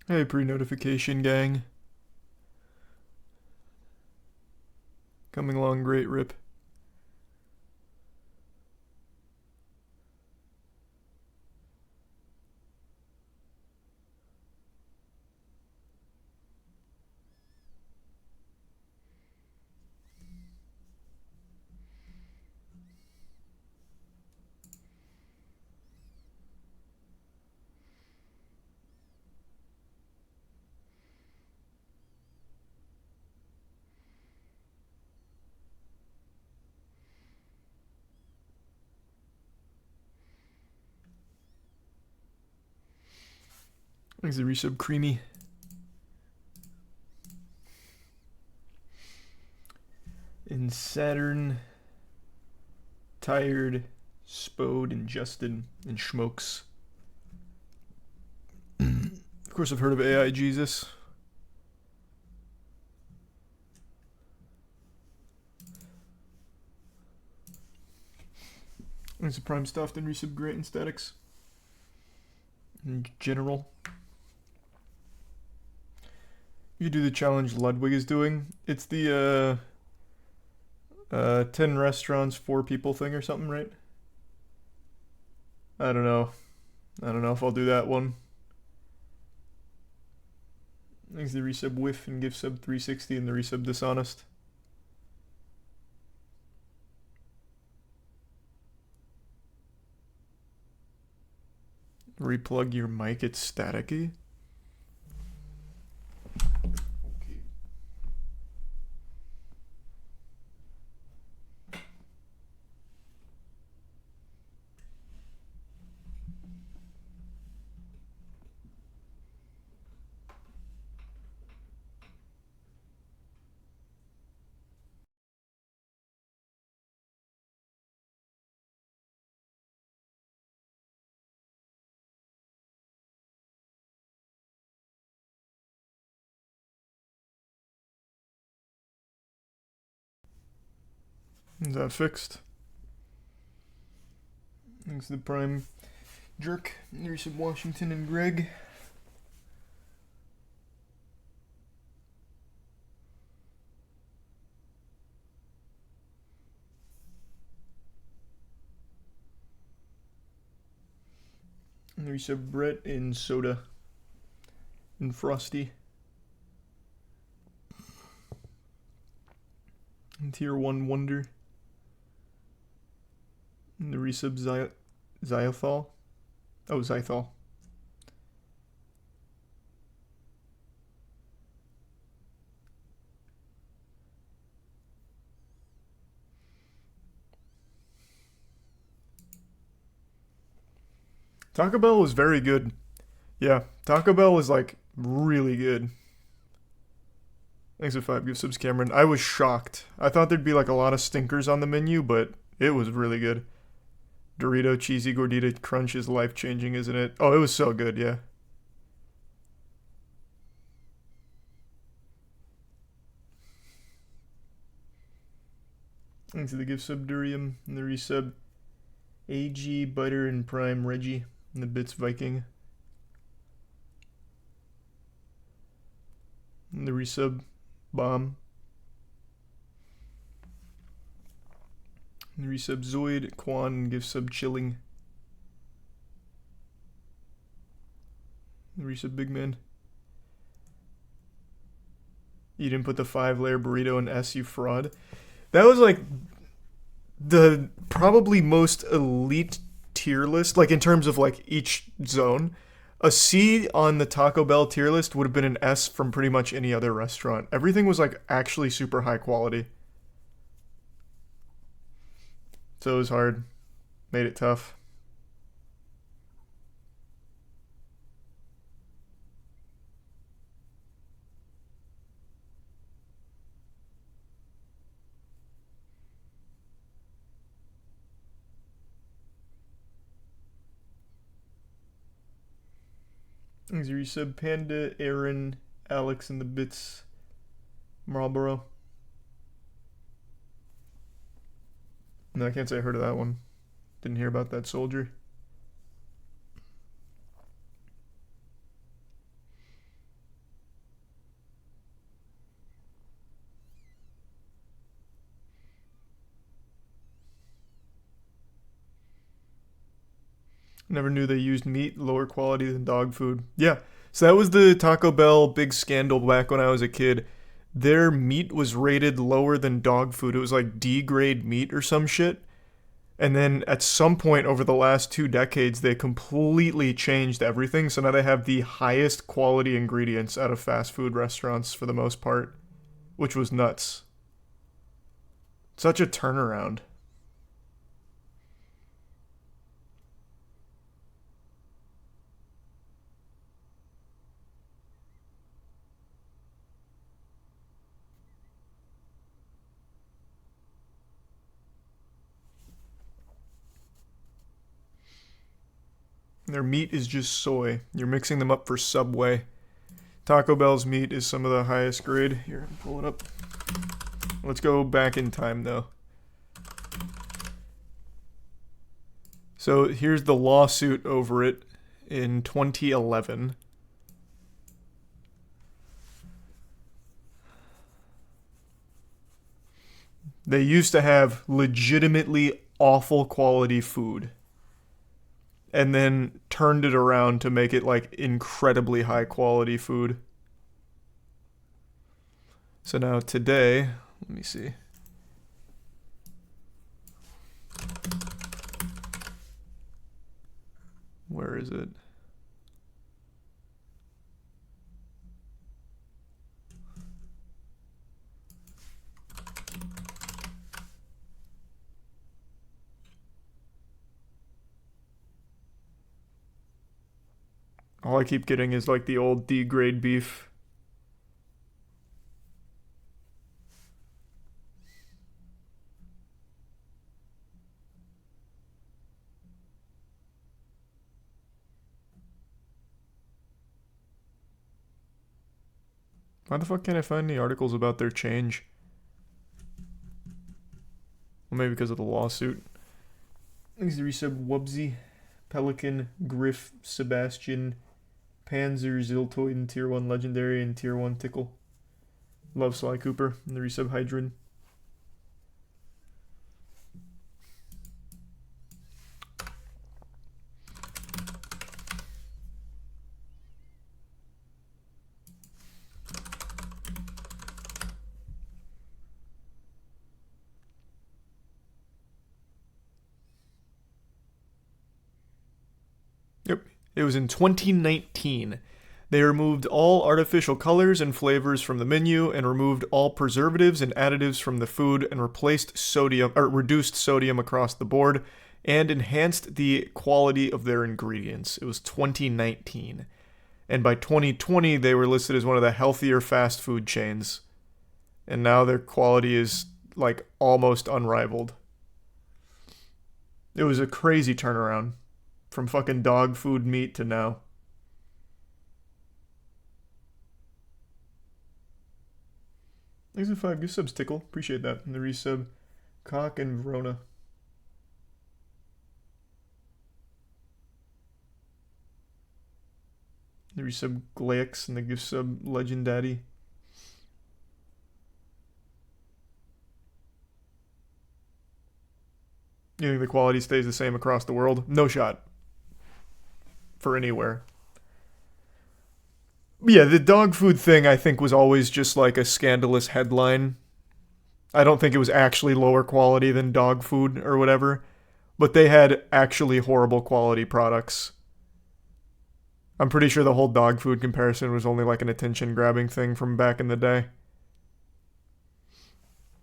Hey, pre-notification gang. Coming along great, Rip. Thanks the resub creamy. In Saturn, Tired, Spode, and Justin, and Schmokes. Of course, I've heard of AI Jesus. Thanks the Prime Stuffed and resub Great and Statics. In general. You do the challenge Ludwig is doing. It's the 10 restaurants, 4 people thing or something, right? I don't know. I don't know if I'll do that one. Thanks the resub Whiff and gift sub 360 and the resub Dishonest. Replug your mic, it's staticky. Is that fixed? Thanks to the Prime Jerk, resub Washington and Greg. And the resub Brett and Soda and Frosty. And Tier 1 Wonder. And the resub Zythal. Oh, Zythal. Taco Bell was very good. Yeah, Taco Bell was like really good. Thanks for 5 gift subs, Cameron. I was shocked. I thought there'd be like a lot of stinkers on the menu, but it was really good. Dorito Cheesy Gordita Crunch is life changing, isn't it? Oh, it was so good, yeah. Thanks to the gift sub Durium and the resub AG, Butter, and Prime Reggie, and the Bits Viking. And the resub Bomb. And the resub Zoid, Quan, and gift sub Chilling. And the resub Big Man. You didn't put the 5-layer burrito in S, you fraud. That was like the probably most elite tier list, like in terms of like each zone. A C on the Taco Bell tier list would have been an S from pretty much any other restaurant. Everything was like actually super high quality. So it was hard. Made it tough. Thanks, resub Panda, Aaron, Alex, and the Bits Marlboro. No, I can't say I heard of that one. Didn't hear about that soldier. Never knew they used meat lower quality than dog food. Yeah. So that was the Taco Bell big scandal back when I was a kid. Their meat was rated lower than dog food. It was like D grade meat or some shit. And then at some point over the last 2 decades, they completely changed everything. So now they have the highest quality ingredients out of fast food restaurants for the most part, which was nuts. Such a turnaround. Their meat is just soy. You're mixing them up for Subway. Taco Bell's meat is some of the highest grade. Here, pull it up. Let's go back in time, though. So here's the lawsuit over it in 2011. They used to have legitimately awful quality food and then turned it around to make it like incredibly high quality food. So now today, let me see. Where is it? All I keep getting is like the old D grade beef. Why the fuck can't I find any articles about their change? Well, maybe because of the lawsuit. Thanks to resub Wubsy, Pelican, Griff, Sebastian, Panzer, Ziltoid, and Tier 1 Legendary, and Tier 1 Tickle. Love Sly Cooper, and the resub Hydrin. Yep, it was in 2019. They removed all artificial colors and flavors from the menu and removed all preservatives and additives from the food and replaced sodium or reduced sodium across the board and enhanced the quality of their ingredients. It was 2019. And by 2020 they were listed as one of the healthier fast food chains. And now their quality is like almost unrivaled. It was a crazy turnaround from fucking dog food meat to now. Thanks for 5 gift subs, Tickle. Appreciate that. And the resub, Cock and Verona. The resub, Glaix, and the gift sub, Legend Daddy. You think the quality stays the same across the world? No shot. For anywhere. Yeah, the dog food thing I think was always just like a scandalous headline. I don't think it was actually lower quality than dog food or whatever, but they had actually horrible quality products. I'm pretty sure the whole dog food comparison was only like an attention grabbing thing from back in the day.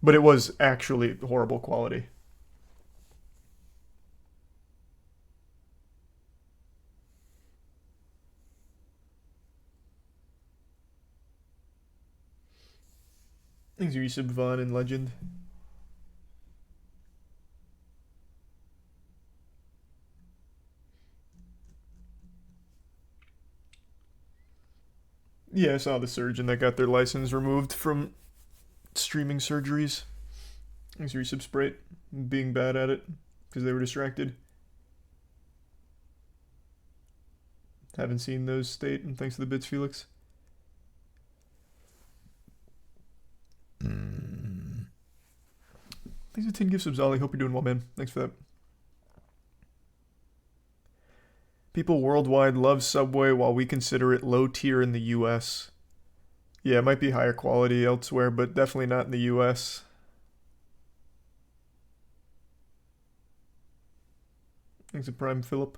But it was actually horrible quality. Thanks, Resub, Vaughn, and Legend. Yeah, I saw the surgeon that got their license removed from streaming surgeries. Thanks, Resub, Sprite, being bad at it because they were distracted. Haven't seen those state, and thanks to the bits, Felix. Thanks for 10 gift subs, Ollie. Hope you're doing well, man. Thanks for that. People worldwide love Subway while we consider it low tier in the US. Yeah, it might be higher quality elsewhere, but definitely not in the US. Thanks to Prime Philip.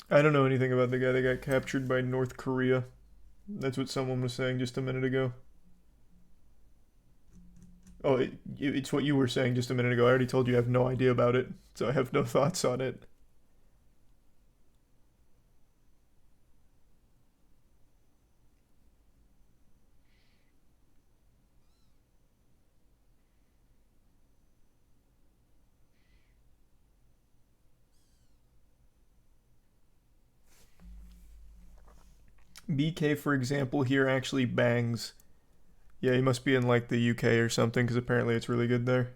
I don't know anything about the guy that got captured by North Korea. That's what someone was saying just a minute ago. Oh, it's what you were saying just a minute ago. I already told you I have no idea about it, so I have no thoughts on it. BK, for example, here actually bangs. Yeah, he must be in like the UK or something, because apparently it's really good there.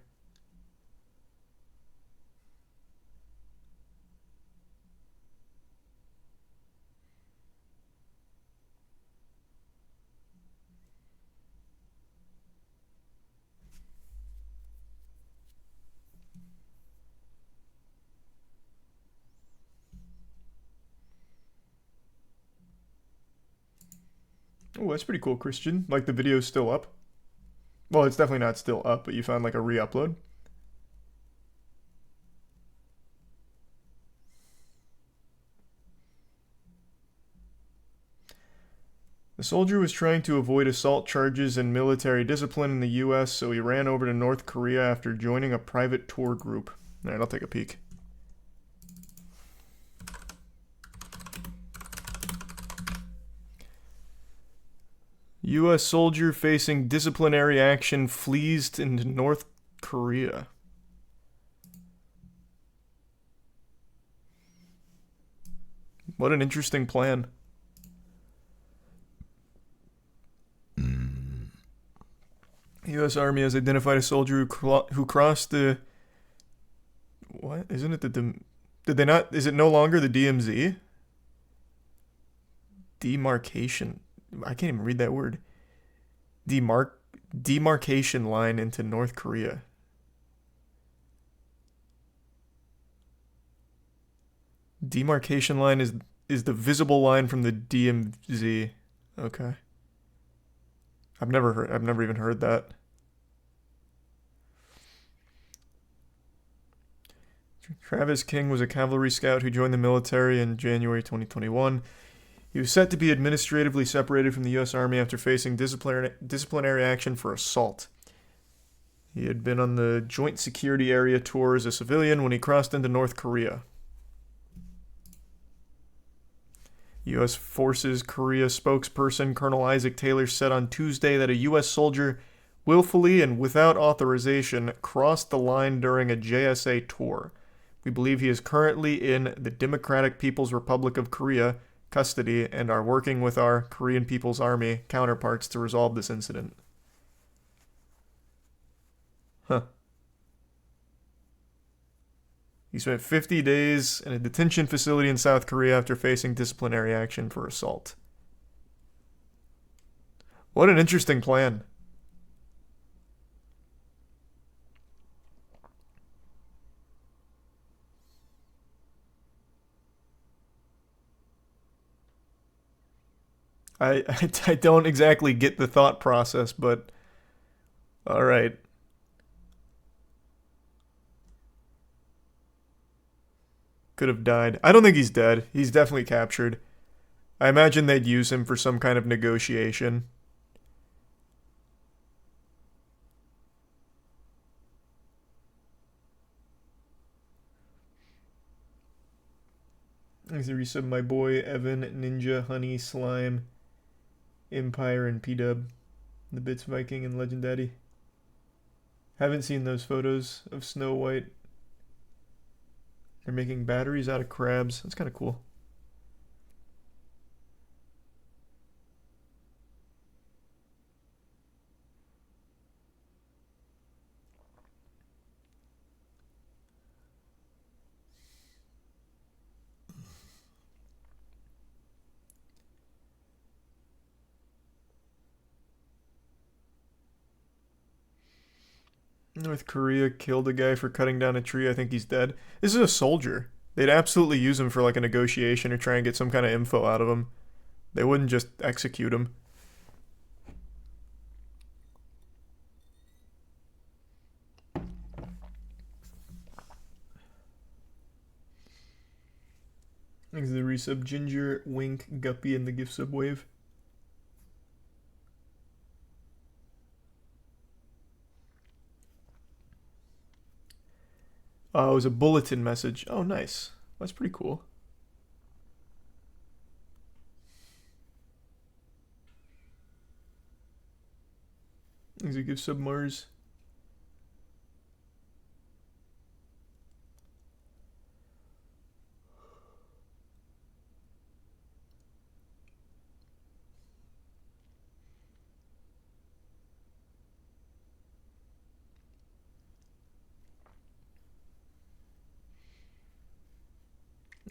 Oh, that's pretty cool, Christian. Like the video's still up. Well, it's definitely not still up, but you found like a re-upload. The soldier was trying to avoid assault charges and military discipline in the US, so he ran over to North Korea after joining a private tour group. Alright, I'll take a peek. U.S. soldier facing disciplinary action flees into North Korea. What an interesting plan. U.S. Army has identified a soldier who crossed the... What? Isn't it the... Did they not... Is it no longer the DMZ? Demarcation. I can't even read that word. Demarcation line into North Korea. Demarcation line is the visible line from the DMZ. Okay. I've never even heard that. Travis King was a cavalry scout who joined the military in January 2021. He was set to be administratively separated from the U.S. Army after facing disciplinary action for assault. He had been on the Joint Security Area tour as a civilian when he crossed into North Korea. U.S. Forces Korea spokesperson Colonel Isaac Taylor said on Tuesday that a U.S. soldier willfully and without authorization crossed the line during a JSA tour. We believe he is currently in the Democratic People's Republic of Korea custody and are working with our Korean People's Army counterparts to resolve this incident. Huh. He spent 50 days in a detention facility in South Korea after facing disciplinary action for assault. What an interesting plan. I don't exactly get the thought process, but all right. Could have died. I don't think he's dead. He's definitely captured. I imagine they'd use him for some kind of negotiation. Thanks to resub my boy Evan, Ninja, Honey, Slime, Empire, and P-Dub. The Bits Viking and Legend Daddy. Haven't seen those photos of Snow White. They're making batteries out of crabs. That's kind of cool. North Korea killed a guy for cutting down a tree. I think he's dead. This is a soldier. They'd absolutely use him for like a negotiation or try and get some kind of info out of him. They wouldn't just execute him. Thanks to the resub Ginger, Wink, Guppy, and the gift sub wave. Oh, it was a bulletin message. Oh, nice. That's pretty cool. Thanks to gift sub Mars.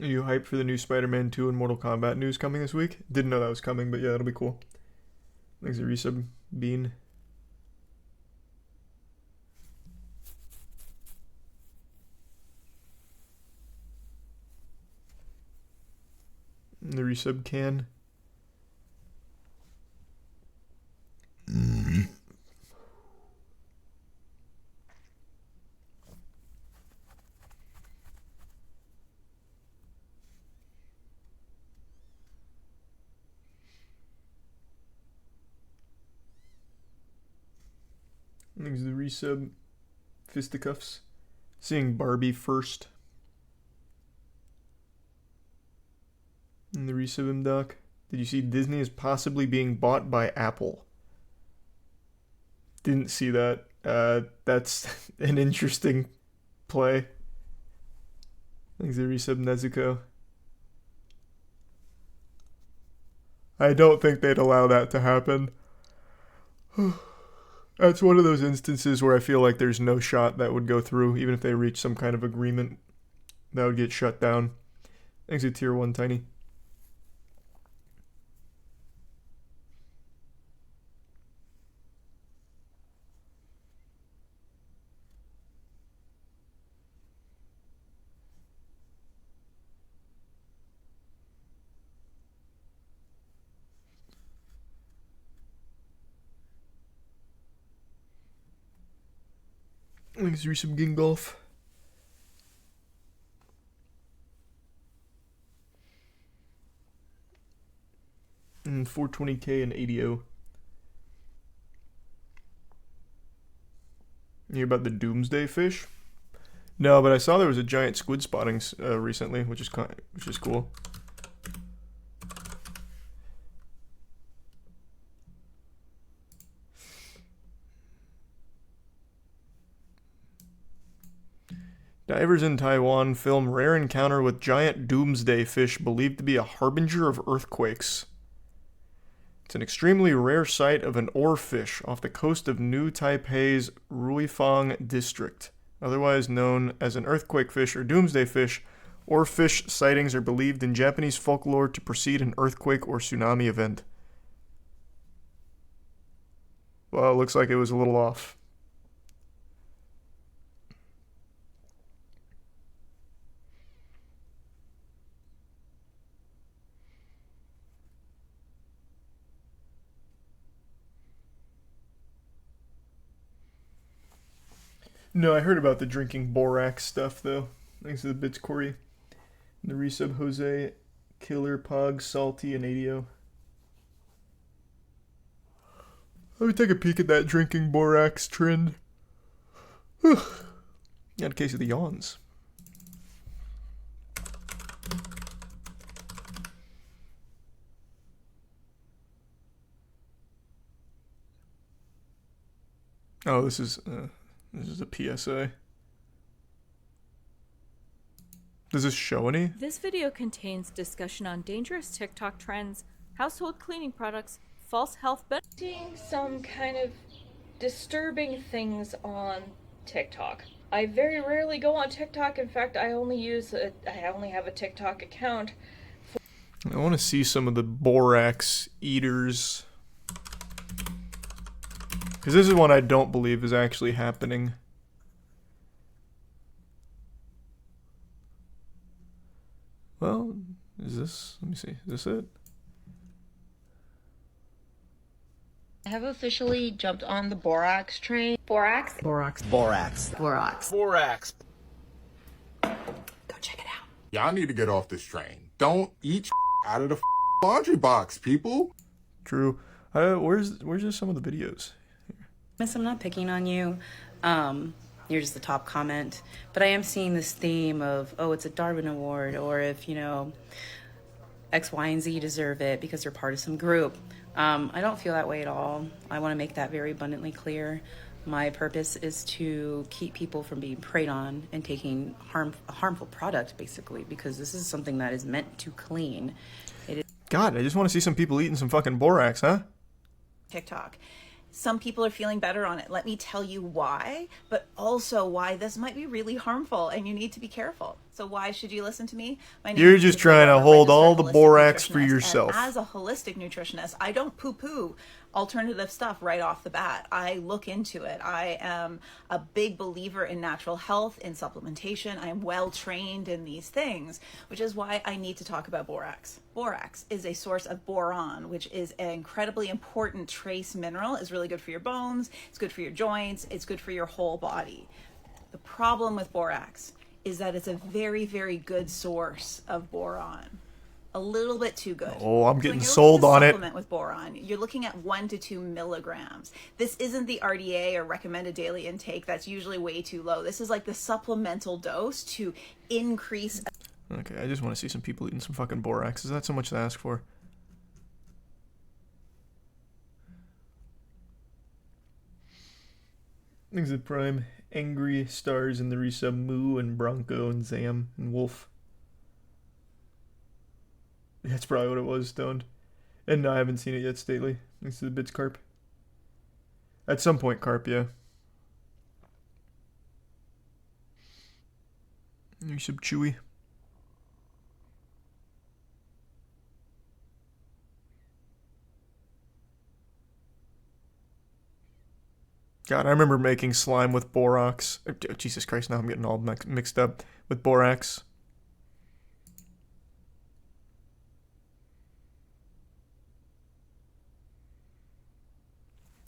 Are you hyped for the new Spider-Man 2 and Mortal Kombat news coming this week? Didn't know that was coming, but yeah, that'll be cool. Thanks to resub Bean. And the resub Can. Thanks to the resub Fisticuffs. Seeing Barbie first. And the resub Doc. Did you see Disney is possibly being bought by Apple? Didn't see that. That's an interesting play. Thanks to the resub Nezuko. I don't think they'd allow that to happen. That's one of those instances where I feel like there's no shot that would go through, even if they reach some kind of agreement. That would get shut down. Thanks to Tier 1 Tiny. Thanks to resub Gingolf. And 420k and 80o. You hear about the doomsday fish? No, but I saw there was a giant squid spotting recently, which is cool. Divers in Taiwan film rare encounter with giant doomsday fish believed to be a harbinger of earthquakes. It's an extremely rare sight of an oarfish off the coast of New Taipei's Ruifang district. Otherwise known as an earthquake fish or doomsday fish, oarfish sightings are believed in Japanese folklore to precede an earthquake or tsunami event. Well, it looks like it was a little off. No, I heard about the drinking BORAX stuff, though. Thanks to the bits, Corey. And the resub, Jose, Killer, Pog, Salty, and ADO. Let me take a peek at that drinking BORAX trend. Got a case of the yawns. Oh, this is a PSA. Does this show any? This video contains discussion on dangerous TikTok trends, household cleaning products, false health benefits. Seeing some kind of disturbing things on TikTok. I very rarely go on TikTok. In fact, I only have a TikTok account. I want to see some of the BORAX eaters. Because this is one I don't believe is actually happening. Well, is this... Let me see. Is this it? I have officially jumped on the BORAX train. BORAX? BORAX. BORAX. BORAX. BORAX. Go check it out. Y'all need to get off this train. Don't eat out of the laundry box, people. True. Where's just some of the videos? Miss, I'm not picking on you. You're just the top comment. But I am seeing this theme of, oh, it's a Darwin Award, or if, you know, X, Y, and Z deserve it because they're part of some group. I don't feel that way at all. I want to make that very abundantly clear. My purpose is to keep people from being preyed on and taking a harmful product, basically, because this is something that is meant to clean. God, I just want to see some people eating some fucking borax, huh? TikTok. Some people are feeling better on it. Let me tell you why, but also why this might be really harmful and you need to be careful. So why should you listen to me? My name You're is just Tupac. trying to I'm a hold all the registered borax holistic for nutritionist, yourself. and as a holistic nutritionist, I don't poo-poo alternative stuff right off the bat. I look into it. I am a big believer in natural health, in supplementation. I am well trained in these things, which is why I need to talk about borax. Borax is a source of boron, which is an incredibly important trace mineral. It's really good for your bones. It's good for your joints. It's good for your whole body. The problem with borax is that it's a very, very good source of boron. A little bit too good. Oh, I'm getting So sold on it. supplement with boron, you're looking at 1 to 2 milligrams. This isn't the RDA or recommended daily intake. That's usually way too low. This is like the supplemental dose to increase. Okay, I just want to see some people eating some fucking borax. Is that so much to ask for? Things at Prime. Angry stars in the resub. Moo and Bronco and Zam and Wolf. That's probably what it was, Stoned. And no, I haven't seen it yet, Stately. Thanks to the bits, Carp. At some point, Carp, yeah. Resub Chewy. God, I remember making slime with borax. Oh, Jesus Christ, now I'm getting all mixed up with borax.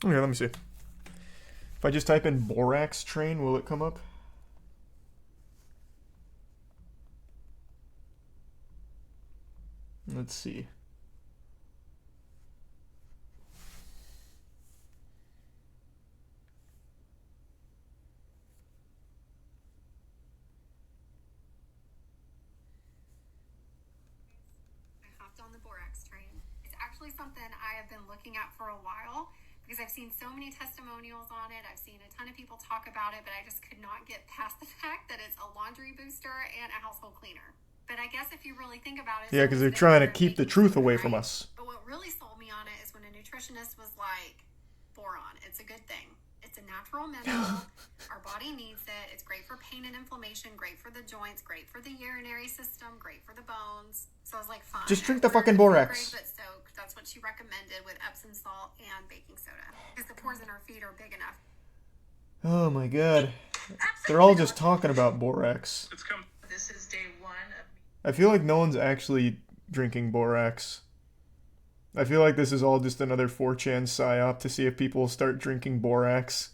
Okay, let me see. If I just type in borax train, will it come up? Let's see. On the borax train. It's actually something I have been looking at for a while because I've seen so many testimonials on it. I've seen a ton of people talk about it, but I just could not get past the fact that it's a laundry booster and a household cleaner. But I guess if you really think about it, Yeah, because they're trying to keep the truth away from us. But what really sold me on it is when a nutritionist was like, boron, it's a good thing. It's a natural mineral. Our body needs it. It's great for pain and inflammation, great for the joints, great for the urinary system, great for the bones. So I was like, fine. Just drink the fucking borax. Great, but soaked. That's what she recommended with Epsom salt and baking soda. Because the pores in our feet are big enough. Oh my god. They're all just talking about borax. This is day 1 of... I feel like no one's actually drinking borax. I feel like this is all just another 4chan psyop to see if people start drinking borax.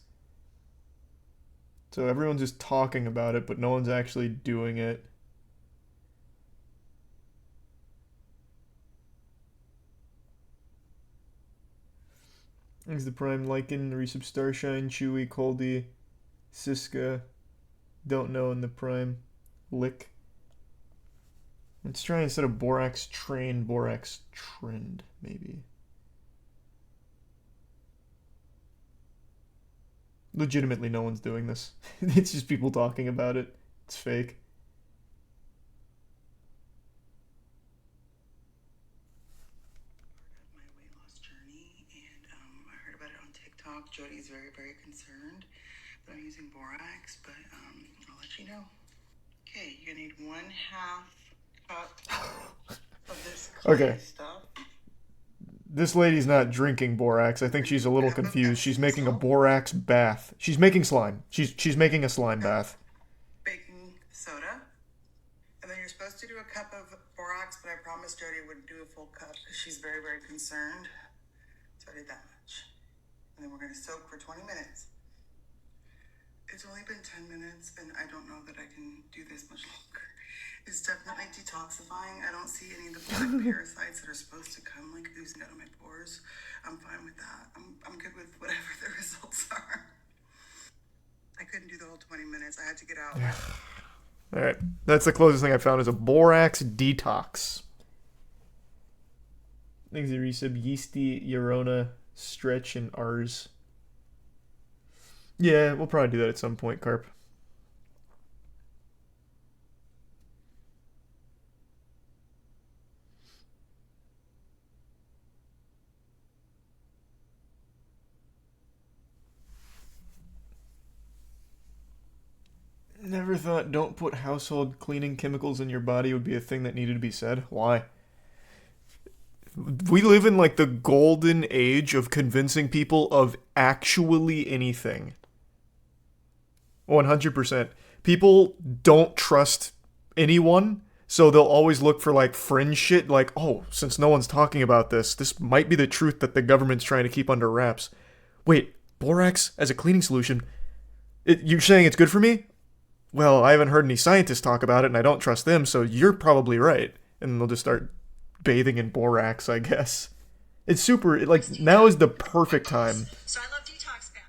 So everyone's just talking about it, but no one's actually doing it. Thanks to Prime Lycan, Resub Starshine, Chewy, Coldy, Siska, Don't Know in the Prime, Lick. Let's try instead of borax train, borax trend, maybe. Legitimately, no one's doing this. It's just people talking about it. It's fake. My weight loss journey, and I heard about it on TikTok. Jody's very, very concerned that I'm using borax, but I'll let you know. Okay, you're gonna need 1/2 cup of this Okay. stuff. This lady's not drinking borax. I think she's a little confused. She's making a borax bath. She's making slime. She's making a slime bath. Baking soda, and then you're supposed supposed to do a cup of borax, but I promised Jody I wouldn't do a full cup because she's very, very concerned. So I did that much. And then we're going to soak for 20 minutes. It's only been 10 minutes, and I don't know that I can do this much longer. It's definitely detoxifying. I don't see any of the black parasites that are supposed to come, like, oozing out of my pores. I'm fine with that. I'm good with whatever the results are. I couldn't do the whole 20 minutes. I had to get out. All right, that's the closest thing I found is a borax detox. Things that resub yeasty, Yorona, stretch, and Rs. Yeah, we'll probably do that at some point, Carp. Never thought don't put household cleaning chemicals in your body would be a thing that needed to be said. Why? We live in like the golden age of convincing people of actually anything. 100%. People don't trust anyone, so they'll always look for like fringe shit like, oh, since no one's talking about this, this might be the truth that the government's trying to keep under wraps. Wait, borax as a cleaning solution? You're saying it's good for me? Well, I haven't heard any scientists talk about it, and I don't trust them, so you're probably right. And they'll just start bathing in borax, I guess. It's super, like, now is the perfect time. So I love detox now.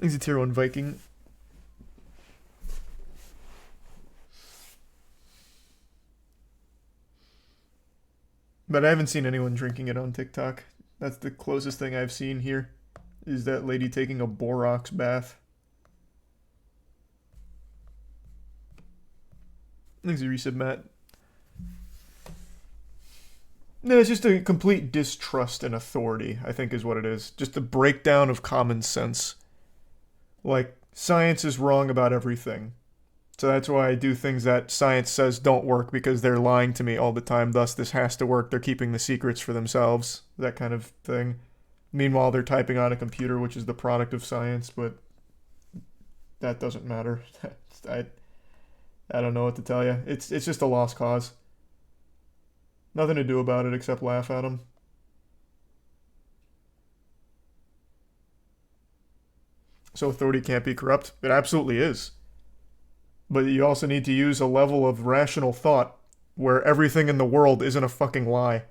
He's a tier 1 Viking. But I haven't seen anyone drinking it on TikTok. That's the closest thing I've seen here, is that lady taking a borax bath. Thanks, resub, Matt. No, it's just a complete distrust in authority, I think is what it is. Just a breakdown of common sense. Like, science is wrong about everything. So that's why I do things that science says don't work, because they're lying to me all the time. Thus, this has to work. They're keeping the secrets for themselves. That kind of thing. Meanwhile, they're typing on a computer, which is the product of science, but that doesn't matter. I don't know what to tell you. It's just a lost cause. Nothing to do about it except laugh at them. So authority can't be corrupt? It absolutely is. But you also need to use a level of rational thought where everything in the world isn't a fucking lie.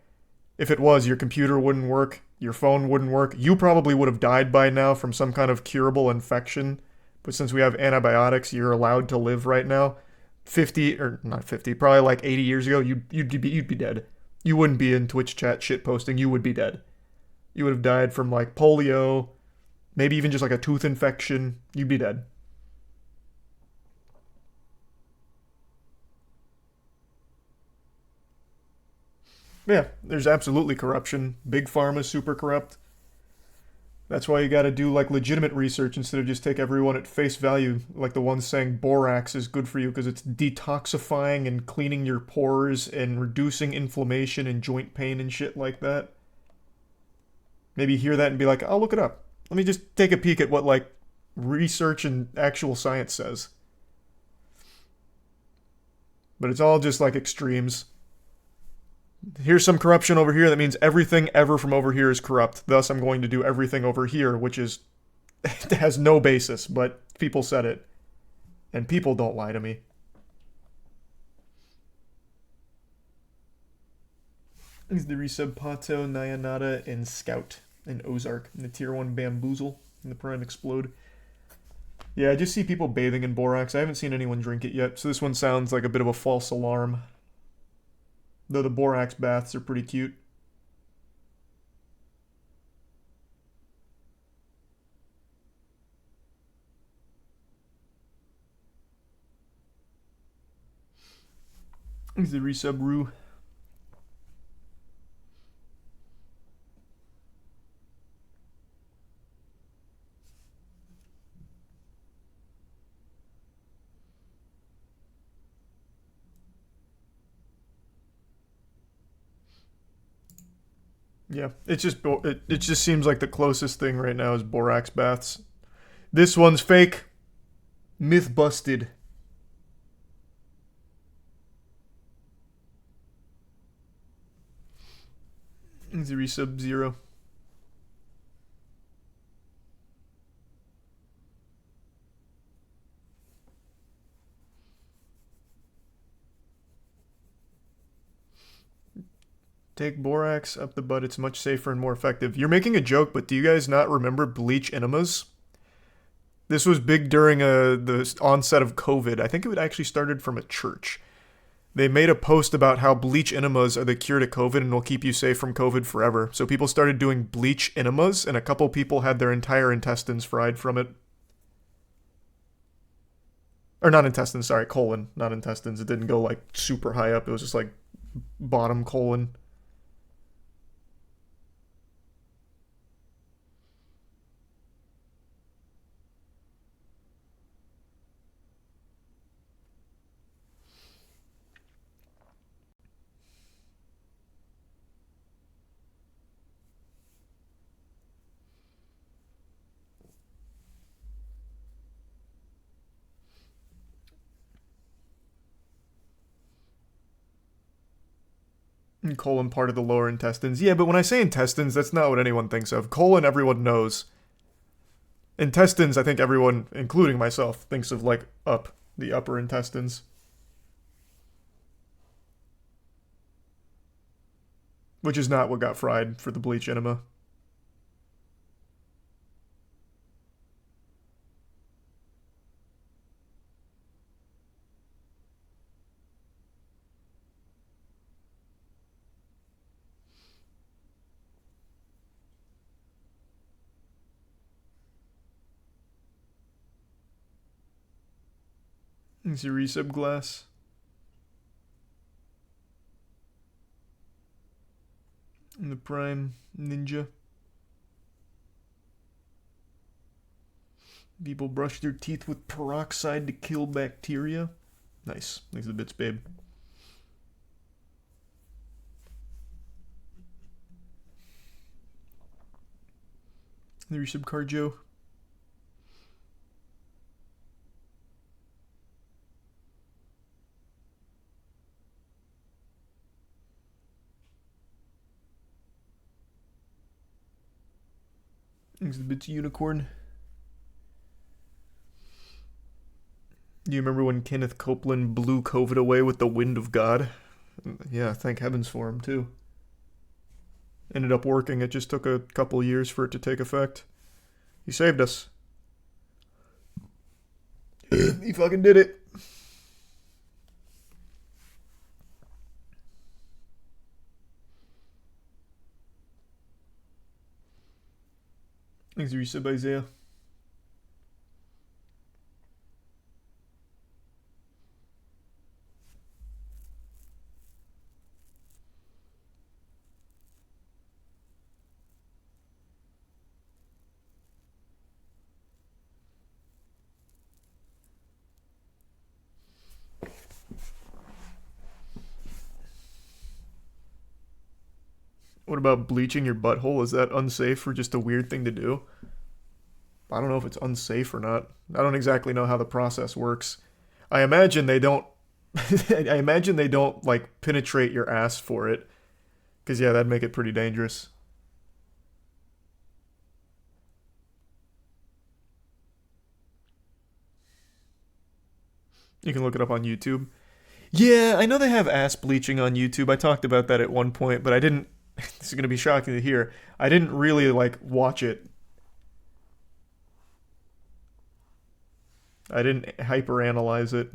If it was, your computer wouldn't work, your phone wouldn't work. You probably would have died by now from some kind of curable infection. But since we have antibiotics, you're allowed to live right now. 50, or not 50, probably like 80 years ago, you'd be dead. You wouldn't be in Twitch chat shit posting, you would be dead. You would have died from like polio, maybe even just like a tooth infection, you'd be dead. Yeah, there's absolutely corruption. Big Pharma's super corrupt. That's why you gotta do like legitimate research instead of just take everyone at face value, like the ones saying borax is good for you because it's detoxifying and cleaning your pores and reducing inflammation and joint pain and shit like that. Maybe hear that and be like, I'll look it up. Let me just take a peek at what like research and actual science says. But it's all just like extremes. Here's some corruption over here. That means everything ever from over here is corrupt. Thus, I'm going to do everything over here, which is it has no basis, but people said it. And people don't lie to me. Is the resub Pato, Nyanada, and Scout, and Ozark, and the tier 1 Bamboozle, and the Prime Explode. Yeah, I just see people bathing in borax. I haven't seen anyone drink it yet, so this one sounds like a bit of a false alarm. Though the borax baths are pretty cute. Is the resub Rue. Yeah, it just seems like the closest thing right now is borax baths. This one's fake. Myth busted. Zero Sub-Zero. Take borax up the butt. It's much safer and more effective. You're making a joke, but do you guys not remember bleach enemas? This was big during the onset of COVID. I think it actually started from a church. They made a post about how bleach enemas are the cure to COVID and will keep you safe from COVID forever. So people started doing bleach enemas, and a couple people had their entire intestines fried from it. Or not intestines, sorry, colon, not intestines. It didn't go like super high up. It was just like bottom colon. Colon part of the lower intestines. Yeah, but when I say intestines, that's not what anyone thinks of. Colon, everyone knows. Intestines, I think everyone, including myself, thinks of like up, the upper intestines. Which is not what got fried for the bleach enema. It's a resub glass. And the Prime Ninja. People brush their teeth with peroxide to kill bacteria. Nice. Thanks for the bits, babe. The resub card, Joe. Thanks for the bits, unicorn. Do you remember when Kenneth Copeland blew COVID away with the wind of God? Yeah, thank heavens for him, too. Ended up working. It just took a couple years for it to take effect. He saved us. He fucking did it. Thanks for your sub, Isaiah. What about bleaching your butthole? Is that unsafe or just a weird thing to do? I don't know if it's unsafe or not. I don't exactly know how the process works. I imagine they don't I imagine they don't like penetrate your ass for it. Cause yeah, that'd make it pretty dangerous. You can look it up on YouTube. Yeah, I know they have ass bleaching on YouTube. I talked about that at one point, but I didn't this is going to be shocking to hear. I didn't really like watch it. I didn't hyperanalyze it.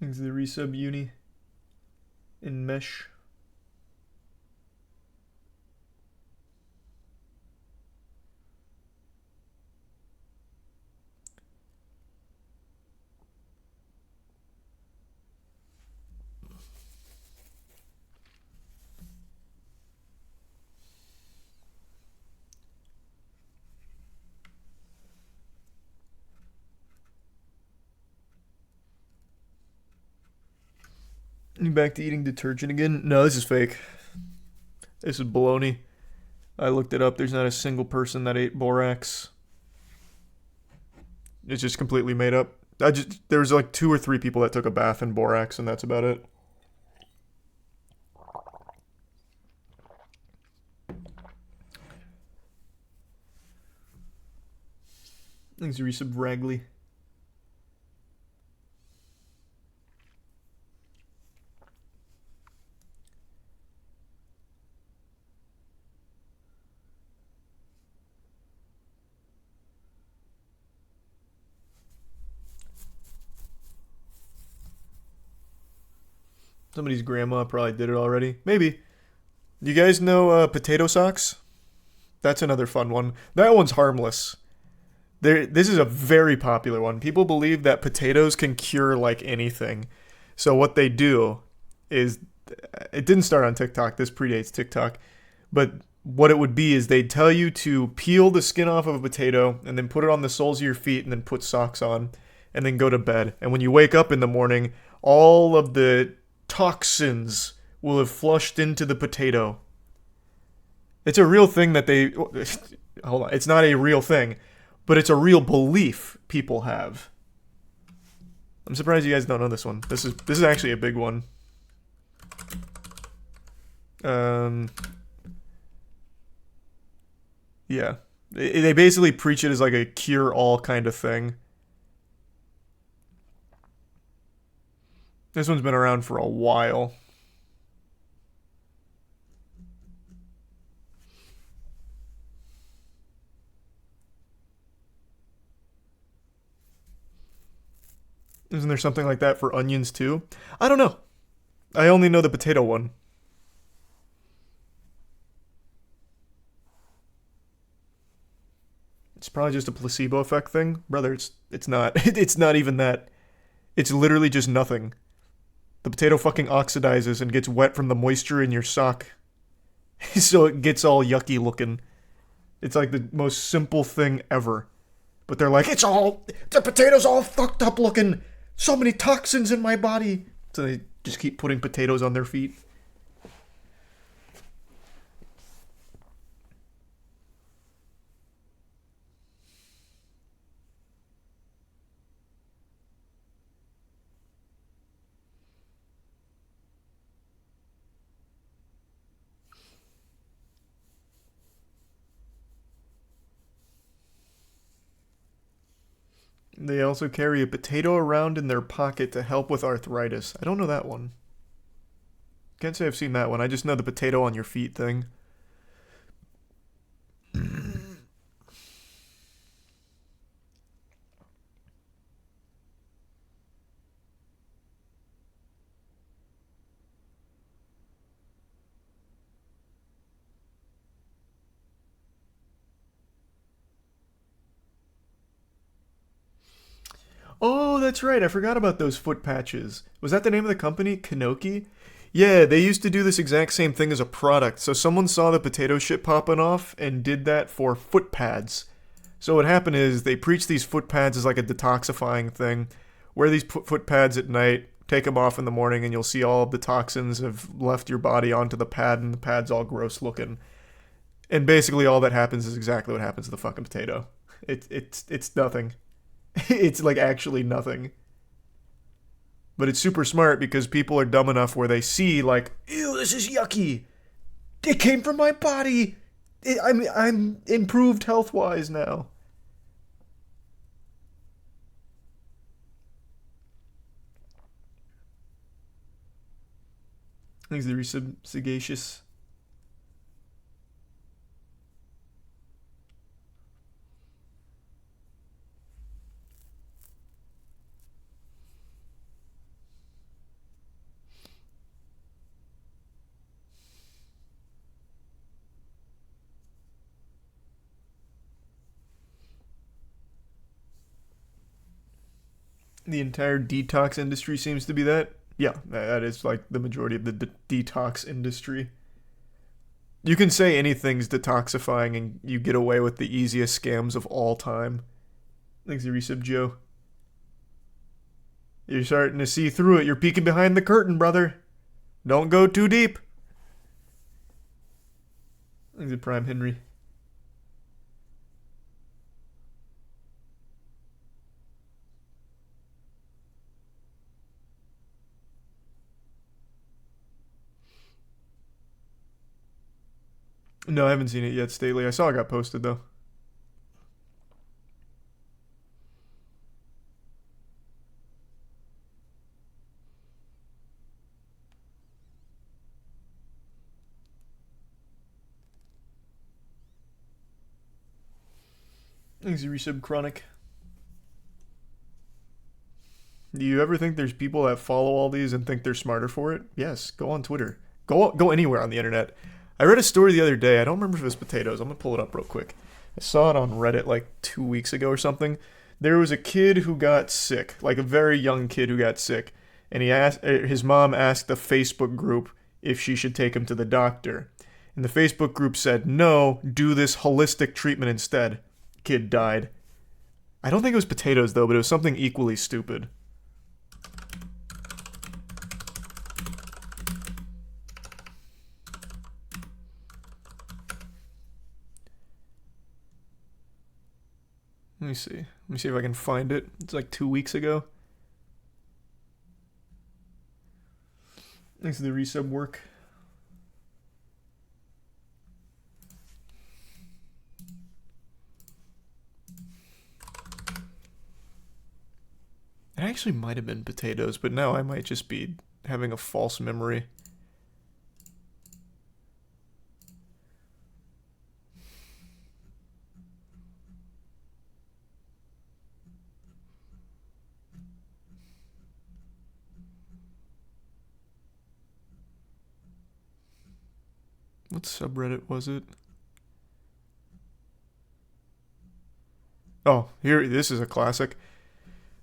Thanks to the resub uni in mesh. You back to eating detergent again? No, this is fake. This is baloney. I looked it up. There's not a single person that ate borax. It's just completely made up. There was like 2 or 3 people that took a bath in borax, and that's about it. Thanks, Resub Ragley. Somebody's grandma probably did it already. Maybe. You guys know potato socks? That's another fun one. That one's harmless. This is a very popular one. People believe that potatoes can cure like anything. So what they do is, it didn't start on TikTok. This predates TikTok. But what it would be is they'd tell you to peel the skin off of a potato and then put it on the soles of your feet and then put socks on and then go to bed. And when you wake up in the morning, all of the toxins will have flushed into the potato. It's a real thing that they... Hold on. It's not a real thing, but it's a real belief people have. I'm surprised you guys don't know this one. This is actually a big one. Yeah. They basically preach it as like a cure-all kind of thing. This one's been around for a while. Isn't there something like that for onions too? I don't know. I only know the potato one. It's probably just a placebo effect thing. Brother, it's not. It's not even that. It's literally just nothing. The potato fucking oxidizes and gets wet from the moisture in your sock. So it gets all yucky looking. It's like the most simple thing ever. But they're like, the potato's all fucked up looking. So many toxins in my body. So they just keep putting potatoes on their feet. They also carry a potato around in their pocket to help with arthritis. I don't know that one. Can't say I've seen that one. I just know the potato on your feet thing. Oh, that's right. I forgot about those foot patches. Was that the name of the company? Kanoki? Yeah, they used to do this exact same thing as a product. So someone saw the potato shit popping off and did that for foot pads. So what happened is they preach these foot pads as like a detoxifying thing. Wear these foot pads at night, take them off in the morning, and you'll see all of the toxins have left your body onto the pad, and the pad's all gross looking. And basically all that happens is exactly what happens to the fucking potato. It's nothing. It's like actually nothing. But it's super smart because people are dumb enough where they see like, ew, this is yucky. It came from my body. I'm improved health-wise now. Thanks, the resub sagacious. The entire detox industry seems to be that. Yeah, that is like the majority of the detox industry. You can say anything's detoxifying and you get away with the easiest scams of all time. Thanks, Resub Joe. You're starting to see through it. You're peeking behind the curtain, brother. Don't go too deep. Thanks to Prime Henry. No, I haven't seen it yet, Stately. I saw it got posted, though. Thanks, Resub Chronic. Do you ever think there's people that follow all these and think they're smarter for it? Yes, go on Twitter. Go anywhere on the internet. I read a story the other day. I don't remember if it was potatoes. I'm going to pull it up real quick. I saw it on Reddit like 2 weeks ago or something. There was a kid who got sick, like a very young kid who got sick. And his mom asked the Facebook group if she should take him to the doctor. And the Facebook group said, no, do this holistic treatment instead. Kid died. I don't think it was potatoes, though, but it was something equally stupid. Let me see. Let me see if I can find it. It's like 2 weeks ago. Thanks to the resub work. It actually might have been potatoes, but now I might just be having a false memory. What subreddit was it? Oh, here, this is a classic.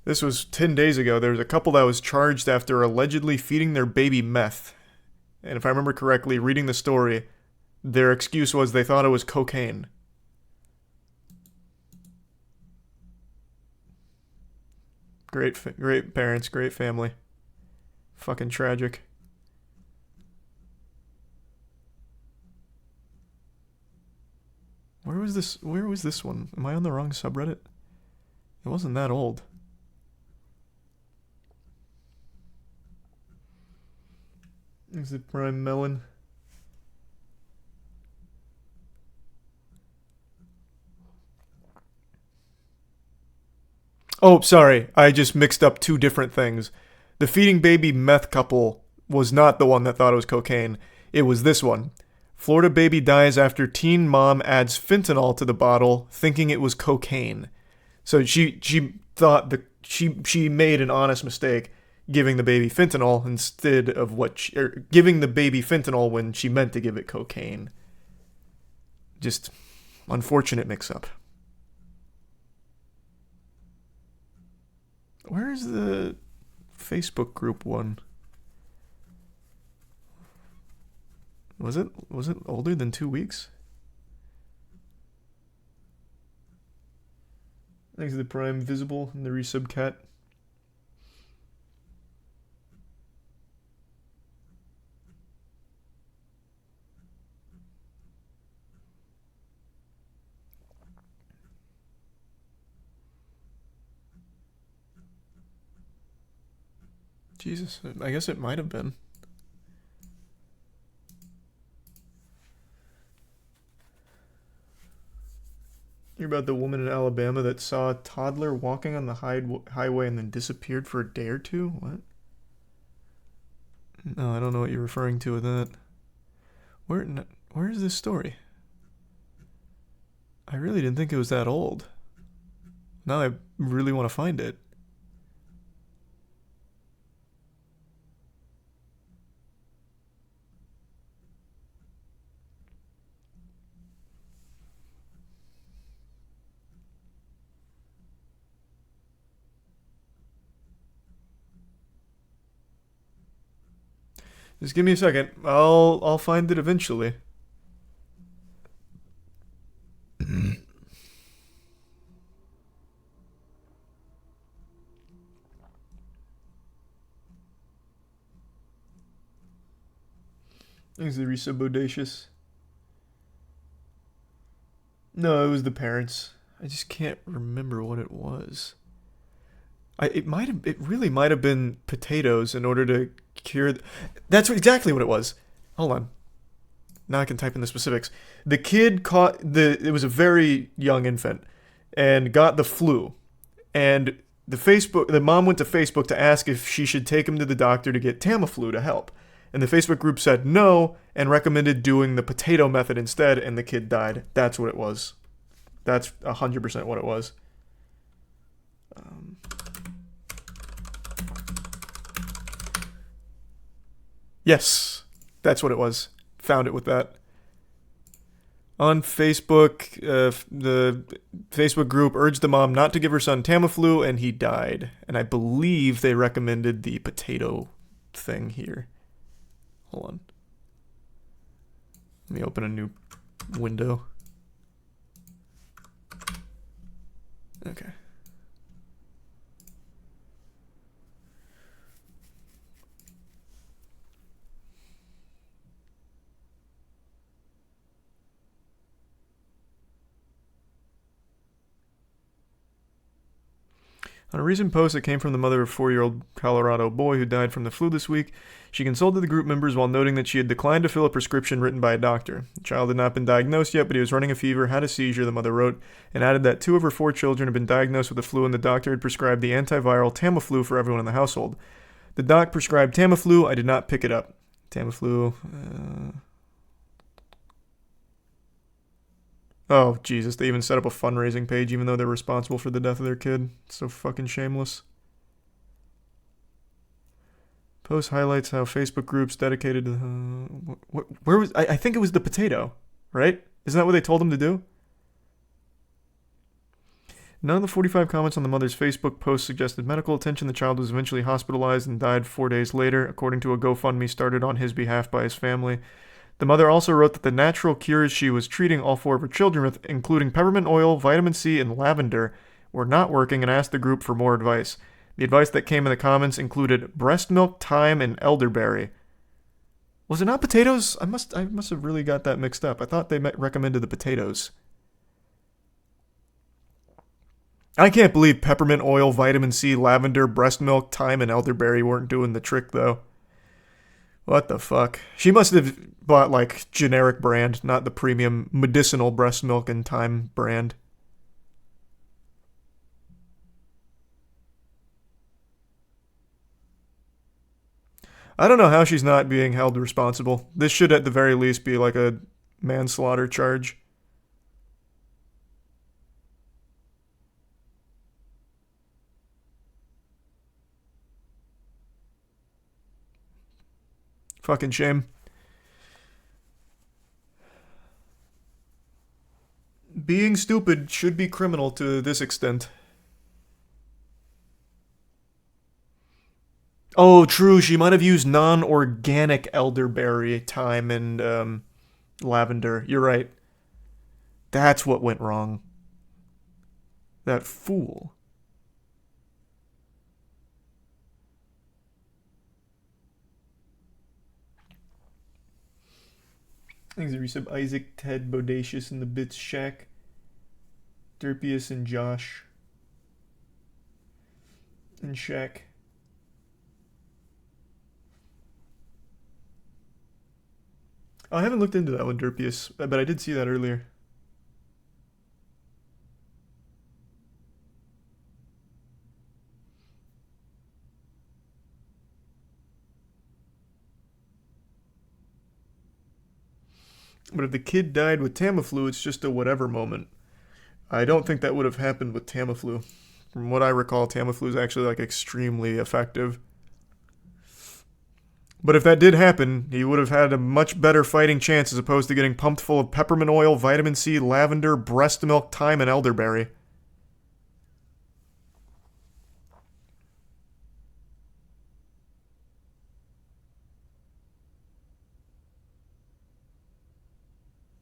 This was 10 days ago. There was a couple that was charged after allegedly feeding their baby meth. And if I remember correctly, reading the story, their excuse was they thought it was cocaine. Great parents, great family. Fucking tragic. Where was this one? Am I on the wrong subreddit? It wasn't that old. Is it Prime Melon? Oh, sorry. I just mixed up two different things. The feeding baby meth couple was not the one that thought it was cocaine. It was this one. Florida baby dies after teen mom adds fentanyl to the bottle, thinking it was cocaine. So she thought she made an honest mistake, giving the baby fentanyl instead of giving the baby fentanyl when she meant to give it cocaine. Just unfortunate mix-up. Where's the Facebook group one? Was it older than 2 weeks? Thanks to the Prime Visible and the resub cat. Jesus, I guess it might have been. You're about the woman in Alabama that saw a toddler walking on the highway and then disappeared for a day or two? What? No, I don't know what you're referring to with that. Where is this story? I really didn't think it was that old. Now I really want to find it. Just give me a second. I'll find it eventually. Thanks to the resub Bodacious. No, it was the parents. I just can't remember what it was. It really might have been potatoes in order to cure. That's exactly what it was. Hold on. Now I can type in the specifics. The kid it was a very young infant and got the flu. And the mom went to Facebook to ask if she should take him to the doctor to get Tamiflu to help. And the Facebook group said no and recommended doing the potato method instead, and the kid died. That's what it was. That's 100% what it was. Yes, that's what it was. Found it with that. On Facebook, the Facebook group urged the mom not to give her son Tamiflu, and he died. And I believe they recommended the potato thing here. Hold on. Let me open a new window. Okay. On a recent post that came from the mother of a 4-year-old Colorado boy who died from the flu this week, she consulted the group members while noting that she had declined to fill a prescription written by a doctor. The child had not been diagnosed yet, but he was running a fever, had a seizure, the mother wrote, and added that 2 of her 4 children had been diagnosed with the flu and the doctor had prescribed the antiviral Tamiflu for everyone in the household. The doc prescribed Tamiflu. I did not pick it up. Tamiflu. Oh, Jesus, they even set up a fundraising page even though they're responsible for the death of their kid. So fucking shameless. Post highlights how Facebook groups dedicated to... where was... I think it was the potato, right? Isn't that what they told him to do? None of the 45 comments on the mother's Facebook post suggested medical attention. The child was eventually hospitalized and died 4 days later, according to a GoFundMe started on his behalf by his family. The mother also wrote that the natural cures she was treating all 4 of her children with, including peppermint oil, vitamin C, and lavender, were not working and asked the group for more advice. The advice that came in the comments included breast milk, thyme, and elderberry. Was it not potatoes? I must have really got that mixed up. I thought they recommended the potatoes. I can't believe peppermint oil, vitamin C, lavender, breast milk, thyme, and elderberry weren't doing the trick, though. What the fuck? She must have bought, like, generic brand, not the premium medicinal breast milk and thyme brand. I don't know how she's not being held responsible. This should at the very least be like a manslaughter charge. Fucking shame. Being stupid should be criminal to this extent. Oh, true. She might have used non-organic elderberry, thyme, and lavender. You're right. That's what went wrong. That fool. Thanks, Resub. Isaac, Ted, Bodacious, and the Bits Shack. Derpius and Josh. And Shaq. I haven't looked into that one, Derpius, but I did see that earlier. But if the kid died with Tamiflu, it's just a whatever moment. I don't think that would have happened with Tamiflu. From what I recall, Tamiflu is actually like extremely effective. But if that did happen, he would have had a much better fighting chance as opposed to getting pumped full of peppermint oil, vitamin C, lavender, breast milk, thyme, and elderberry.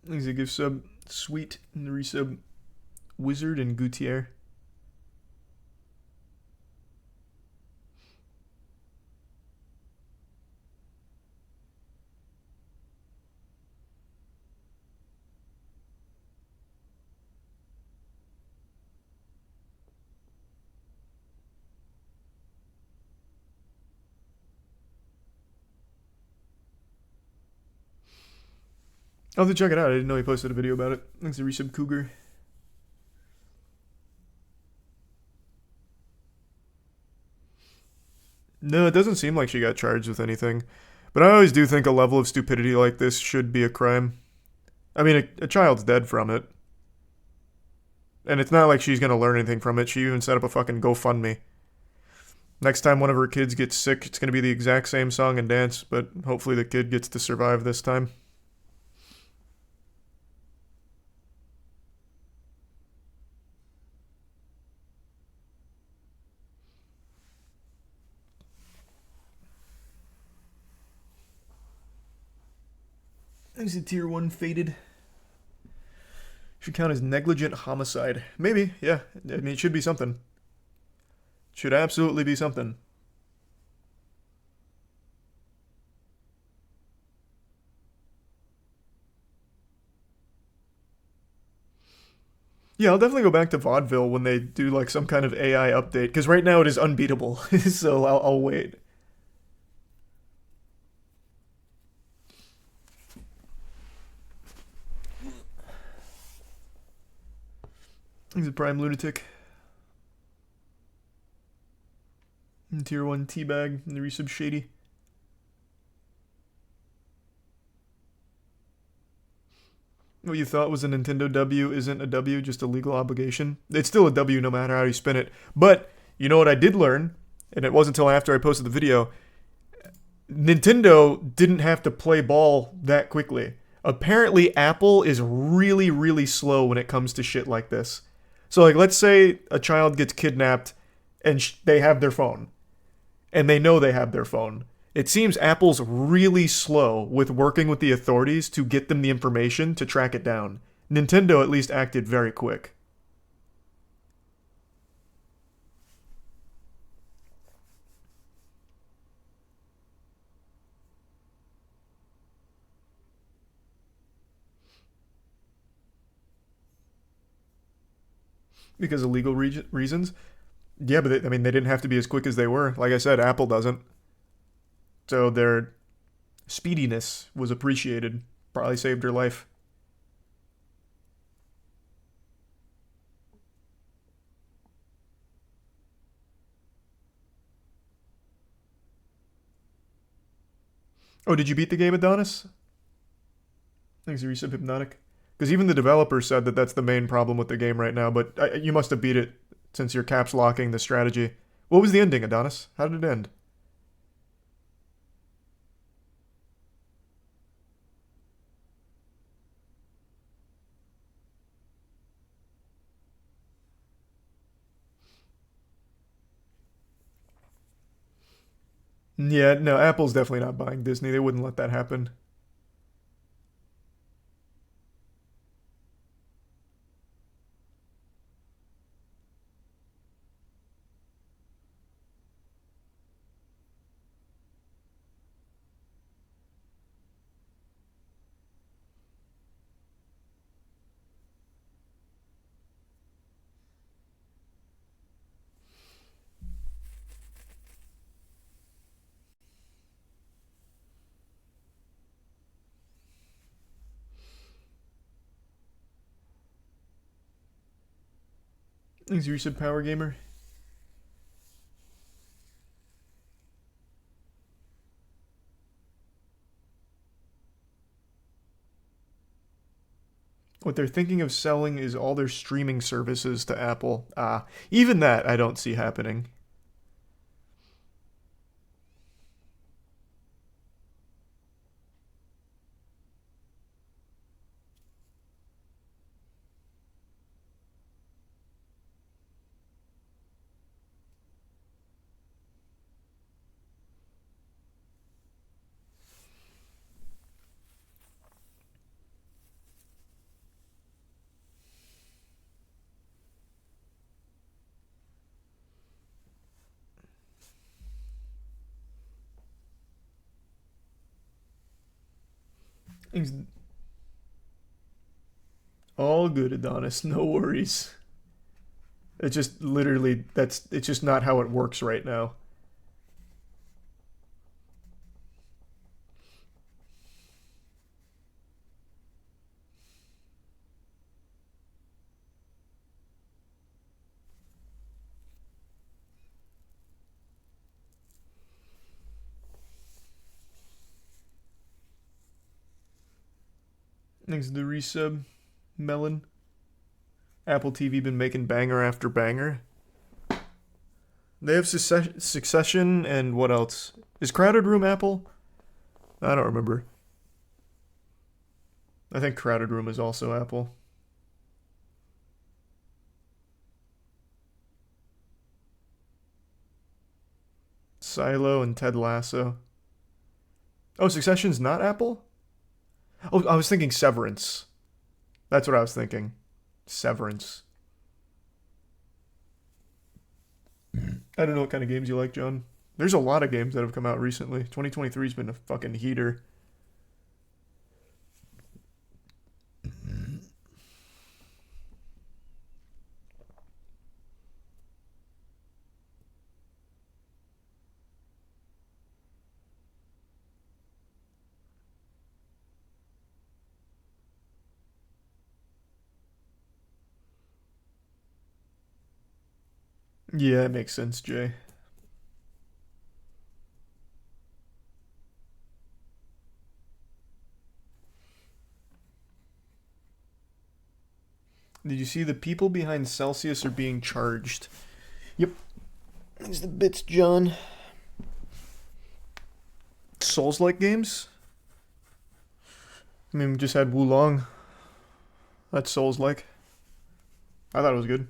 Thanks a gift sub. Sweet and the resub. Wizard and Gutierre. I'll have to check it out. I didn't know he posted a video about it. Thanks to Resub Cougar. No, it doesn't seem like she got charged with anything. But I always do think a level of stupidity like this should be a crime. I mean, a child's dead from it. And it's not like she's going to learn anything from it. She even set up a fucking GoFundMe. Next time one of her kids gets sick, it's going to be the exact same song and dance, but hopefully the kid gets to survive this time. Thanks to Tier 1 Faded. Should count as negligent homicide. Maybe, yeah. I mean, it should be something. Should absolutely be something. Yeah, I'll definitely go back to vaudeville when they do like some kind of AI update, because right now it is unbeatable, so I'll wait. He's a prime lunatic. And Tier 1 Teabag and the resub Shady. What you thought was a Nintendo W isn't a W, just a legal obligation. It's still a W no matter how you spin it. But, you know what I did learn, and it wasn't until after I posted the video, Nintendo didn't have to play ball that quickly. Apparently, Apple is really, really slow when it comes to shit like this. So, like, let's say a child gets kidnapped and they have their phone. And they know they have their phone. It seems Apple's really slow with working with the authorities to get them the information to track it down. Nintendo at least acted very quick. Because of legal reasons? Yeah, but they didn't have to be as quick as they were. Like I said, Apple doesn't. So their speediness was appreciated. Probably saved her life. Oh, did you beat the game, Adonis? Thanks, you resub Hypnotic. Because even the developer said that that's the main problem with the game right now, but you must have beat it since you're caps locking the strategy. What was the ending, Adonis? How did it end? Yeah, no, Apple's definitely not buying Disney. They wouldn't let that happen. Thanks, you resub Power Gamer. What they're thinking of selling is all their streaming services to Apple. Even that I don't see happening. All good, Adonis. No worries. It's just literally, it's just not how it works right now. Thanks to the resub. Melon. Apple TV been making banger after banger. They have Succession and what else? Is Crowded Room Apple? I don't remember. I think Crowded Room is also Apple. Silo and Ted Lasso. Oh, Succession's not Apple? Oh, I was thinking Severance. That's what I was thinking. Severance. I don't know what kind of games you like, John. There's a lot of games that have come out recently. 2023's been a fucking heater. Yeah, it makes sense, Jay. Did you see the people behind Celsius are being charged? Yep. There's the bits, John. Souls-like games? I mean, we just had Wulong. That's Souls-like. I thought it was good.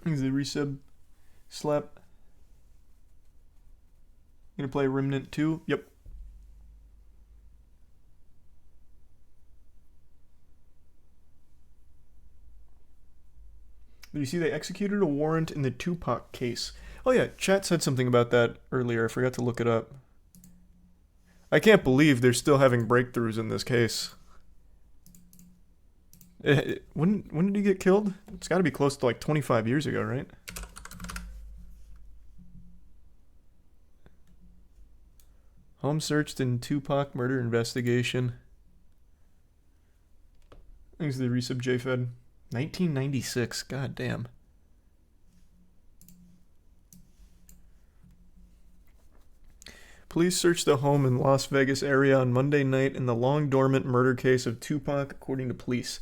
Is the resub slap? Gonna play Remnant 2? Yep. Did you see they executed a warrant in the Tupac case? Oh yeah, chat said something about that earlier. I forgot to look it up. I can't believe they're still having breakthroughs in this case. When did he get killed? It's got to be close to like 25 years ago, right? Home searched in Tupac murder investigation. Thanks to the resub JFed. 1996. God damn. Police searched the home in Las Vegas area on Monday night in the long-dormant murder case of Tupac, according to police.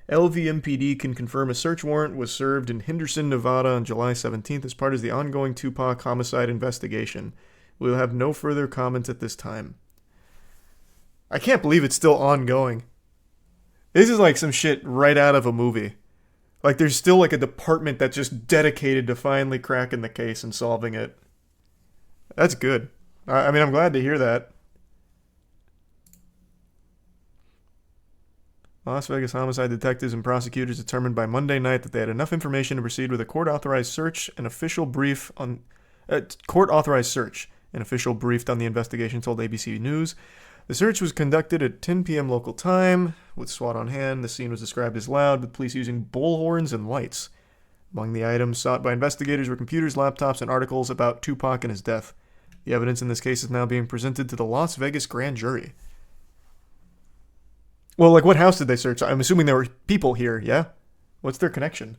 LVMPD can confirm a search warrant was served in Henderson, Nevada on July 17th as part of the ongoing Tupac homicide investigation. We will have no further comments at this time. I can't believe it's still ongoing. This is like some shit right out of a movie. Like there's still like a department that's just dedicated to finally cracking the case and solving it. That's good. I mean, I'm glad to hear that. Las Vegas homicide detectives and prosecutors determined by Monday night that they had enough information to proceed with a court-authorized search. An official briefed on the investigation told ABC News. The search was conducted at 10 p.m. local time. With SWAT on hand, the scene was described as loud, with police using bullhorns and lights. Among the items sought by investigators were computers, laptops, and articles about Tupac and his death. The evidence in this case is now being presented to the Las Vegas grand jury. Well, like, what house did they search? I'm assuming there were people here, yeah? What's their connection?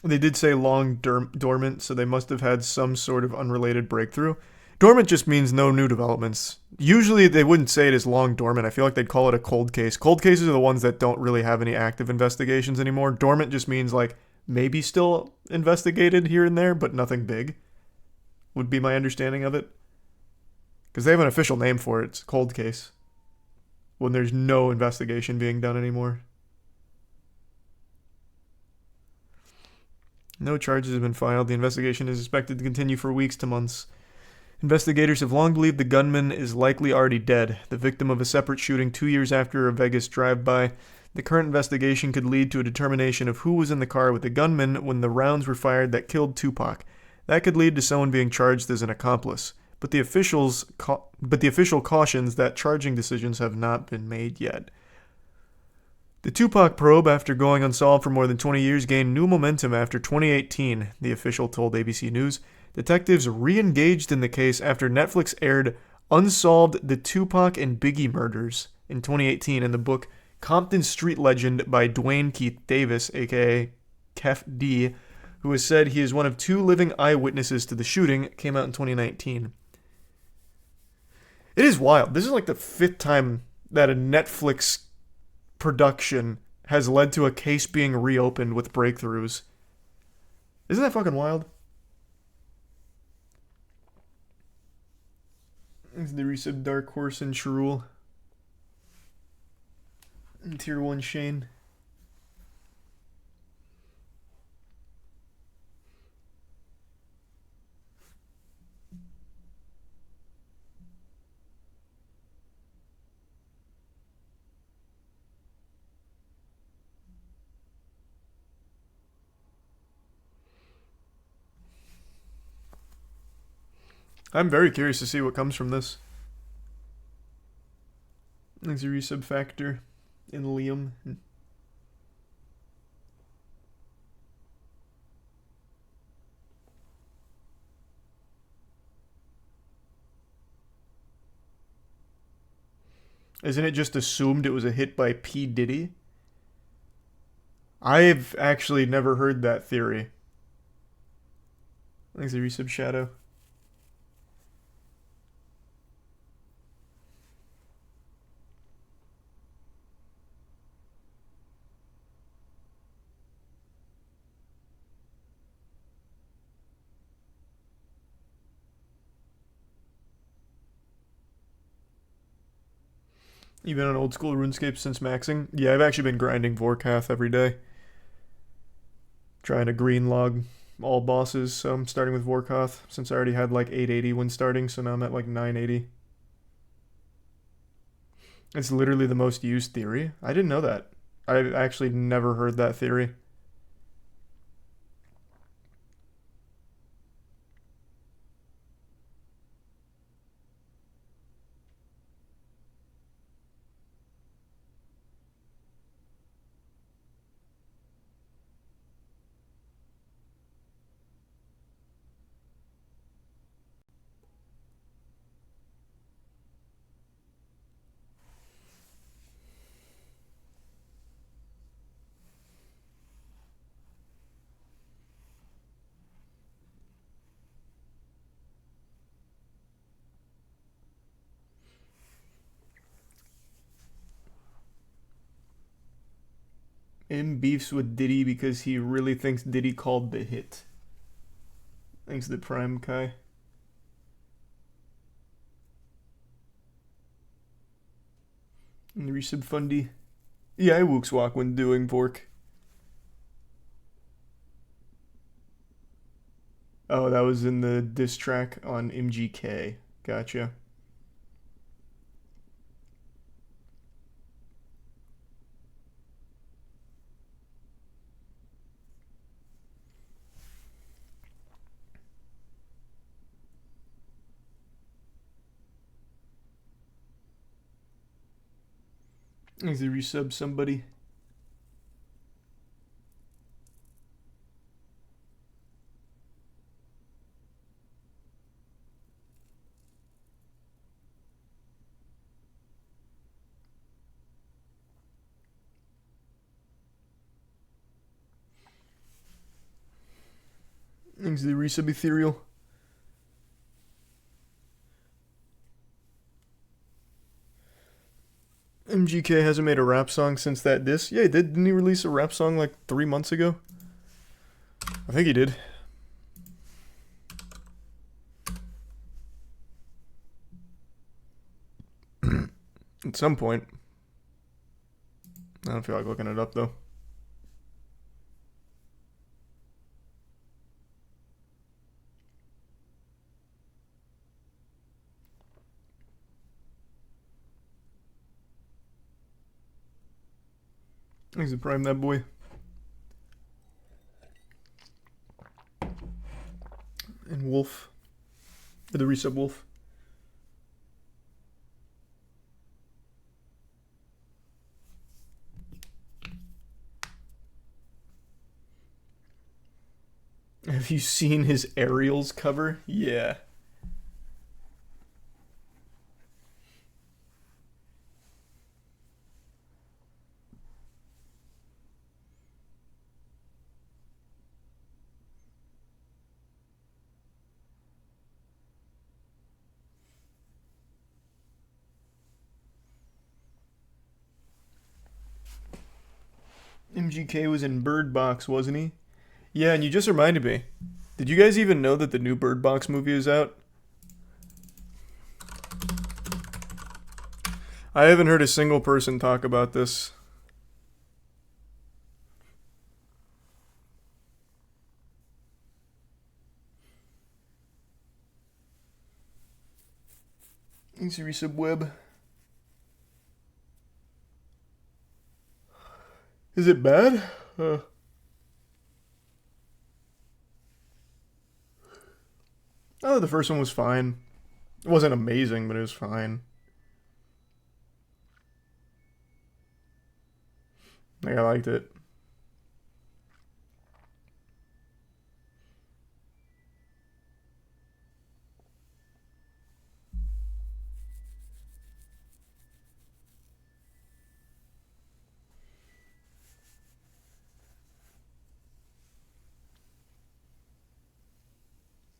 They did say long dormant, so they must have had some sort of unrelated breakthrough. Dormant just means no new developments. Usually they wouldn't say it as long dormant. I feel like they'd call it a cold case. Cold cases are the ones that don't really have any active investigations anymore. Dormant just means, like, maybe still investigated here and there, but nothing big. Would be my understanding of it. Because they have an official name for it. It's a cold case. When there's no investigation being done anymore. No charges have been filed. The investigation is expected to continue for weeks to months. Investigators have long believed the gunman is likely already dead, the victim of a separate shooting 2 years after a Vegas drive-by. The current investigation could lead to a determination of who was in the car with the gunman when the rounds were fired that killed Tupac. That could lead to someone being charged as an accomplice. But the official cautions that charging decisions have not been made yet. The Tupac probe, after going unsolved for more than 20 years, gained new momentum after 2018, the official told ABC News. Detectives re-engaged in the case after Netflix aired unsolved the Tupac and Biggie murders in 2018 in the book Compton Street Legend by Dwayne Keith Davis, aka Kef D, who has said he is one of 2 living eyewitnesses to the shooting. It came out in 2019. It is wild. This is like the 5th time that a Netflix production has led to a case being reopened with breakthroughs. Isn't that fucking wild? This is the resub Dark Horse and Shrule. And Tier 1 Shane. I'm very curious to see what comes from this. Thanks a resub Factor and Liam. Isn't it just assumed it was a hit by P. Diddy? I've actually never heard that theory. Thanks a resub Shadow. You've been on old school RuneScape since maxing? Yeah, I've actually been grinding Vorkath every day. Trying to green log all bosses, so I'm starting with Vorkath since I already had like 880 when starting, so now I'm at like 980. It's literally the most used theory. I didn't know that. I've actually never heard that theory. M beefs with Diddy because he really thinks Diddy called the hit. Thanks to the Prime Kai. And the resub Fundy. Yeah, I wookswalk when doing pork. Oh, that was in the diss track on MGK. Gotcha. Thanks to resub somebody. Thanks to the resub Ethereal. MGK hasn't made a rap song since that diss. Yeah, he did. Didn't he release a rap song like 3 months ago? I think he did. At some point. I don't feel like looking it up though. Thanks to Prime that boy. And Wolf. The resub Wolf. Have you seen his Aerials cover? Yeah. MGK was in Bird Box, wasn't he? Yeah, and you just reminded me. Did you guys even know that the new Bird Box movie is out? I haven't heard a single person talk about this. Thanks, Resub Web. Is it bad? Oh, the first one was fine. It wasn't amazing, but it was fine. Like, I liked it.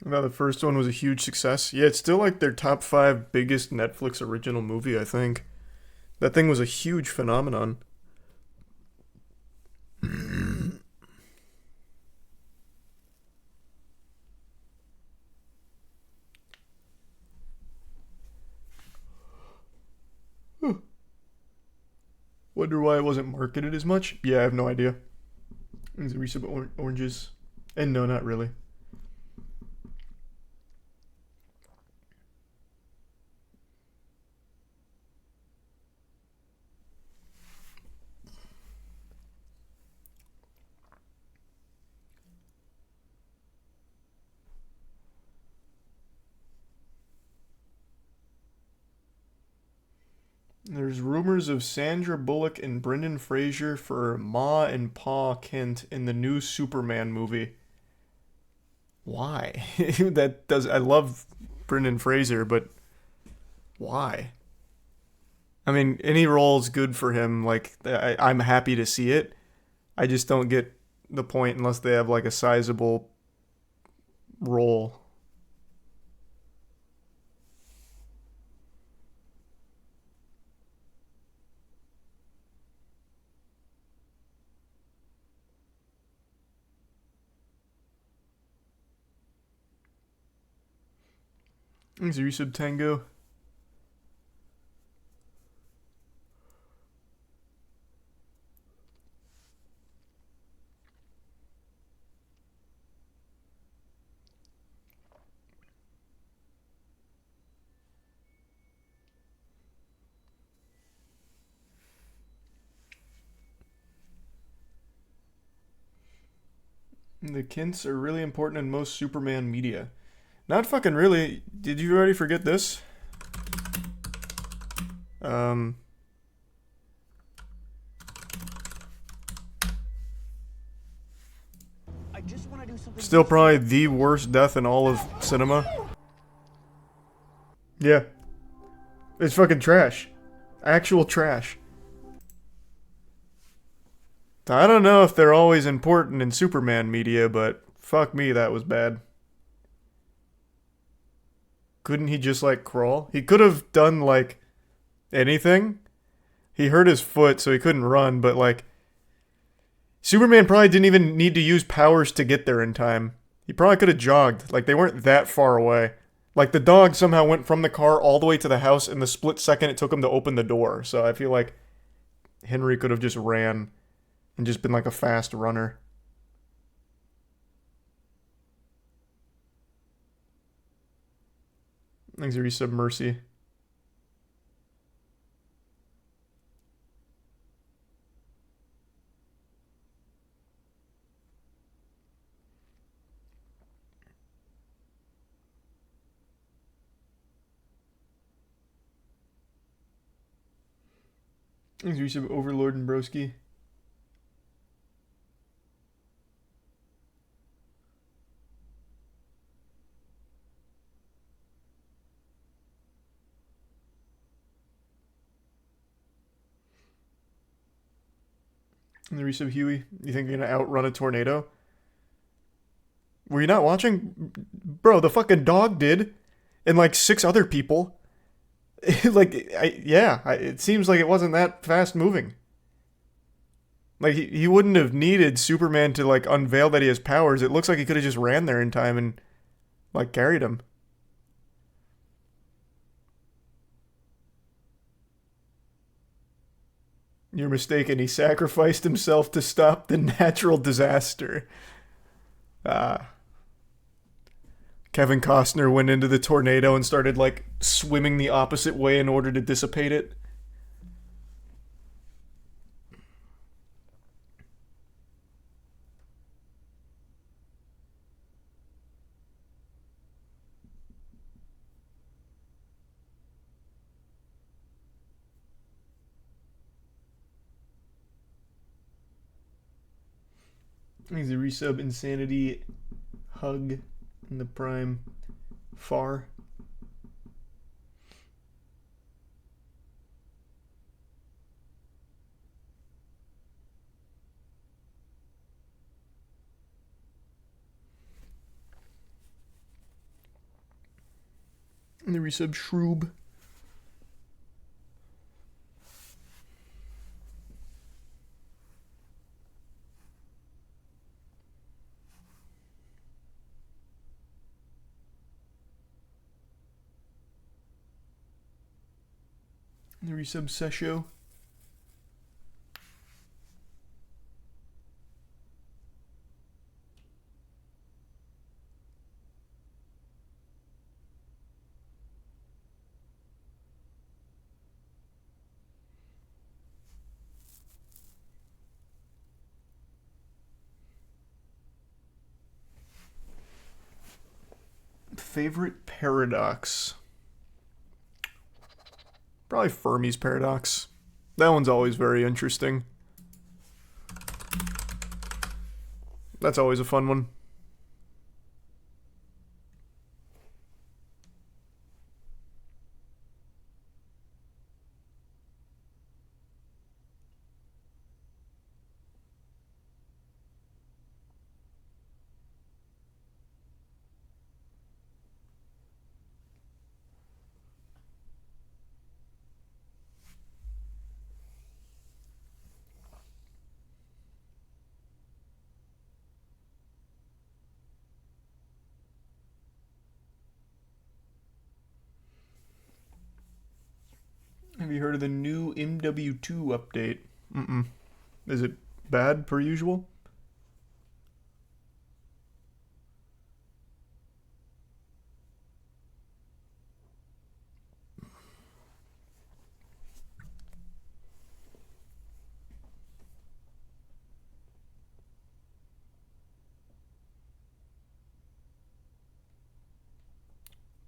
Now the first one was a huge success. Yeah, it's still like their top 5 biggest Netflix original movie, I think. That thing was a huge phenomenon. Wonder why it wasn't marketed as much? Yeah, I have no idea. There's a resub oranges. And no, not really. There's rumors of Sandra Bullock and Brendan Fraser for Ma and Pa Kent in the new Superman movie. Why? I love Brendan Fraser, but why? I mean, any role is good for him. Like, I'm happy to see it. I just don't get the point unless they have like a sizable role. Thanks, Resub Tango. The Kents are really important in most Superman media. Not fucking really. Did you already forget this? Still probably the worst death in all of cinema. Yeah. It's fucking trash. Actual trash. I don't know if they're always important in Superman media, but fuck me, that was bad. Couldn't he just, like, crawl? He could have done, like, anything. He hurt his foot, so he couldn't run, but, like, Superman probably didn't even need to use powers to get there in time. He probably could have jogged. Like, they weren't that far away. Like, the dog somehow went from the car all the way to the house in the split second it took him to open the door. So I feel like Henry could have just ran and just been, like, a fast runner. Thanks, Resub Mercy. Thanks, Resub Overlord and Broski. And the Resub Huey, you think you're gonna outrun a tornado? Were you not watching? Bro, the fucking dog did. And like 6 other people. Like, it seems like it wasn't that fast moving. Like, he wouldn't have needed Superman to, like, unveil that he has powers. It looks like he could have just ran there in time and, like, carried him. You're mistaken. He sacrificed himself to stop the natural disaster. Ah. Kevin Costner went into the tornado and started, like, swimming the opposite way in order to dissipate it. He's a resub insanity hug in the prime far. And the resub Shroob. The resub Sesho. Favorite paradox? Probably Fermi's paradox. That one's always very interesting. That's always a fun one. Have you heard of the new MW2 update? Mm-mm. Is it bad per usual?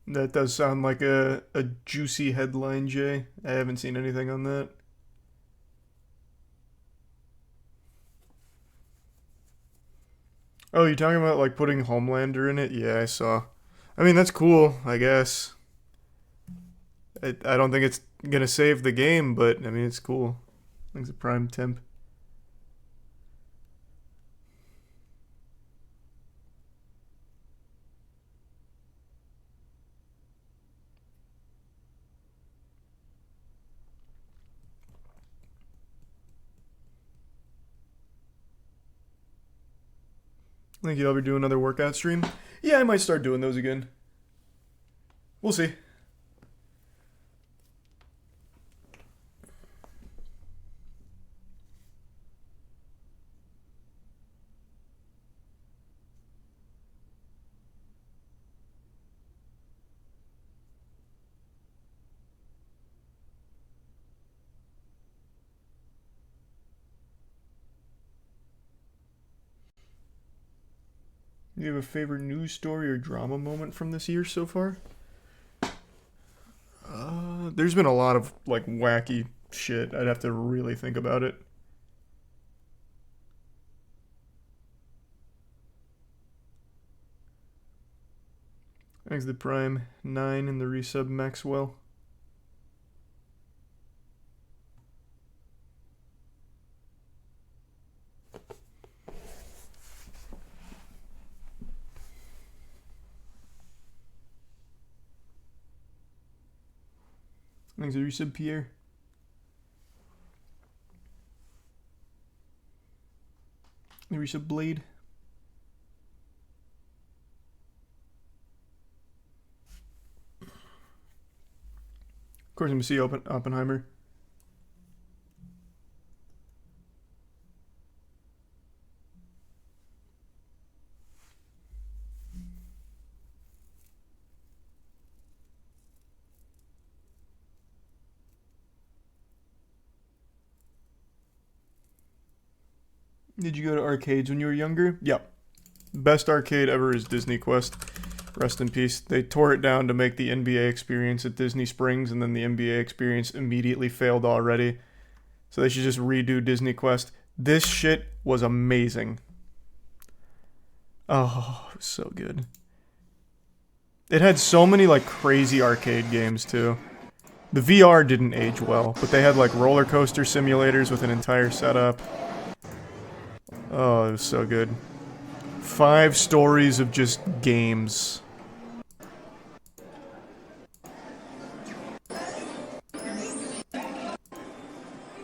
That does sound like a juicy headline, Jay. I haven't seen anything on that. Oh, you're talking about like putting Homelander in it? Yeah, I saw. I mean, that's cool, I guess. I don't think it's gonna save the game, but I mean, it's cool. I think it's a prime temp. Think you'll ever do another workout stream? Yeah, I might start doing those again. We'll see. You have a favorite news story or drama moment from this year so far? There's been a lot of like wacky shit. I'd have to really think about it. Thanks the Prime 9 and the resub Maxwell. Thanks the resub Pierre. Maybe some Blade. Of course, I'm gonna see Oppenheimer. Did you go to arcades when you were younger? Yep. Best arcade ever is DisneyQuest. Rest in peace. They tore it down to make the NBA experience at Disney Springs, and then the NBA experience immediately failed already. So they should just redo DisneyQuest. This shit was amazing. Oh, it was so good. It had so many like crazy arcade games too. The VR didn't age well, but they had like roller coaster simulators with an entire setup. Oh, it was so good. 5 stories of just games.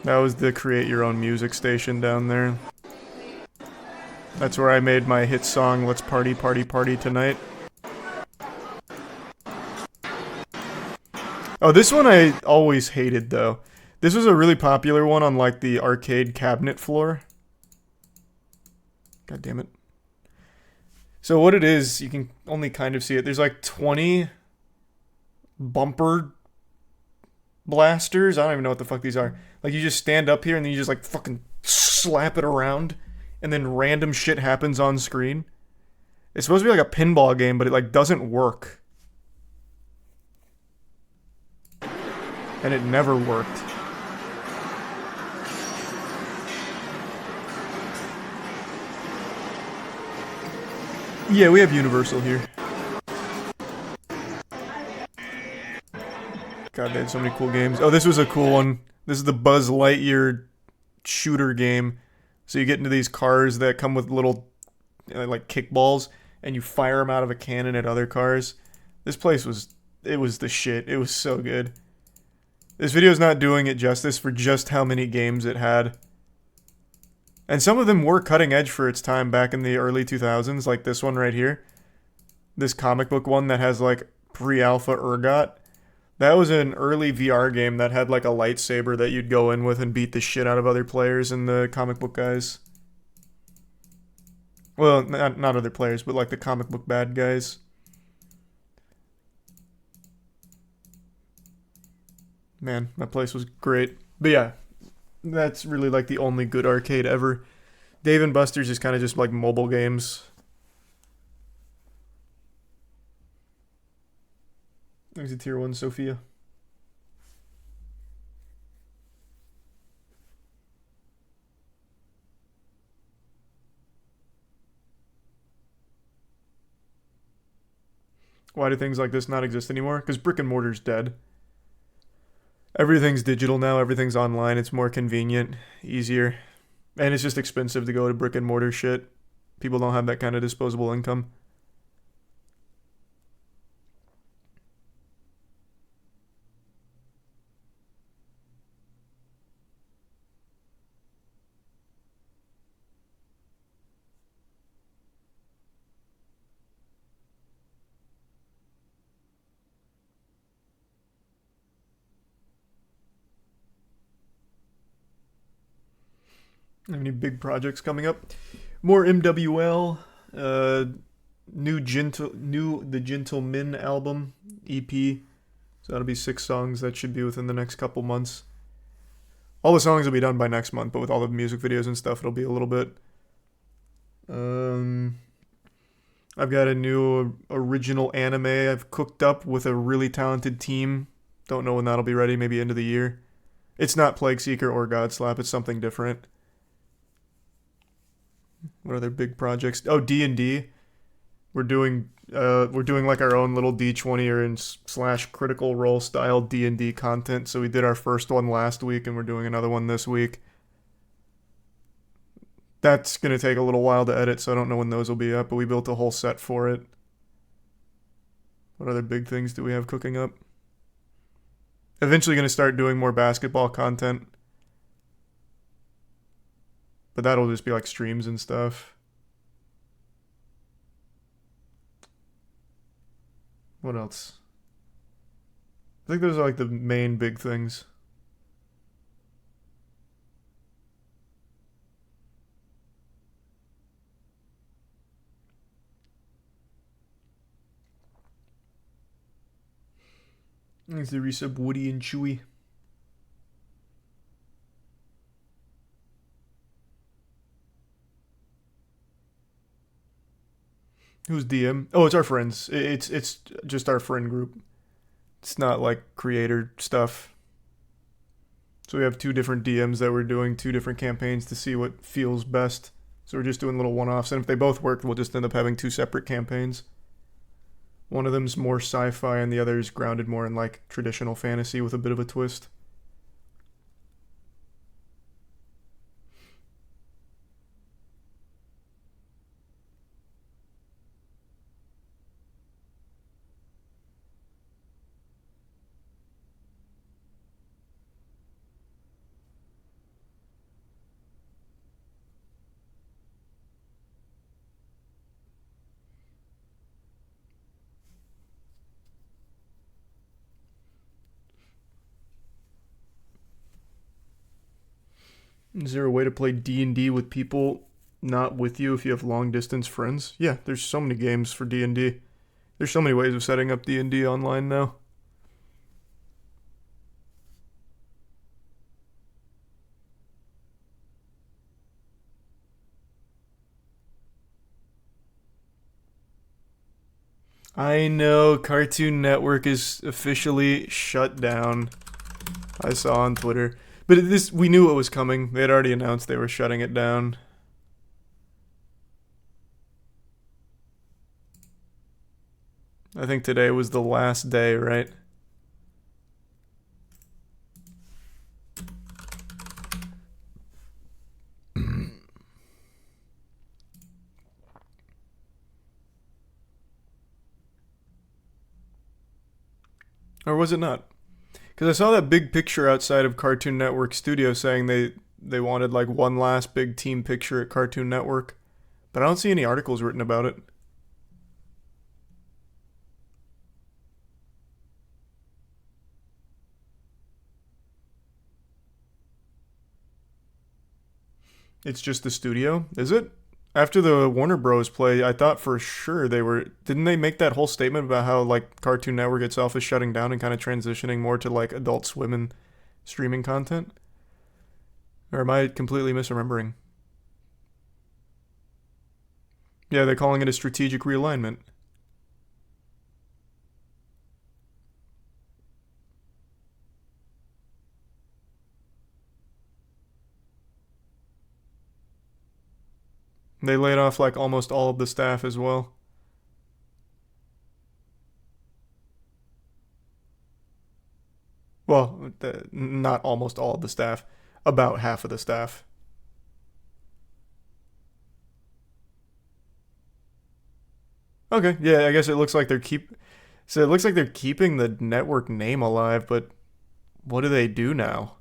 That was the create your own music station down there. That's where I made my hit song, Let's Party, Party, Party Tonight. Oh, this one I always hated, though. This was a really popular one on, like, the arcade cabinet floor. God damn it. So what it is, you can only kind of see it. There's, like, 20 bumper blasters. I don't even know what the fuck these are. Like, you just stand up here and then you just, like, fucking slap it around. And then random shit happens on screen. It's supposed to be like a pinball game, but it, like, doesn't work. And it never worked. Yeah, we have Universal here. God, they had so many cool games. Oh, this was a cool one. This is the Buzz Lightyear shooter game. So you get into these cars that come with little, like, kickballs, and you fire them out of a cannon at other cars. This place was, it was the shit. It was so good. This video's not doing it justice for just how many games it had. And some of them were cutting edge for its time back in the early 2000s, like this one right here. This comic book one that has, like, pre-alpha ergot. That was an early VR game that had, like, a lightsaber that you'd go in with and beat the shit out of other players and the comic book guys. Well, not other players, but, like, the comic book bad guys. Man, that place was great. But yeah, that's really, like, the only good arcade ever. Dave & Buster's is kind of just, like, mobile games. There's a tier 1 Sophia. Why do things like this not exist anymore? Because brick and mortar's dead. Everything's digital now, everything's online, it's more convenient, easier. And it's just expensive to go to brick and mortar shit. People don't have that kind of disposable income. Any big projects coming up? More MWL, the Gentleman album, EP. So that'll be 6 songs. That should be within the next couple months. All the songs will be done by next month, but with all the music videos and stuff, it'll be a little bit. I've got a new original anime I've cooked up with a really talented team. Don't know when that'll be ready, maybe end of the year. It's not Plague Seeker or Godslap, it's something different. What other big projects? Oh, D&D. We're doing like our own little D20 or in / critical role style D&D content. So we did our first one last week and we're doing another one this week. That's going to take a little while to edit, so I don't know when those will be up, but we built a whole set for it. What other big things do we have cooking up? Eventually going to start doing more basketball content. But that'll just be like streams and stuff. What else? I think those are like the main big things. There's the resub Woody and Chewy. Who's DM? Oh, it's our friends. It's just our friend group. It's not like creator stuff. So we have 2 different DMs that we're doing 2 different campaigns to see what feels best. So we're just doing little one-offs, and if they both work, we'll just end up having 2 separate campaigns. One of them's more sci-fi, and the other is grounded more in like traditional fantasy with a bit of a twist. Is there a way to play D&D with people not with you if you have long distance friends? Yeah, there's so many games for D&D. There's so many ways of setting up D&D online now. I know Cartoon Network is officially shut down. I saw on Twitter. But we knew it was coming. They had already announced they were shutting it down. I think today was the last day, right? Or was it not? Because I saw that big picture outside of Cartoon Network Studio saying they wanted like one last big team picture at Cartoon Network. But I don't see any articles written about it. It's just the studio, is it? After the Warner Bros. Play, I thought for sure they were... Didn't they make that whole statement about how like Cartoon Network itself is shutting down and kind of transitioning more to like Adult Swim and streaming content? Or am I completely misremembering? Yeah, they're calling it a strategic realignment. They laid off like almost all of the staff as well. Well, not almost all of the staff. About half of the staff. Okay, yeah, I guess it looks like So it looks like they're keeping the network name alive, but what do they do now?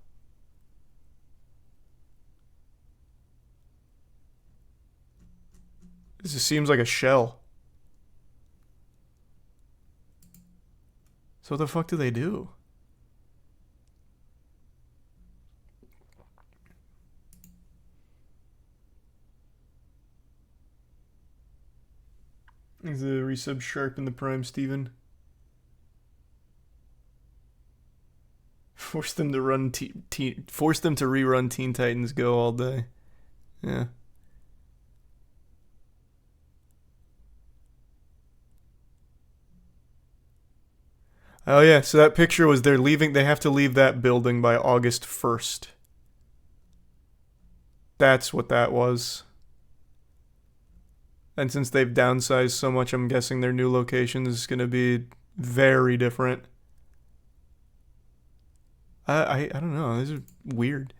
This just seems like a shell. So what the fuck do they do? Is the resub sharp in the prime, Steven? Force them to rerun Teen Titans Go all day. Yeah. Oh yeah, so that picture was they have to leave that building by August 1st. That's what that was. And since they've downsized so much, I'm guessing their new location is going to be very different. I don't know. This is weird.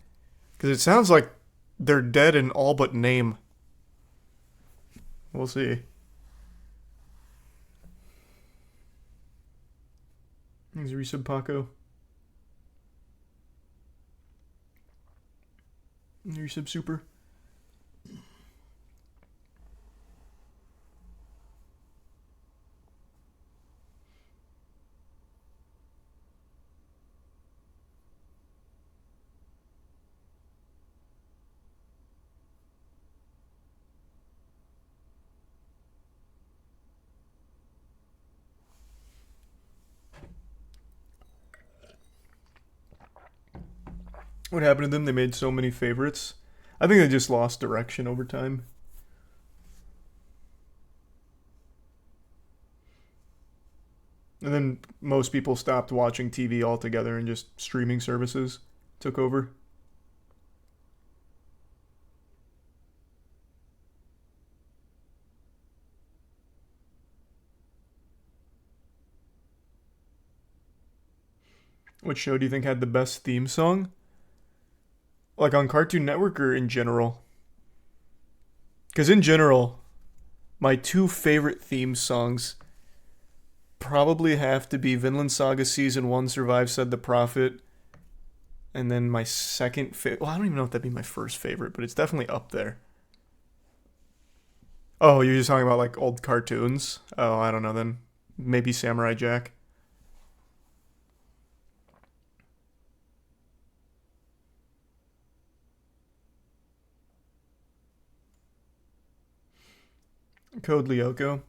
Because it sounds like they're dead in all but name. We'll see. Here's resub Paco. Resub Super. What happened to them? They made so many favorites. I think they just lost direction over time. And then most people stopped watching TV altogether and just streaming services took over. What show do you think had the best theme song? Like on Cartoon Network or in general? Because in general, my two favorite theme songs probably have to be Vinland Saga Season 1, Survive Said the Prophet. And then my second favorite... Well, I don't even know if that'd be my first favorite, but it's definitely up there. Oh, you're just talking about like old cartoons? Oh, I don't know then. Maybe Samurai Jack. Code Lyoko.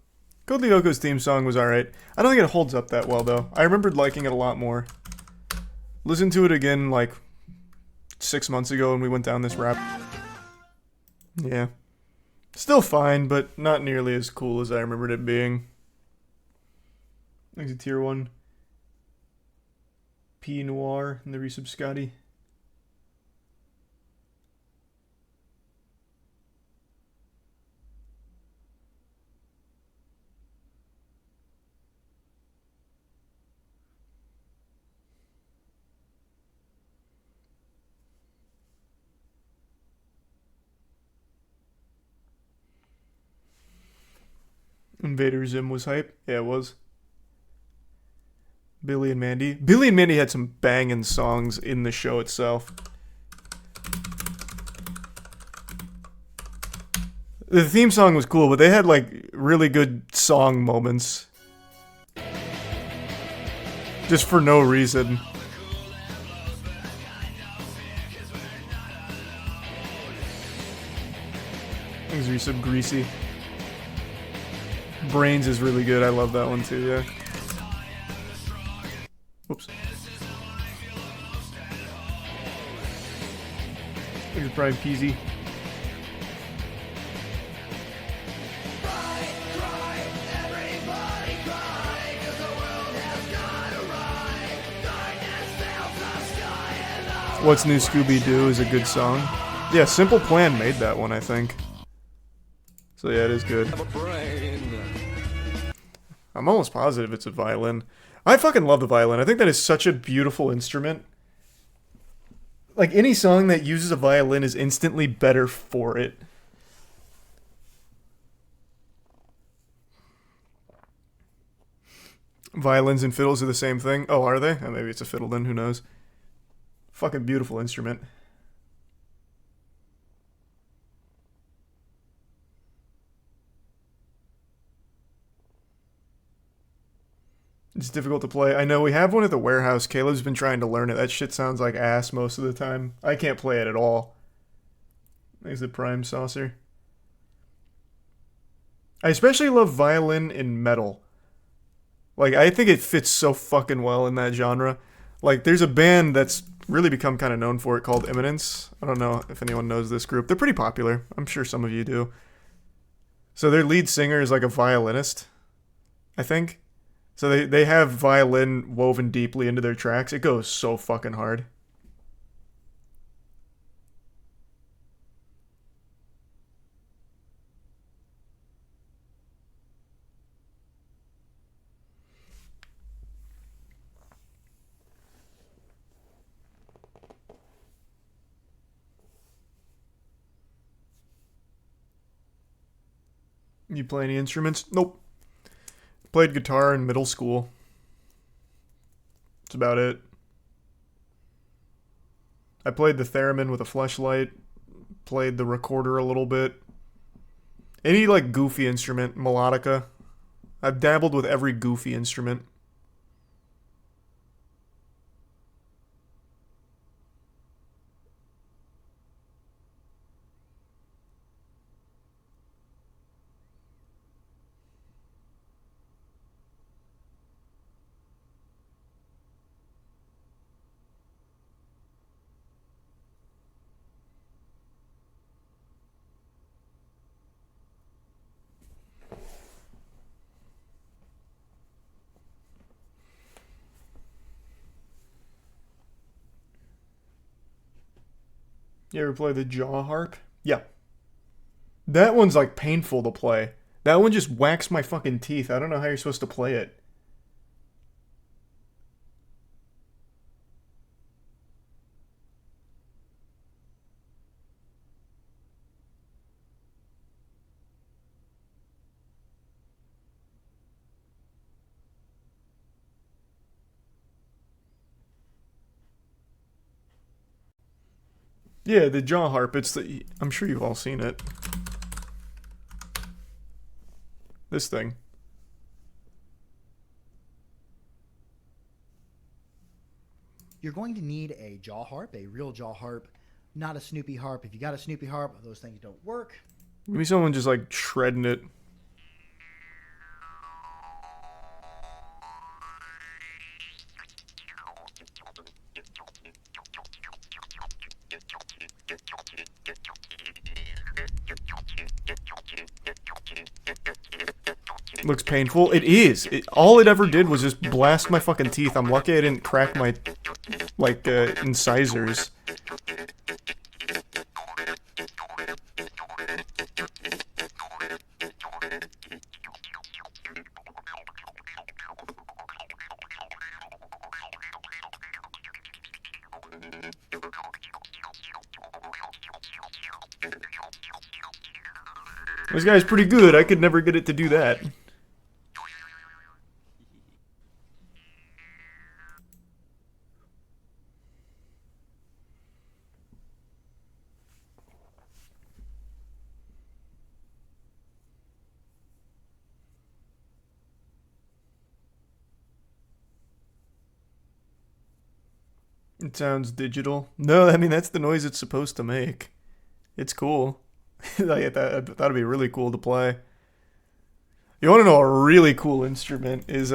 Code Lyoko's theme song was alright. I don't think it holds up that well, though. I remembered liking it a lot more. Listened to it again, like, 6 months ago when we went down this rap. Yeah. Still fine, but not nearly as cool as I remembered it being. Thanks to Tier 1. P Noir and the resub Scotty. Invader Zim was hype. Yeah, it was. Billy and Mandy. Billy and Mandy had some banging songs in the show itself. The theme song was cool, but they had like really good song moments. Just for no reason. Things are so greasy. Brains is really good. I love that one too, yeah. Whoops. Here's Brian Peasy. What's New Scooby-Doo is a good song. Yeah, Simple Plan made that one, I think. So yeah, it is good. I'm almost positive it's a violin. I fucking love the violin. I think that is such a beautiful instrument. Like, any song that uses a violin is instantly better for it. Violins and fiddles are the same thing. Oh, are they? Oh, maybe it's a fiddle then, who knows. Fucking beautiful instrument. It's difficult to play. I know we have one at the warehouse. Caleb's been trying to learn it. That shit sounds like ass most of the time. I can't play it at all. There's the Prime Saucer. I especially love violin in metal. Like, I think it fits so fucking well in that genre. Like, there's a band that's really become kind of known for it called Eminence. I don't know if anyone knows this group. They're pretty popular. I'm sure some of you do. So their lead singer is like a violinist, I think. So they have violin woven deeply into their tracks. It goes so fucking hard. You play any instruments? Nope. Played guitar in middle school. That's about it. I played the theremin with a fleshlight. Played the recorder a little bit. Any, like, goofy instrument. Melodica. I've dabbled with every goofy instrument. You ever play the jaw harp? Yeah. That one's like painful to play. That one just whacks my fucking teeth. I don't know how you're supposed to play it. Yeah, the jaw harp. It's the. I'm sure you've all seen it. This thing. You're going to need a jaw harp, a real jaw harp, not a Snoopy harp. If you got a Snoopy harp, those things don't work. Give me someone just like shredding it. Looks painful. It is. All it ever did was just blast my fucking teeth. I'm lucky I didn't crack my, like, incisors. This guy's pretty good. I could never get it to do that. It sounds digital. No, I mean, that's the noise it's supposed to make. It's cool. That'd be really cool to play. You want to know a really cool instrument is,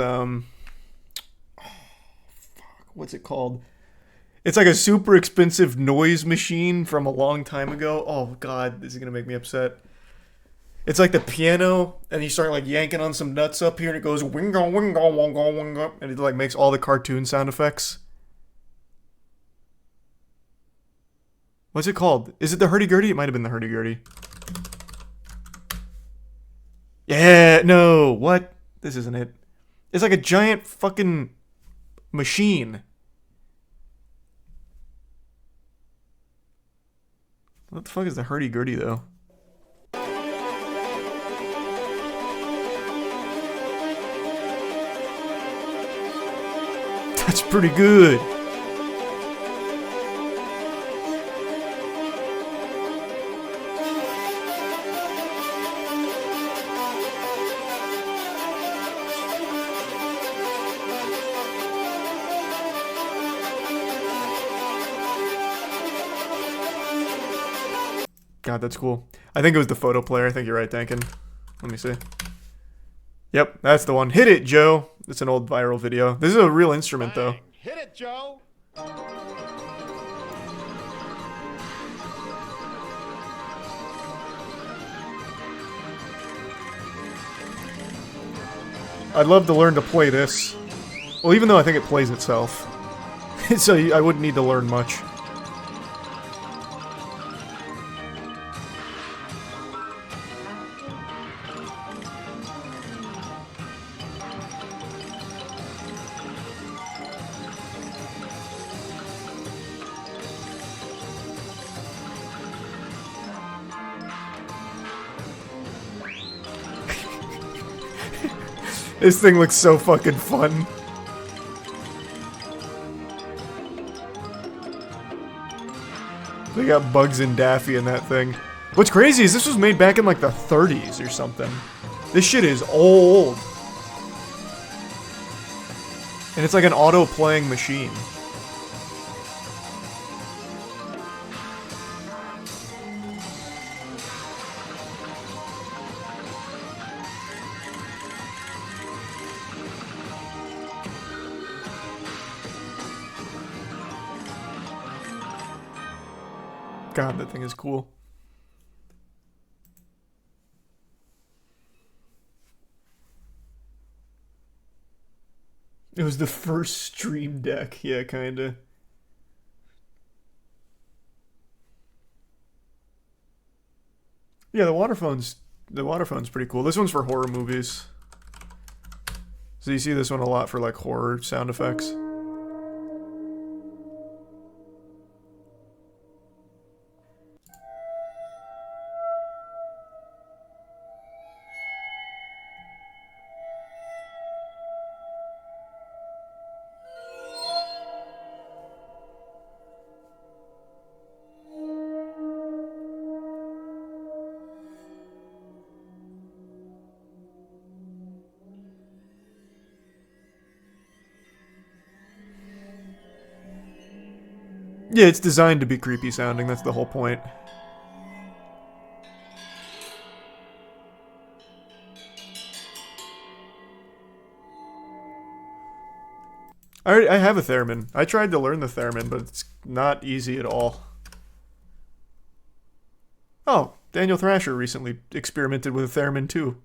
what's it called? It's like a super expensive noise machine from a long time ago. Oh, God, this is going to make me upset. It's like the piano, and you start like yanking on some nuts up here, and it goes wingo, wingo, wingo, wingo, and it like makes all the cartoon sound effects. What's it called? Is it the hurdy-gurdy? It might have been the hurdy-gurdy. Yeah, no, what? This isn't it. It's like a giant fucking machine. What the fuck is the hurdy-gurdy, though? That's pretty good. God, that's cool. I think it was the photo player. I think you're right, Dankin. Let me see. Yep, that's the one. Hit it, Joe. It's an old viral video. This is a real instrument, though. Hit it, Joe. I'd love to learn to play this. Well, even though I think it plays itself. So I wouldn't need to learn much. This thing looks so fucking fun. They got Bugs and Daffy in that thing. What's crazy is this was made back in like the 30s or something. This shit is old. And it's like an auto-playing machine. God, that thing is cool. It was the first Stream Deck. Yeah, kinda. Yeah, the waterphone's pretty cool. This one's for horror movies. So you see this one a lot for like horror sound effects. Yeah, it's designed to be creepy sounding, that's the whole point. I have a theremin. I tried to learn the theremin, but it's not easy at all. Oh, Daniel Thrasher recently experimented with a theremin too.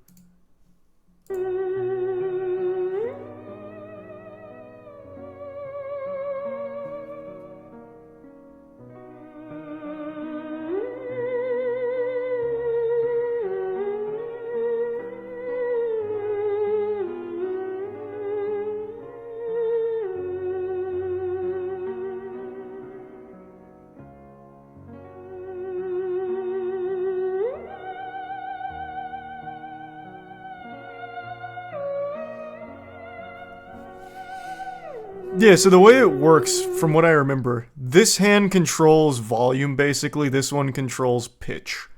Yeah, so the way it works, from what I remember, this hand controls volume basically, this one controls pitch.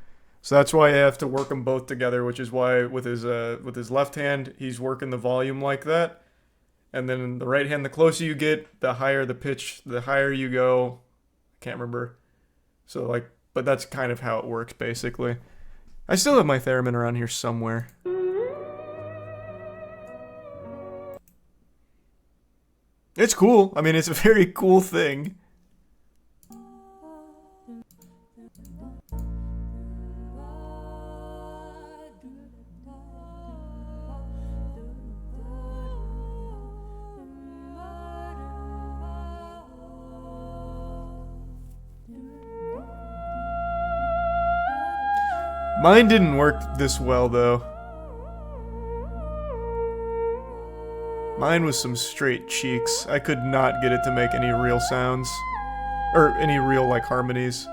So that's why I have to work them both together, which is why with his left hand, he's working the volume like that. And then in the right hand, the closer you get, the higher the pitch, the higher you go. Can't remember. So like, but that's kind of how it works basically. I still have my theremin around here somewhere. It's cool. I mean, it's a very cool thing. Mine didn't work this well, though. Mine was some straight cheeks. I could not get it to make any real sounds. Or any real, like, harmonies.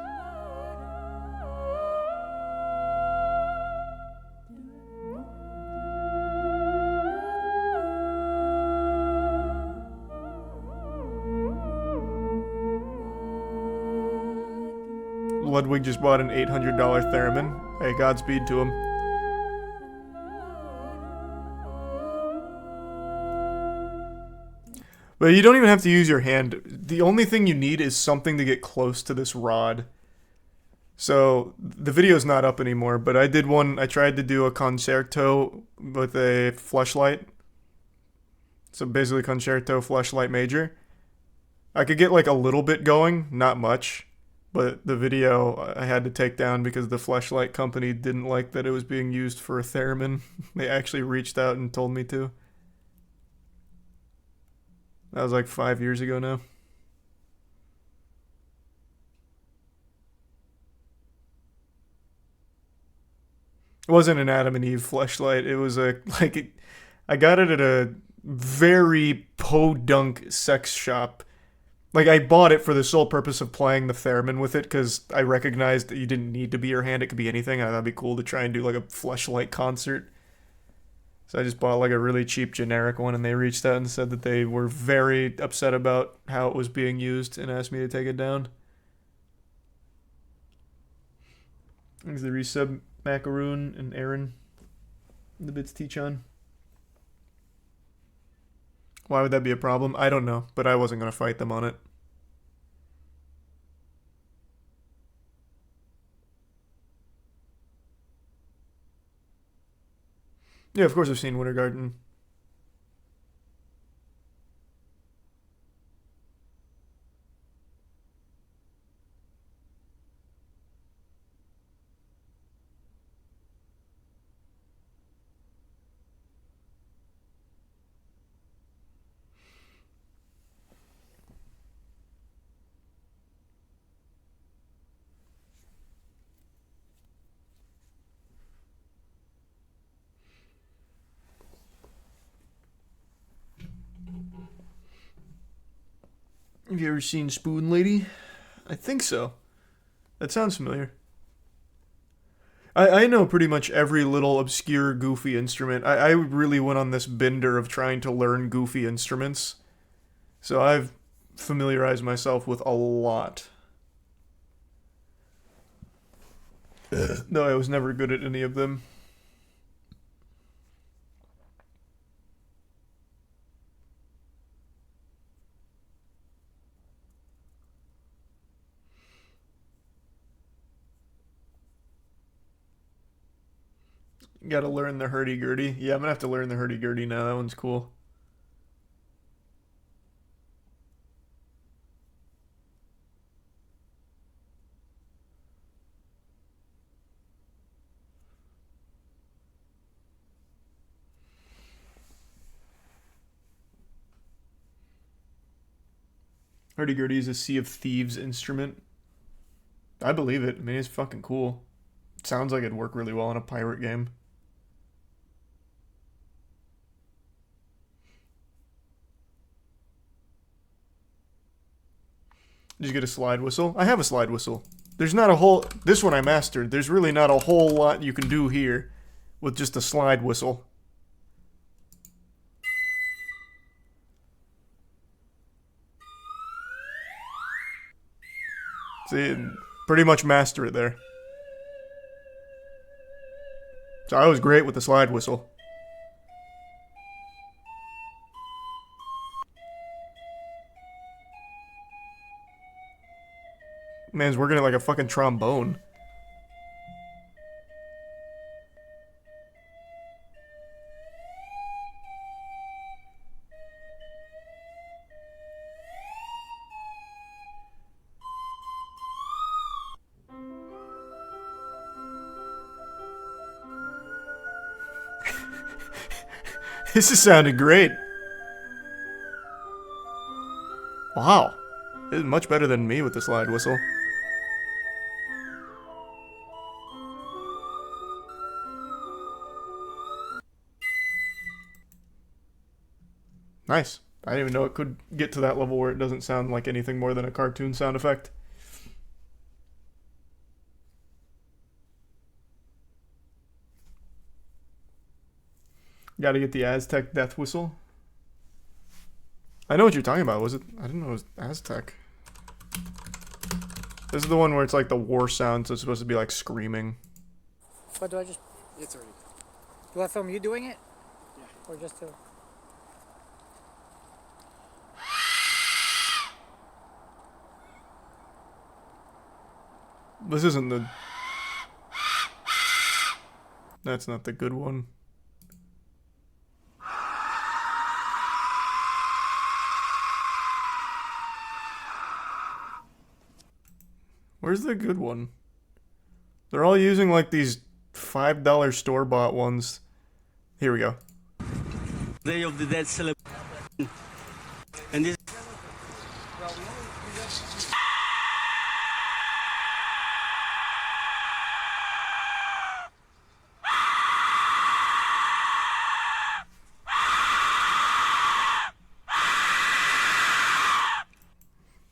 Ludwig just bought an $800 theremin. Hey, Godspeed to him. But you don't even have to use your hand. The only thing you need is something to get close to this rod. So, the video's not up anymore, but I did one, I tried to do a concerto with a fleshlight. So basically concerto fleshlight major. I could get like a little bit going, not much. But the video I had to take down because the fleshlight company didn't like that it was being used for a theremin. They actually reached out and told me to. That was like 5 years ago now. It wasn't an Adam and Eve fleshlight. It was I got it at a very podunk sex shop. Like, I bought it for the sole purpose of playing the theremin with it, because I recognized that you didn't need to be your hand, it could be anything. I thought it'd be cool to try and do, like, a fleshlight concert. So I just bought, like, a really cheap generic one, and they reached out and said that they were very upset about how it was being used, and asked me to take it down. Thanks to the resub, Macaroon and Aaron. The bits teach on. Why would that be a problem? I don't know, but I wasn't going to fight them on it. Yeah, of course I've seen Winter Garden. Have you ever seen Spoon Lady? I think so. That sounds familiar. I know pretty much every little obscure goofy instrument. I really went on this bender of trying to learn goofy instruments. So I've familiarized myself with a lot. No, I was never good at any of them. Gotta learn the hurdy-gurdy. Yeah, I'm gonna have to learn the hurdy-gurdy now. That one's cool. Hurdy-gurdy is a Sea of Thieves instrument. I believe it. I mean, it's fucking cool. It sounds like it'd work really well in a pirate game. Did you get a slide whistle? I have a slide whistle. There's not a whole... This one I mastered. There's really not a whole lot you can do here with just a slide whistle. See, pretty much master it there. So I was great with the slide whistle. Man's working it like a fucking trombone. This is sounding great. Wow. This is much better than me with the slide whistle. Nice. I didn't even know it could get to that level where it doesn't sound like anything more than a cartoon sound effect. Gotta get the Aztec death whistle. I know what you're talking about. Was it? I didn't know it was Aztec. This is the one where it's like the war sound, so it's supposed to be like screaming. What do I just... It's already... Do I film you doing it? Yeah. Or just to... This isn't the... That's not the good one. Where's the good one? They're all using like these $5 store-bought ones. Here we go. Day of the Dead celebration. And this...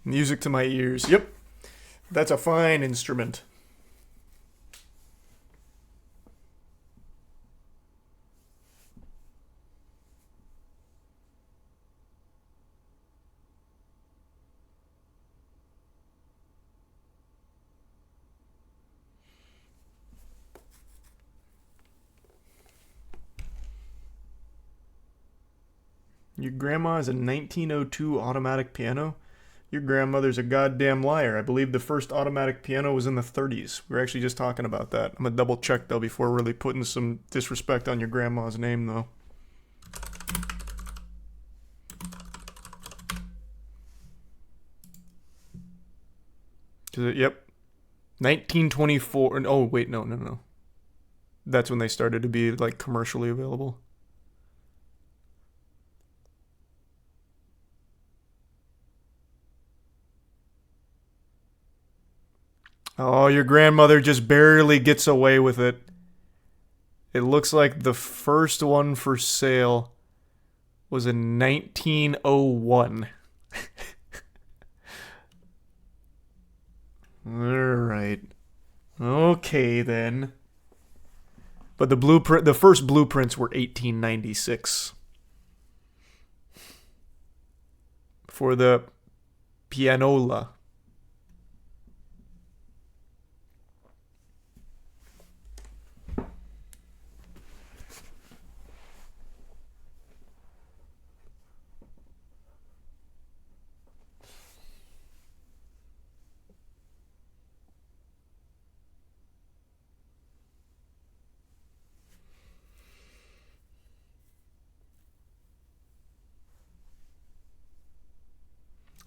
Music to my ears. Yep. That's a fine instrument. Your grandma has a 1902 automatic piano? Your grandmother's a goddamn liar. I believe the first automatic piano was in the 30s. We were actually just talking about that. I'm gonna double check though before really putting some disrespect on your grandma's name though. Yep. 1924. Oh, wait, no. That's when they started to be like commercially available. Oh, your grandmother just barely gets away with it. It looks like the first one for sale was in 1901. okay then. But the first blueprints were 1896 for the pianola.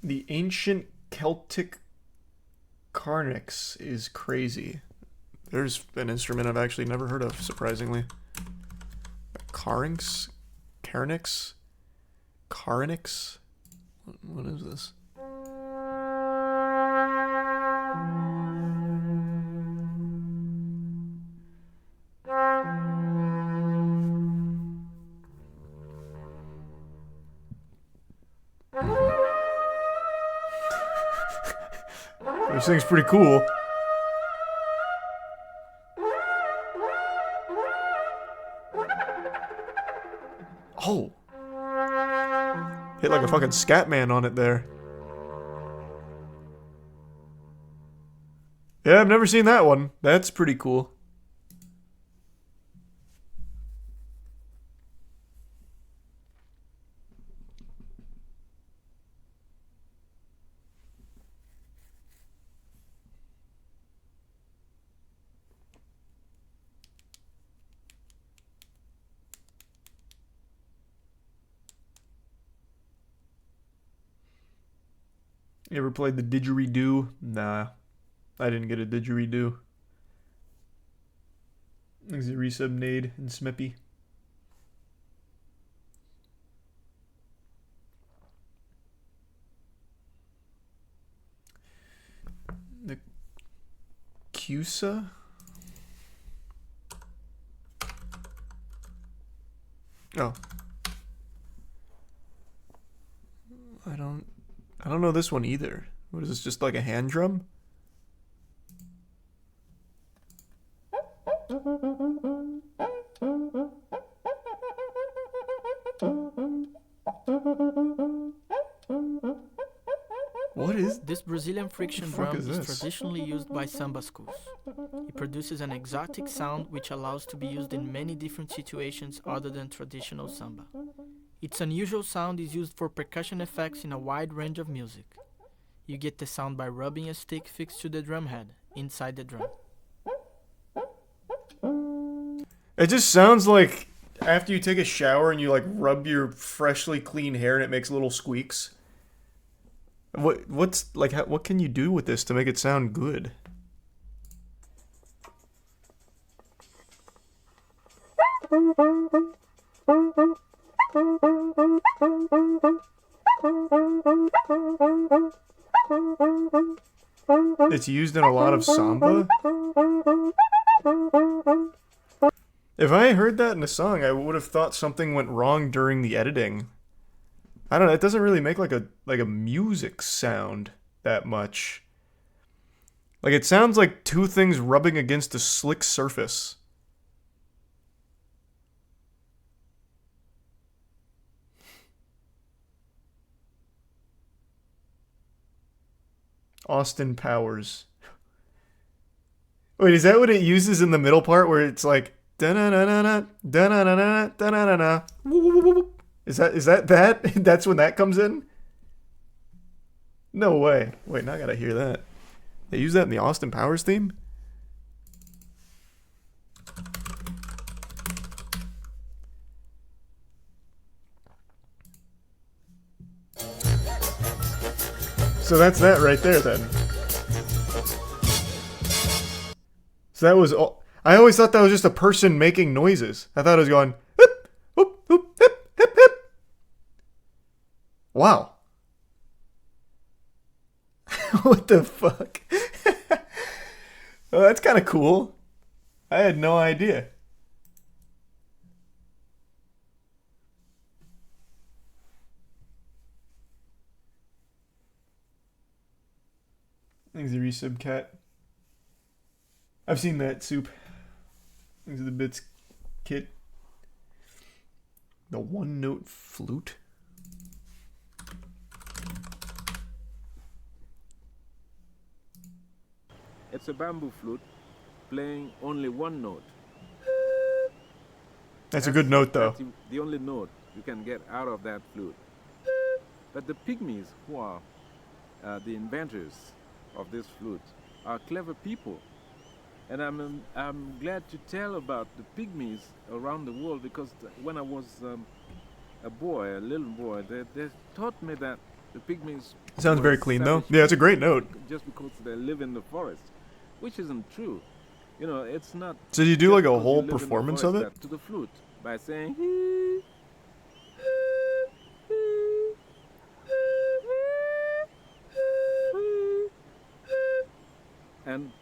The ancient Celtic carnix is crazy. There's an instrument I've actually never heard of, surprisingly. Carnix? Carnix? Carnix? What is this? This thing's pretty cool. Oh. Hit like a fucking scat man on it there. Yeah, I've never seen that one. That's pretty cool. You ever played the didgeridoo? Nah. I didn't get a didgeridoo. Thanks to Resub, Nade, and Smippy. The Cusa? Oh. I don't know this one either. What is this, just like a hand drum? What is this? Brazilian friction drum is traditionally used by samba schools. It produces an exotic sound which allows to be used in many different situations other than traditional samba. Its unusual sound is used for percussion effects in a wide range of music. You get the sound by rubbing a stick fixed to the drum head inside the drum. It just sounds like after you take a shower and you like rub your freshly clean hair and it makes little squeaks. What's like what can you do with this to make it sound good? It's used in a lot of samba. If I heard that in a song, I would have thought something went wrong during the editing. I don't know, it doesn't really make like a music sound that much. Like it sounds like two things rubbing against a slick surface. Austin Powers. Wait, is that what it uses in the middle part where it's like da-na-na-na-na, da-na-na-na, da-na-na-na? Is that? That's when that comes in? No way. Wait, now I gotta hear that. They use that in the Austin Powers theme? So that's that right there then. So that was all. I always thought that was just a person making noises. I thought it was going hip, whoop, whoop, hip, hip, hip. Wow. What the fuck? Well, that's kind of cool. I had no idea. Thanks, the resub cat. I've seen that soup. These are the bits kit. The one-note flute. It's a bamboo flute playing only one note. That's a good note, though. That's the only note you can get out of that flute. But the pygmies, who are the inventors of this flute, are clever people. And I'm glad to tell about the pygmies around the world, because when I was a little boy, they taught me that the pygmies... Sounds very clean, though. Yeah, it's a great note. Just because they live in the forest, which isn't true. You know, it's not... So do you do like a whole performance of it? To the flute by saying... And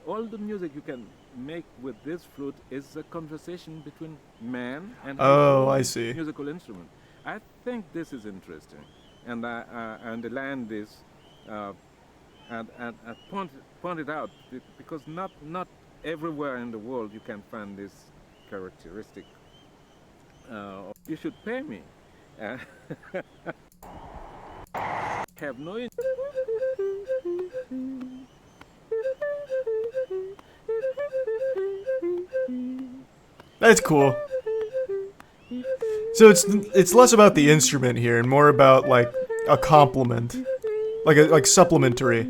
all the music you can make with this flute is a conversation between man and I see. musical instrument. I think this is interesting, and I underline this and point it out, because not everywhere in the world you can find this characteristic. You should pay me. Have no. That's cool. So it's less about the instrument here and more about like a compliment, like supplementary.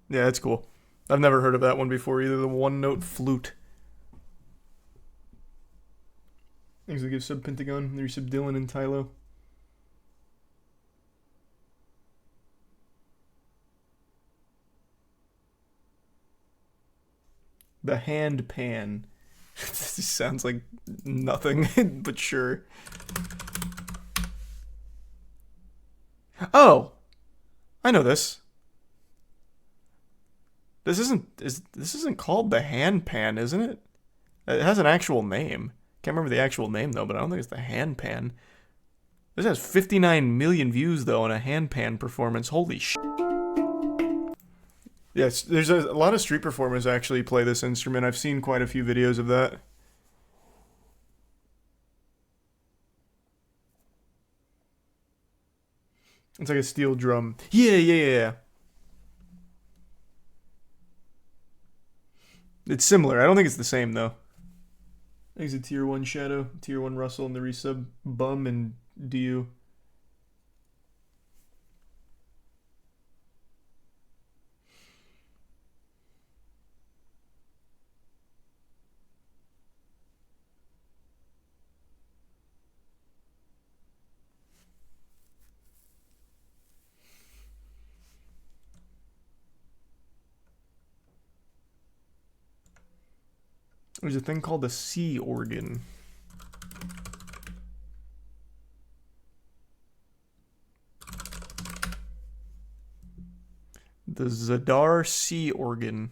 Yeah, that's cool. I've never heard of that one before either. The one-note flute. Thanks to give sub Pentagon. There's sub Dylan and Tylo. The hand pan. This just sounds like nothing, but sure. Oh, I know this. This isn't called the hand pan, isn't it? It has an actual name. Can't remember the actual name though, but I don't think it's the hand pan. This has 59 million views though on a hand pan performance. Holy shit. Yes, there's a lot of street performers actually play this instrument. I've seen quite a few videos of that. It's like a steel drum. Yeah. It's similar. I don't think it's the same though. There's a tier 1 Shadow, tier 1 Russell, and the resub Bum and Du. There's a thing called a C organ. The Zadar C organ.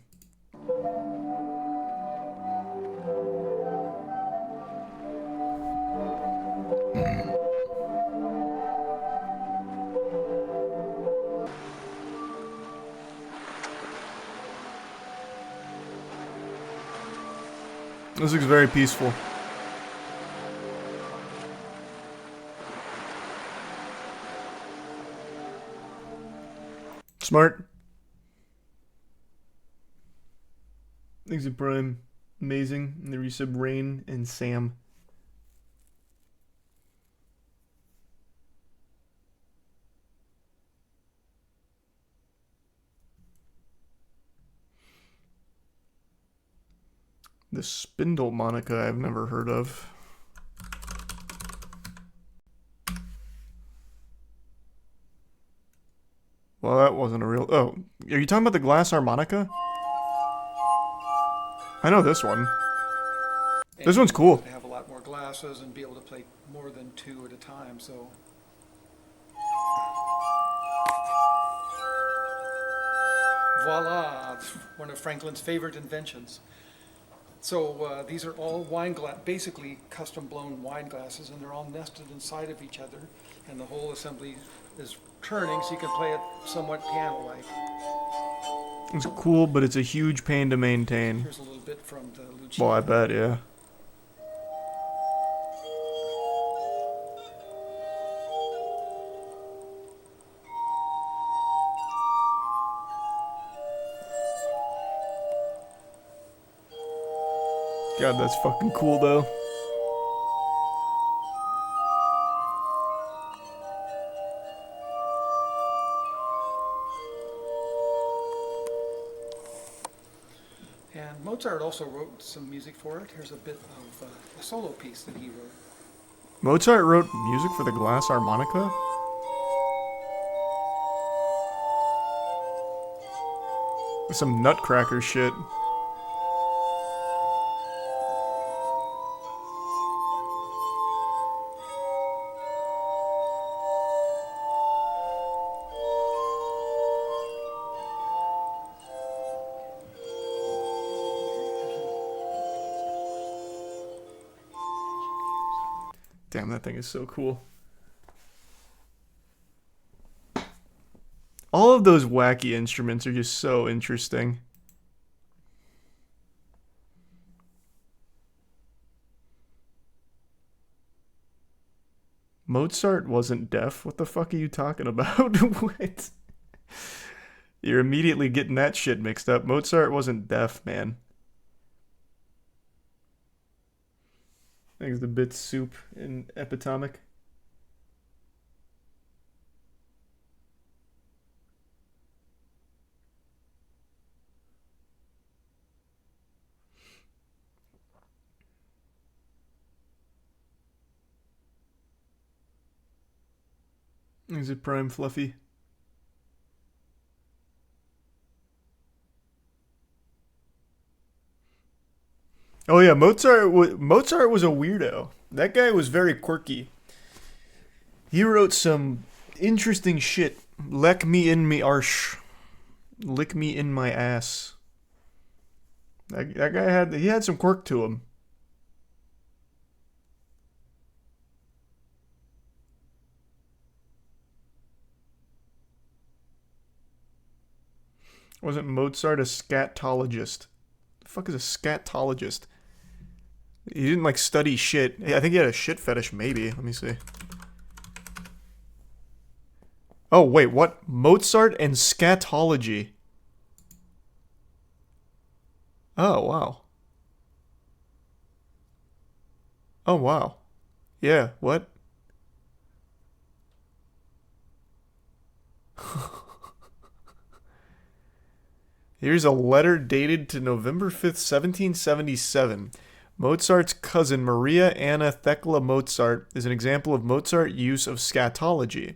This looks very peaceful. Smart. Thanks to Prime. Amazing. And the resub Rain and Sam. The Spindle Monica I've never heard of. Well, that wasn't a real... Oh, are you talking about the glass harmonica? I know this one. This one's cool. They have a lot more glasses and be able to play more than 2 at a time, so... Voila! One of Franklin's favorite inventions. So these are all basically custom blown wine glasses, and they're all nested inside of each other, and the whole assembly is turning, so you can play it somewhat piano-like. It's cool, but it's a huge pain to maintain. Here's a little bit from the Lucia. Well, I bet, yeah. God, that's fucking cool, though. And Mozart also wrote some music for it. Here's a bit of a solo piece that he wrote. Mozart wrote music for the glass harmonica? Some nutcracker shit. Damn, that thing is so cool. All of those wacky instruments are just so interesting. Mozart wasn't deaf? What the fuck are you talking about? What? You're immediately getting that shit mixed up. Mozart wasn't deaf, man. Thanks the bit soup in epitomic. Is it prime fluffy? Oh yeah, Mozart was a weirdo. That guy was very quirky. He wrote some interesting shit. Lick me in me arsh. Lick me in my ass. That guy had some quirk to him. Wasn't Mozart a scatologist? The fuck is a scatologist? He didn't like study shit. I think he had a shit fetish, maybe. Let me see. Oh, wait, what? Mozart and scatology. Oh, wow. Oh, wow. Yeah, what? Here's a letter dated to November 5th, 1777. Mozart's cousin Maria Anna Thekla Mozart is an example of Mozart use of scatology.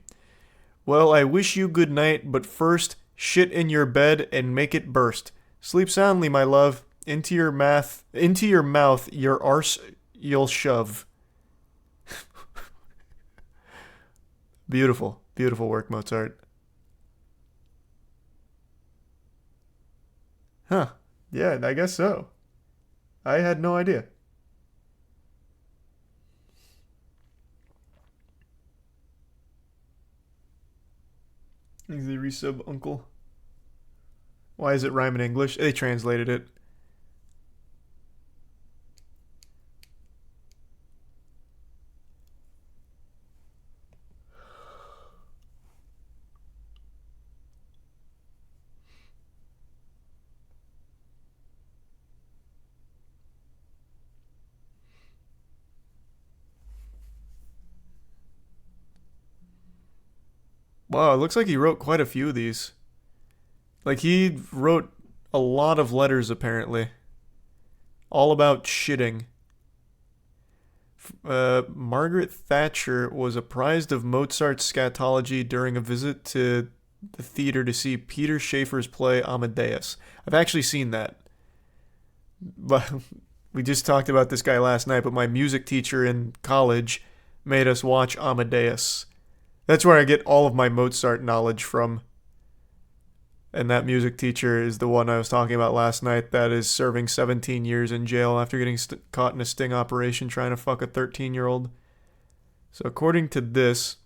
Well, I wish you good night, but first, shit in your bed and make it burst. Sleep soundly, my love. Into your mouth, your arse you'll shove. Beautiful, beautiful work, Mozart. Huh. Yeah, I guess so. I had no idea. Is the resub uncle? Why is it rhyme in English? They translated it. Wow, it looks like he wrote quite a few of these. Like, he wrote a lot of letters, apparently. All about shitting. Margaret Thatcher was apprised of Mozart's scatology during a visit to the theater to see Peter Shaffer's play Amadeus. I've actually seen that. But we just talked about this guy last night, but my music teacher in college made us watch Amadeus. That's where I get all of my Mozart knowledge from. And that music teacher is the one I was talking about last night that is serving 17 years in jail after getting caught in a sting operation trying to fuck a 13-year-old. So according to this,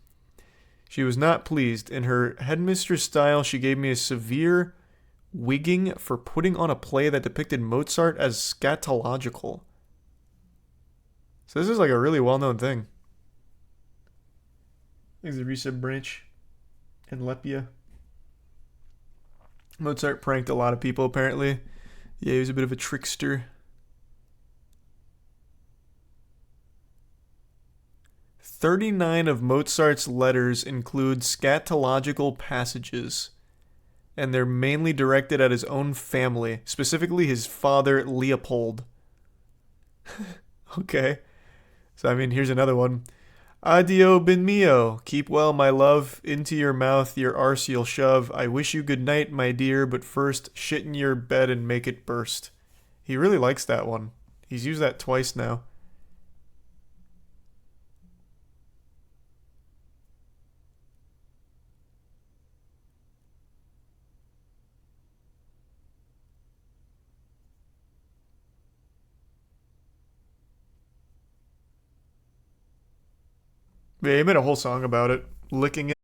she was not pleased. In her headmistress style, she gave me a severe wigging for putting on a play that depicted Mozart as scatological. So this is like a really well-known thing. There's the Risa branch and Lepia. Mozart pranked a lot of people, apparently. Yeah, he was a bit of a trickster. 39 of Mozart's letters include scatological passages, and they're mainly directed at his own family, specifically his father, Leopold. Okay. So, I mean, here's another one. Adio ben mio, keep well, my love, into your mouth your arse you'll shove. I wish you good night, my dear, but first shit in your bed and make it burst. He really likes that one. He's used that twice now. Yeah, he made a whole song about it, licking it.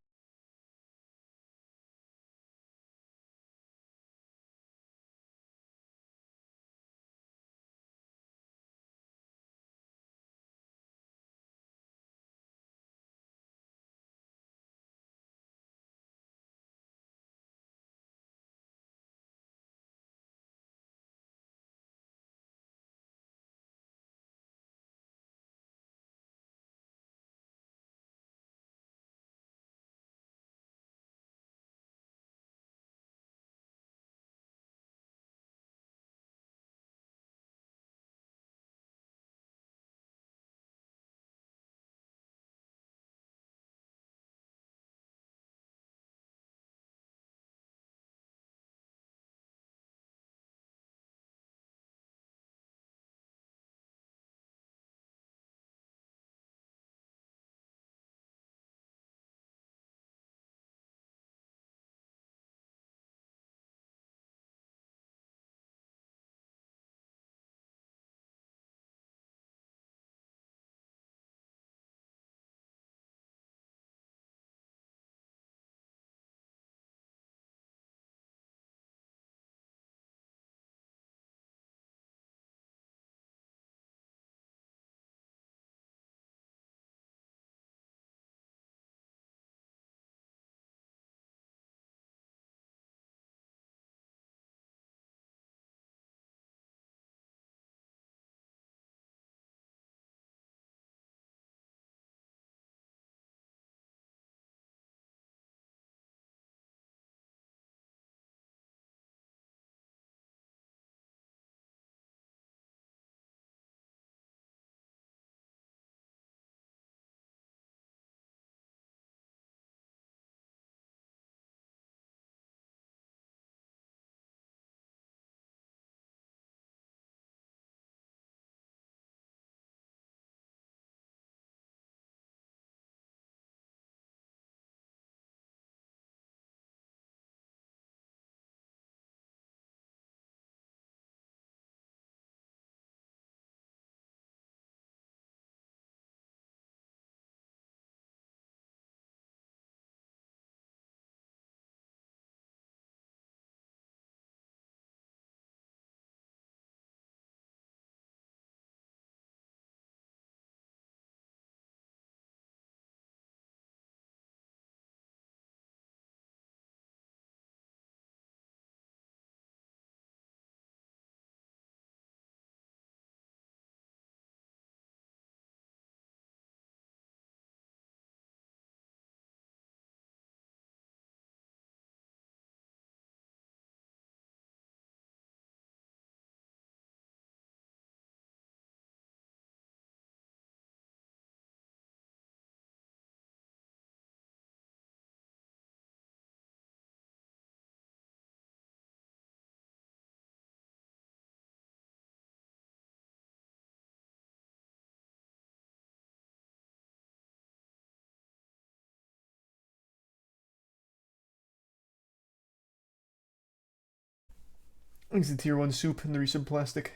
Thanks to Tier 1 Soup and the resub plastic.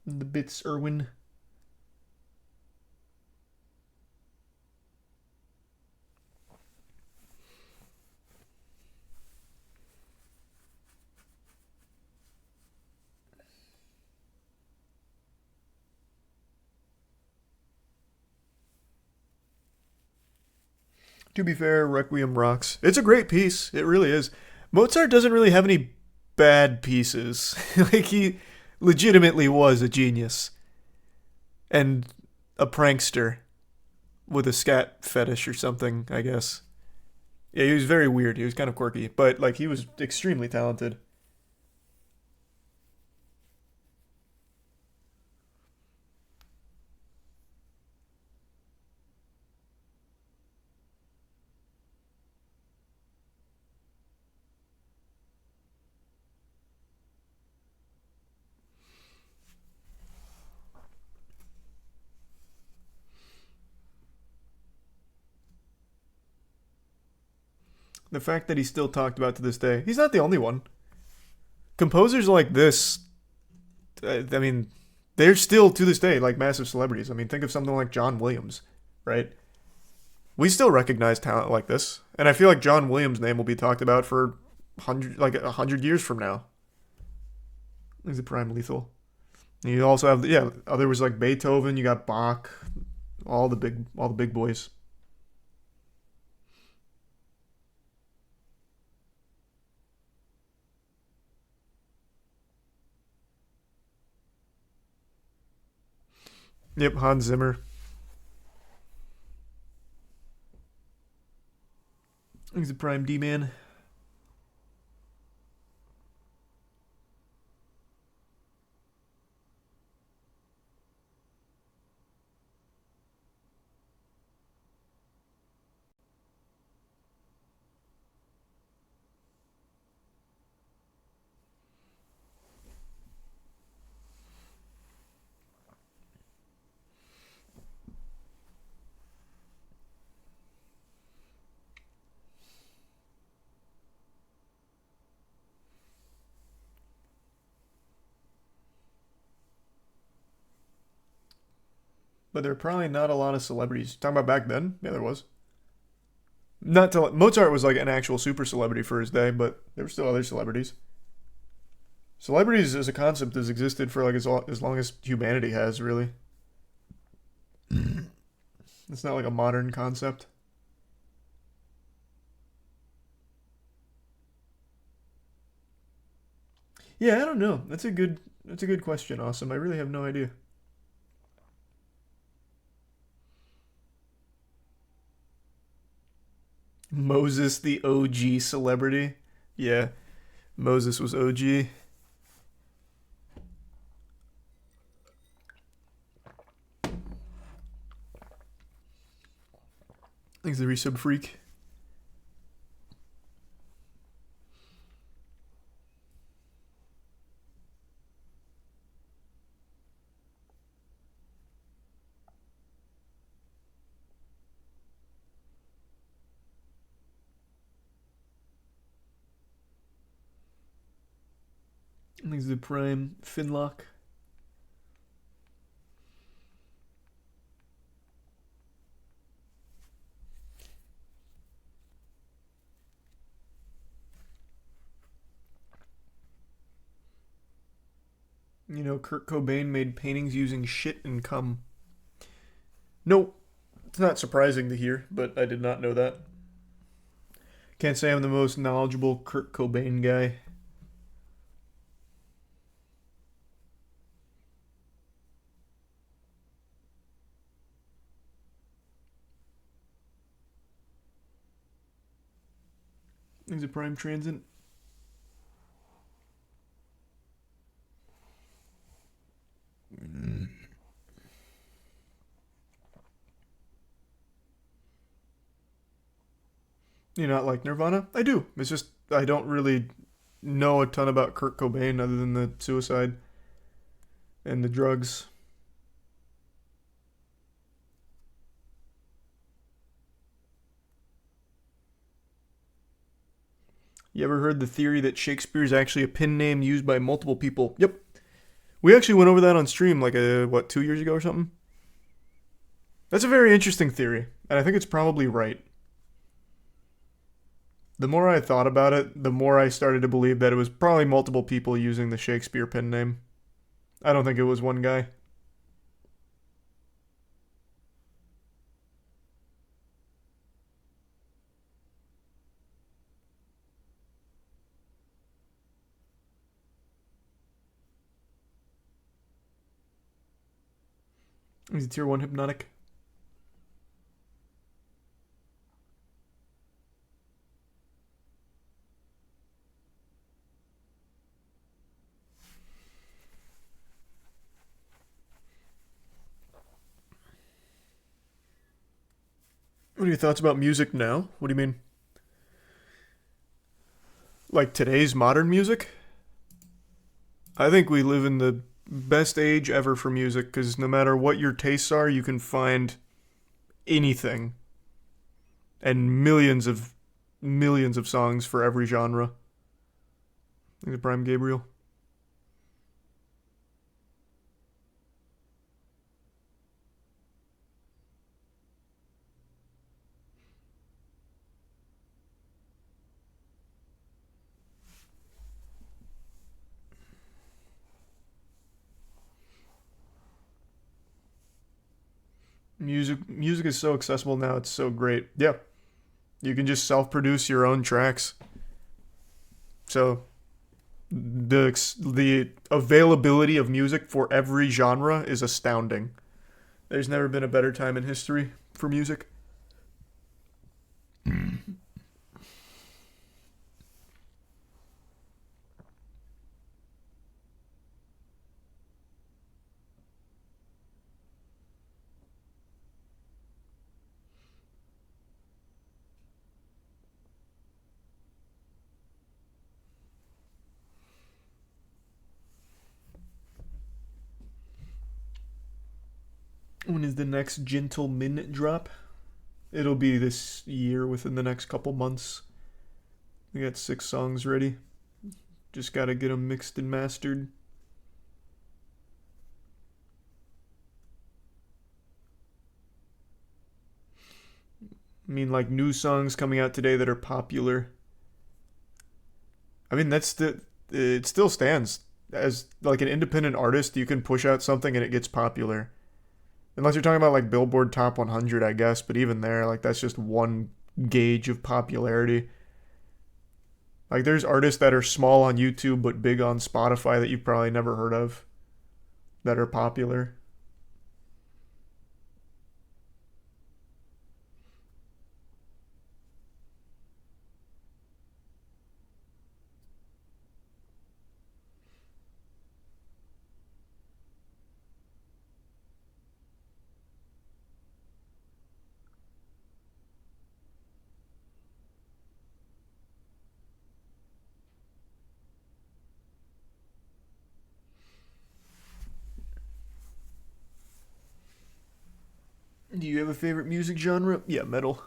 And the bits Irwin. To be fair, Requiem rocks. It's a great piece. It really is. Mozart doesn't really have any bad pieces. Like, he legitimately was a genius. And a prankster. With a scat fetish or something, I guess. Yeah, he was very weird. He was kind of quirky. But, like, he was extremely talented. The fact that he's still talked about to this day. He's not the only one. Composers like this, I mean, they're still to this day like massive celebrities. I mean, think of something like John Williams, right? We still recognize talent like this, and I feel like John Williams' name will be talked about for 100 years from now. He's a prime lethal. And you also have there was like Beethoven. You got Bach, all the big boys. Yep, Hans Zimmer. He's a prime D-man. But there are probably not a lot of celebrities. Talking about back then? Yeah, there was. Not to Mozart was like an actual super celebrity for his day, but there were still other celebrities. Celebrities as a concept has existed for like as long as humanity has, really. It's not like a modern concept. Yeah, I don't know. That's a good question, Awesome. I really have no idea. Moses, the OG celebrity. Yeah, Moses was OG. Thanks, the resub freak. Thanks, the prime Finlock. You know, Kurt Cobain made paintings using shit and cum. No, it's not surprising to hear, but I did not know that. Can't say I'm the most knowledgeable Kurt Cobain guy. He's a prime transit. You not like Nirvana? I do. It's just I don't really know a ton about Kurt Cobain other than the suicide and the drugs. You ever heard the theory that Shakespeare is actually a pen name used by multiple people? Yep. We actually went over that on stream like 2 years ago or something? That's a very interesting theory, and I think it's probably right. The more I thought about it, the more I started to believe that it was probably multiple people using the Shakespeare pen name. I don't think it was one guy. Is it tier 1 hypnotic? What are your thoughts about music now? What do you mean? Like today's modern music? I think we live in the best age ever for music, because no matter what your tastes are, you can find anything. And millions of songs for every genre. I think it's Prime Gabriel. Music is so accessible now, it's so great. Yeah. You can just self-produce your own tracks. So the availability of music for every genre is astounding. There's never been a better time in history for music. When is the next Gentle Minute drop? It'll be this year, within the next couple months. We got 6 songs ready. Just gotta get them mixed and mastered. I mean, like new songs coming out today that are popular. I mean, it still stands. As like an independent artist, you can push out something and it gets popular. Unless you're talking about like Billboard Top 100, I guess. But even there, like that's just one gauge of popularity. Like there's artists that are small on YouTube but big on Spotify that you've probably never heard of that are popular. Do you have a favorite music genre? Yeah, metal.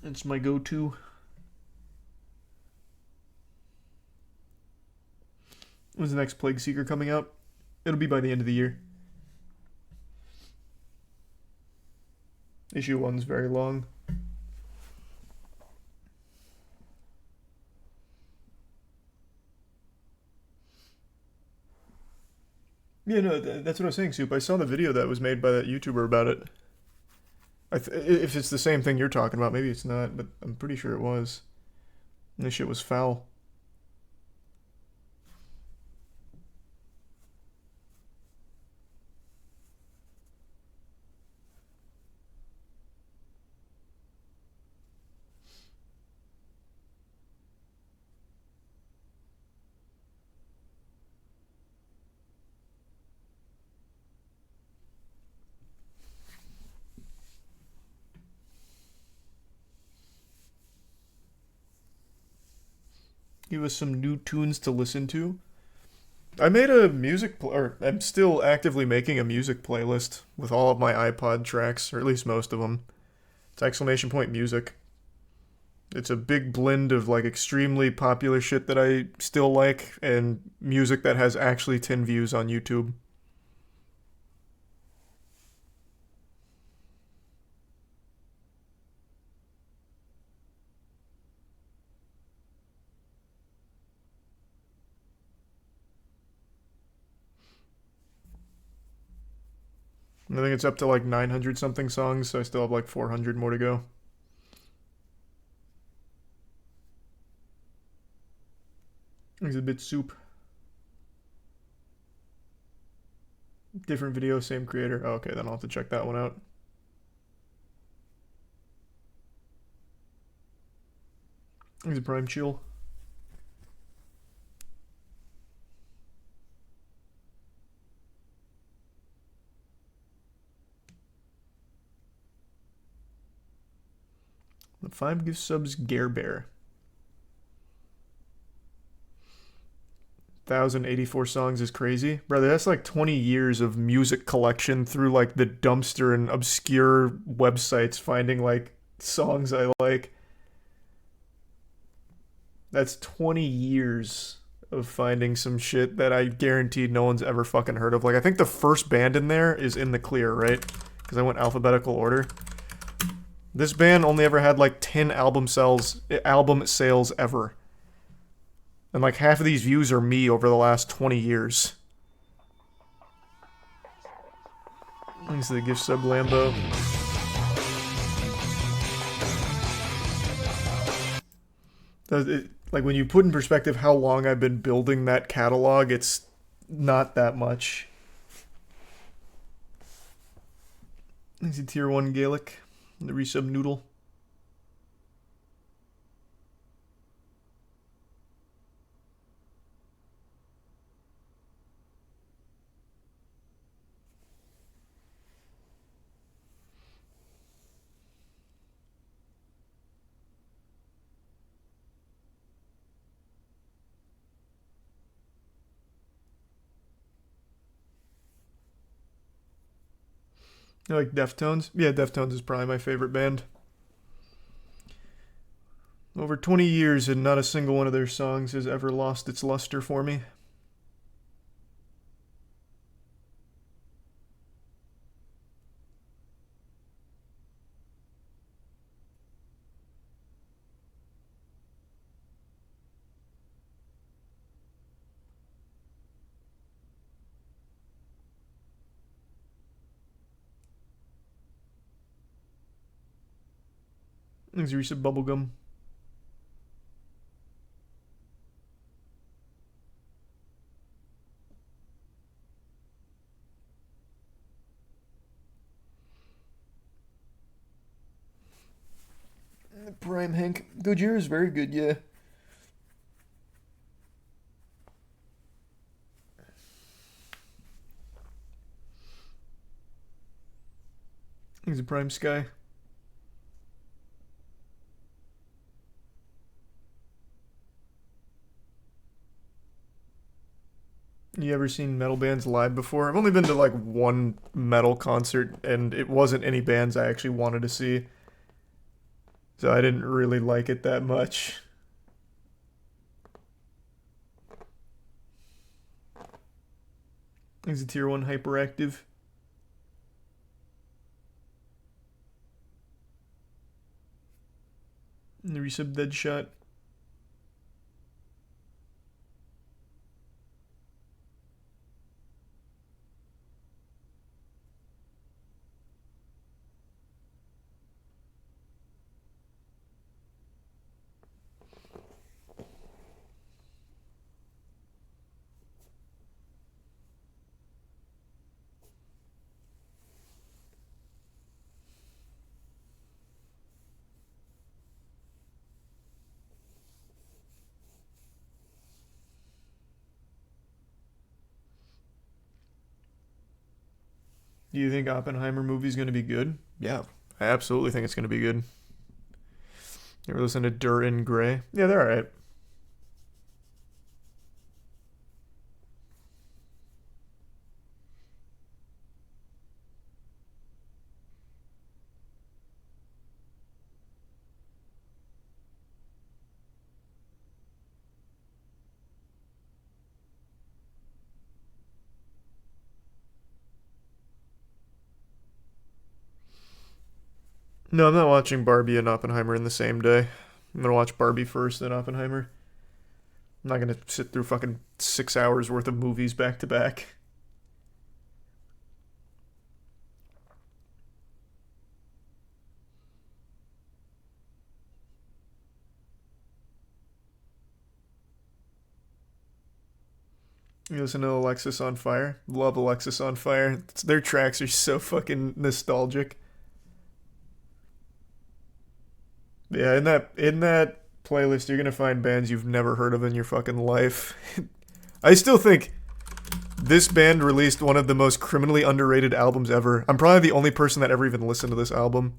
It's my go-to. When's the next Plague Seeker coming out? It'll be by the end of the year. Issue 1's very long. Yeah, no, that's what I was saying, Soup. I saw the video that was made by that YouTuber about it. If it's the same thing you're talking about, maybe it's not, but I'm pretty sure it was. And this shit was foul. Give us some new tunes to listen to. I made a or I'm still actively making a music playlist with all of my iPod tracks, or at least most of them. It's !music. It's a big blend of like extremely popular shit that I still like and music that has actually 10 views on YouTube. I think it's up to like 900 something songs, so I still have like 400 more to go. It's a bit soup. Different video, same creator. Oh, okay, then I'll have to check that one out. It's a Prime Chill. The 5 gift subs Gare Bear. 1,084 songs is crazy. Brother, that's like 20 years of music collection through like the dumpster and obscure websites finding like songs I like. That's 20 years of finding some shit that I guaranteed no one's ever fucking heard of. Like, I think the first band in there is In the Clear, right? Because I went alphabetical order. This band only ever had like 10 album sales ever. And like half of these views are me over the last 20 years. Thanks to the gift sub Lambo. Like when you put in perspective how long I've been building that catalog, it's not that much. Thanks to Tier 1 Gaelic. The resub Noodle. You like Deftones? Yeah, Deftones is probably my favorite band. Over 20 years and not a single one of their songs has ever lost its luster for me. Thanks, Reese of Bubblegum. Prime Hank. Gojira is very good, yeah. He's a Prime Sky. You ever seen metal bands live before? I've only been to like one metal concert, and it wasn't any bands I actually wanted to see. So I didn't really like it that much. He's a Tier 1 Hyperactive. And the resub Deadshot. Do you think Oppenheimer movie's going to be good? Yeah, I absolutely think it's going to be good. You ever listen to Dur in Grey? Yeah, they're alright. No, I'm not watching Barbie and Oppenheimer in the same day. I'm gonna watch Barbie first, then Oppenheimer. I'm not gonna sit through fucking 6 hours worth of movies back to back. You listen to Alexis on Fire? Love Alexis on Fire. Their tracks are so fucking nostalgic. Yeah, in that playlist you're gonna find bands you've never heard of in your fucking life. I still think this band released one of the most criminally underrated albums ever. I'm probably the only person that ever even listened to this album.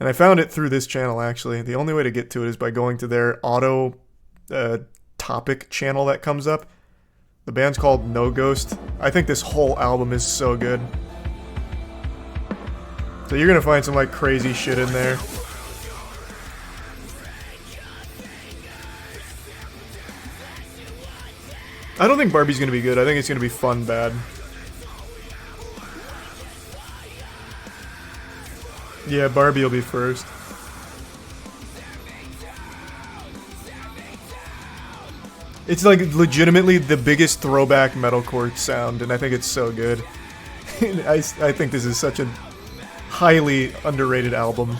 And I found it through this channel, actually. The only way to get to it is by going to their auto topic channel that comes up. The band's called No Ghost. I think this whole album is so good. So you're gonna find some like crazy shit in there. I don't think Barbie's gonna be good. I think it's gonna be fun bad. Yeah, Barbie will be first. It's like legitimately the biggest throwback metalcore sound, and I think it's so good. I think this is such a highly underrated album.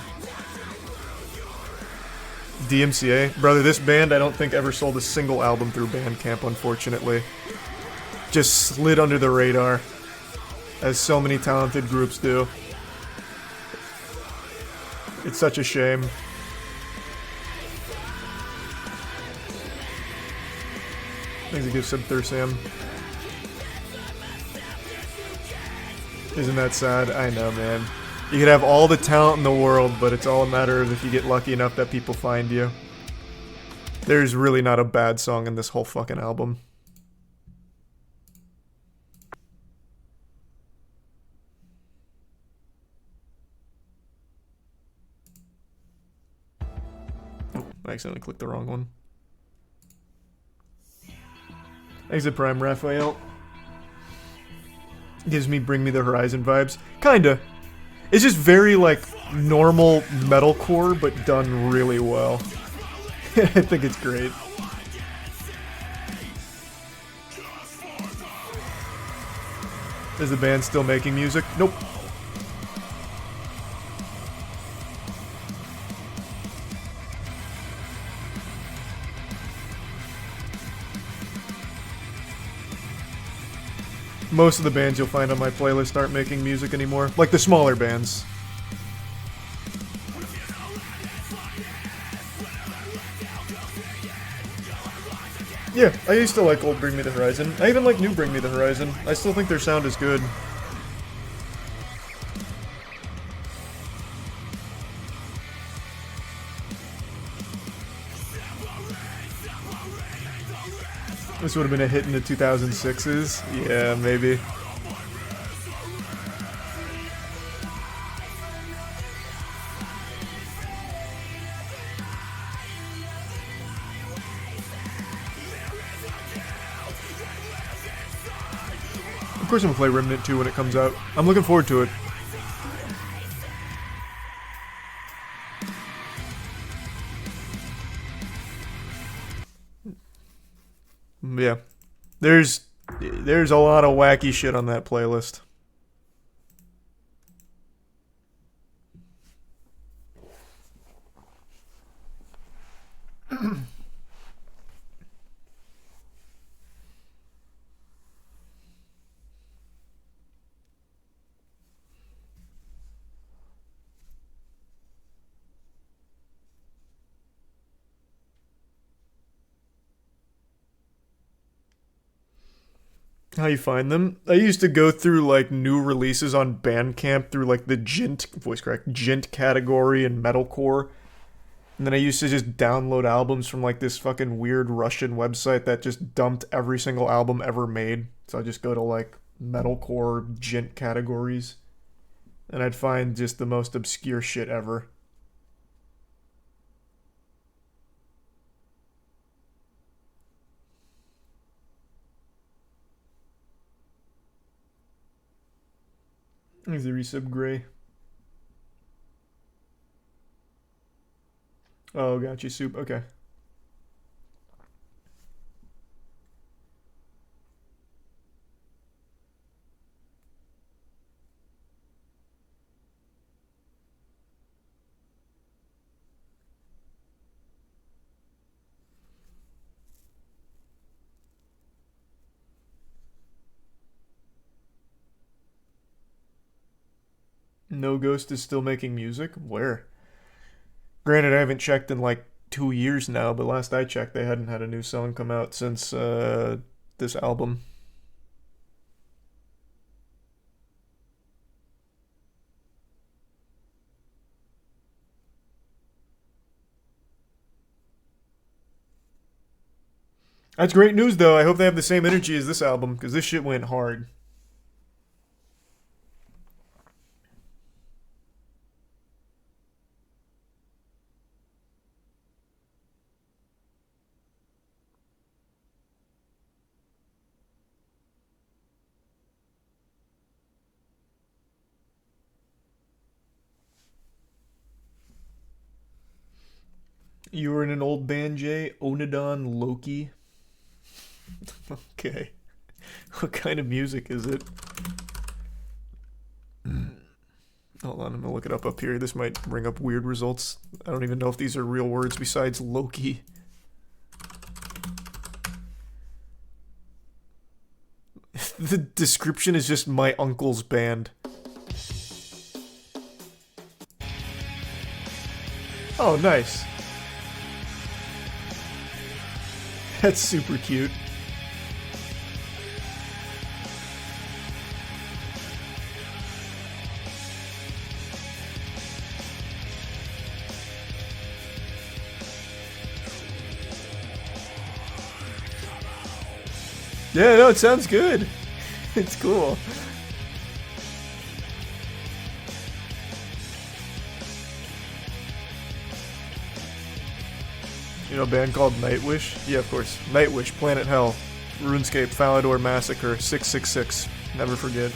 DMCA? Brother, this band I don't think ever sold a single album through Bandcamp, unfortunately. Just slid under the radar, as so many talented groups do. It's such a shame. Thanks a gift sub Thursam. Isn't that sad? I know, man. You could have all the talent in the world, but it's all a matter of if you get lucky enough that people find you. There's really not a bad song in this whole fucking album. Oh, I accidentally clicked the wrong one. Exit Prime Raphael. Gives me Bring Me the Horizon vibes. Kinda. It's just very, like, normal metalcore, but done really well. I think it's great. Is the band still making music? Nope. Most of the bands you'll find on my playlist aren't making music anymore. Like the smaller bands. Yeah, I used to like old Bring Me the Horizon. I even like new Bring Me the Horizon. I still think their sound is good. This would have been a hit in the 2006s. Yeah, maybe. Of course I'm gonna play Remnant 2 when it comes out. I'm looking forward to it. Yeah. There's a lot of wacky shit on that playlist. How you find them? I used to go through like new releases on Bandcamp through like the Gent category and metalcore. And then I used to just download albums from like this fucking weird Russian website that just dumped every single album ever made. So I just go to like metalcore Gent categories. And I'd find just the most obscure shit ever. There's the resub gray. Oh, got you, soup. Okay. No Ghost is still making music? Where? Granted, I haven't checked in like 2 years now, but last I checked, they hadn't had a new song come out since this album. That's great news, though. I hope they have the same energy as this album, because this shit went hard. You were in an old band, Jay? Onodon Loki? Okay. What kind of music is it? Hold on, I'm gonna look it up here. This might bring up weird results. I don't even know if these are real words besides Loki. The description is just my uncle's band. Oh, nice. That's super cute. Yeah, no, it sounds good. It's cool. You know a band called Nightwish? Yeah, of course. Nightwish, Planet Hell, RuneScape, Falador Massacre, 666. Never forget.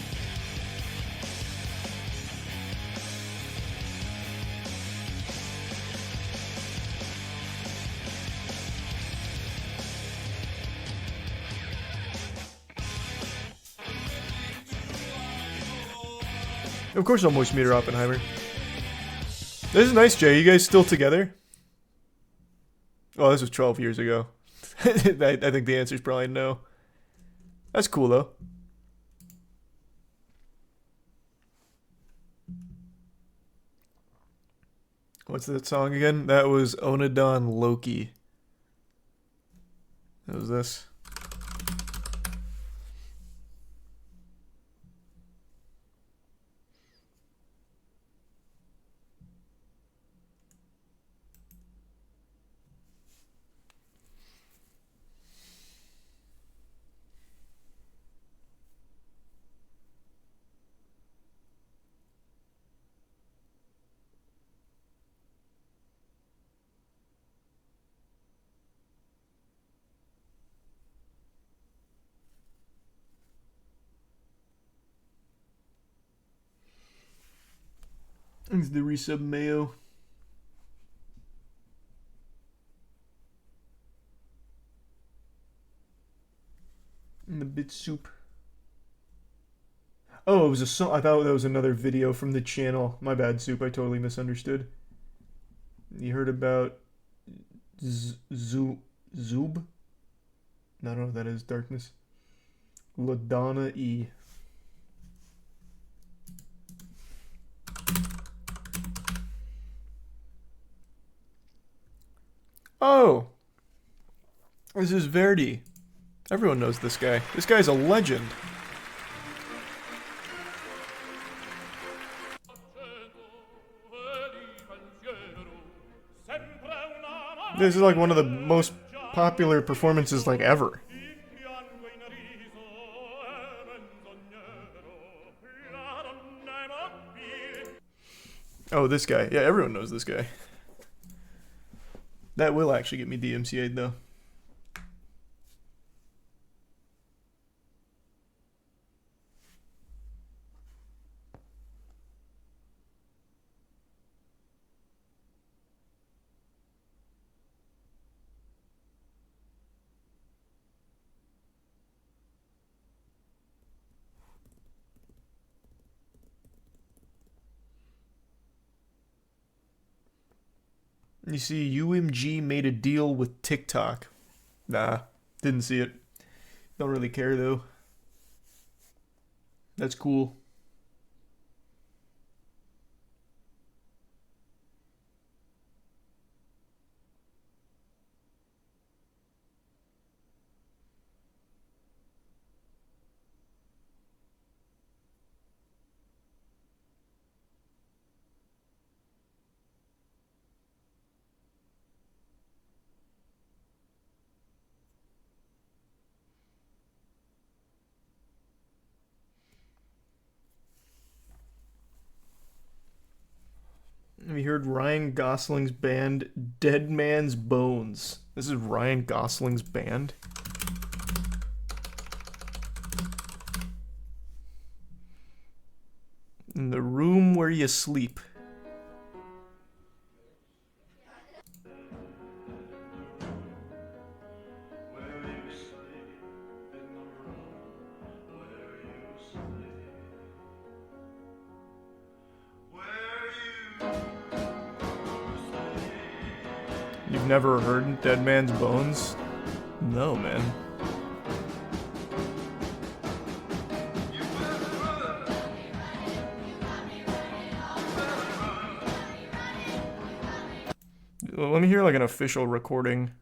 Of course I'll moist meter Oppenheimer. This is nice, Jay. You guys still together? Oh, this was 12 years ago. I think the answer is probably no. That's cool, though. What's that song again? That was Onodon Loki. That was this. It's the resub mayo. And the bit soup. Oh, it was a song. I thought that was another video from the channel. My bad, soup. I totally misunderstood. You heard about Zoob? I don't know what that is. Darkness. LaDonna E. Oh! This is Verdi. Everyone knows this guy. This guy's a legend. This is like one of the most popular performances like ever. Oh, this guy. Yeah, everyone knows this guy. That will actually get me DMCA'd though. You see, UMG made a deal with TikTok. Nah, didn't see it. Don't really care though. That's cool. Have you heard Ryan Gosling's band Dead Man's Bones? This is Ryan Gosling's band. In the room where you sleep. You've never heard Dead Man's Bones? No, man. Let me hear like an official recording.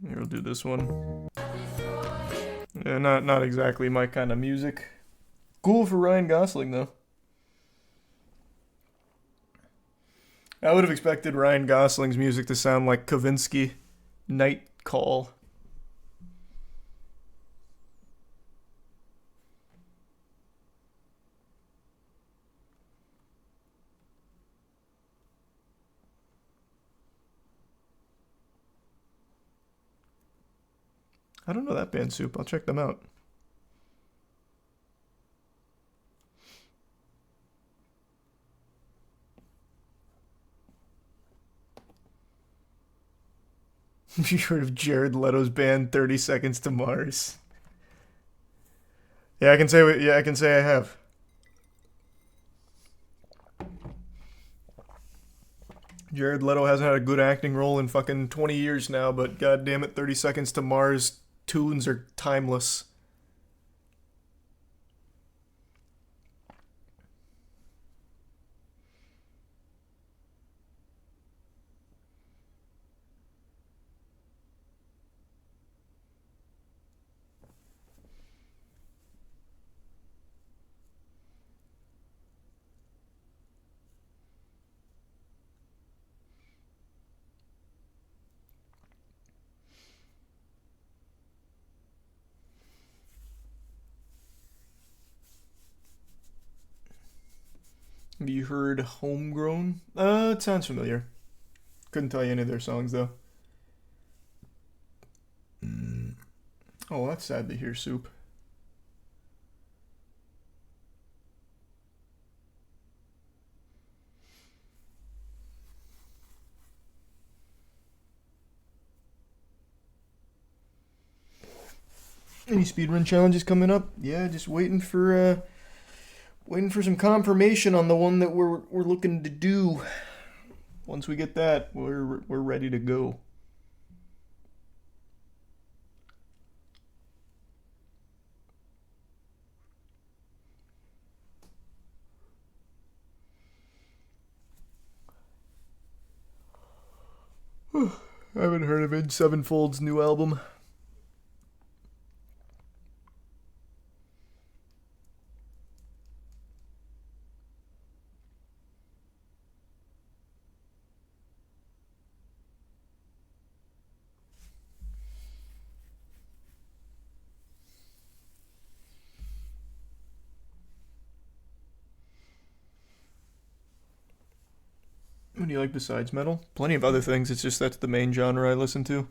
Here, we'll do this one. Yeah, not exactly my kind of music. Cool for Ryan Gosling though. I would have expected Ryan Gosling's music to sound like Kavinsky, Night Call. I don't know that band, Soup. I'll check them out. Have you heard of Jared Leto's band 30 Seconds to Mars? Yeah, I can say I have. Jared Leto hasn't had a good acting role in fucking 20 years now, but goddamn it, 30 Seconds to Mars tunes are timeless. Have you heard Homegrown? It sounds familiar. Couldn't tell you any of their songs, though. Oh, that's sad to hear, Soup. Any speedrun challenges coming up? Yeah, just waiting for some confirmation on the one that we're looking to do. Once we get that, we're ready to go. I haven't heard of Ed Sevenfold's new album. What do you like besides metal? Plenty of other things, it's just that's the main genre I listen to.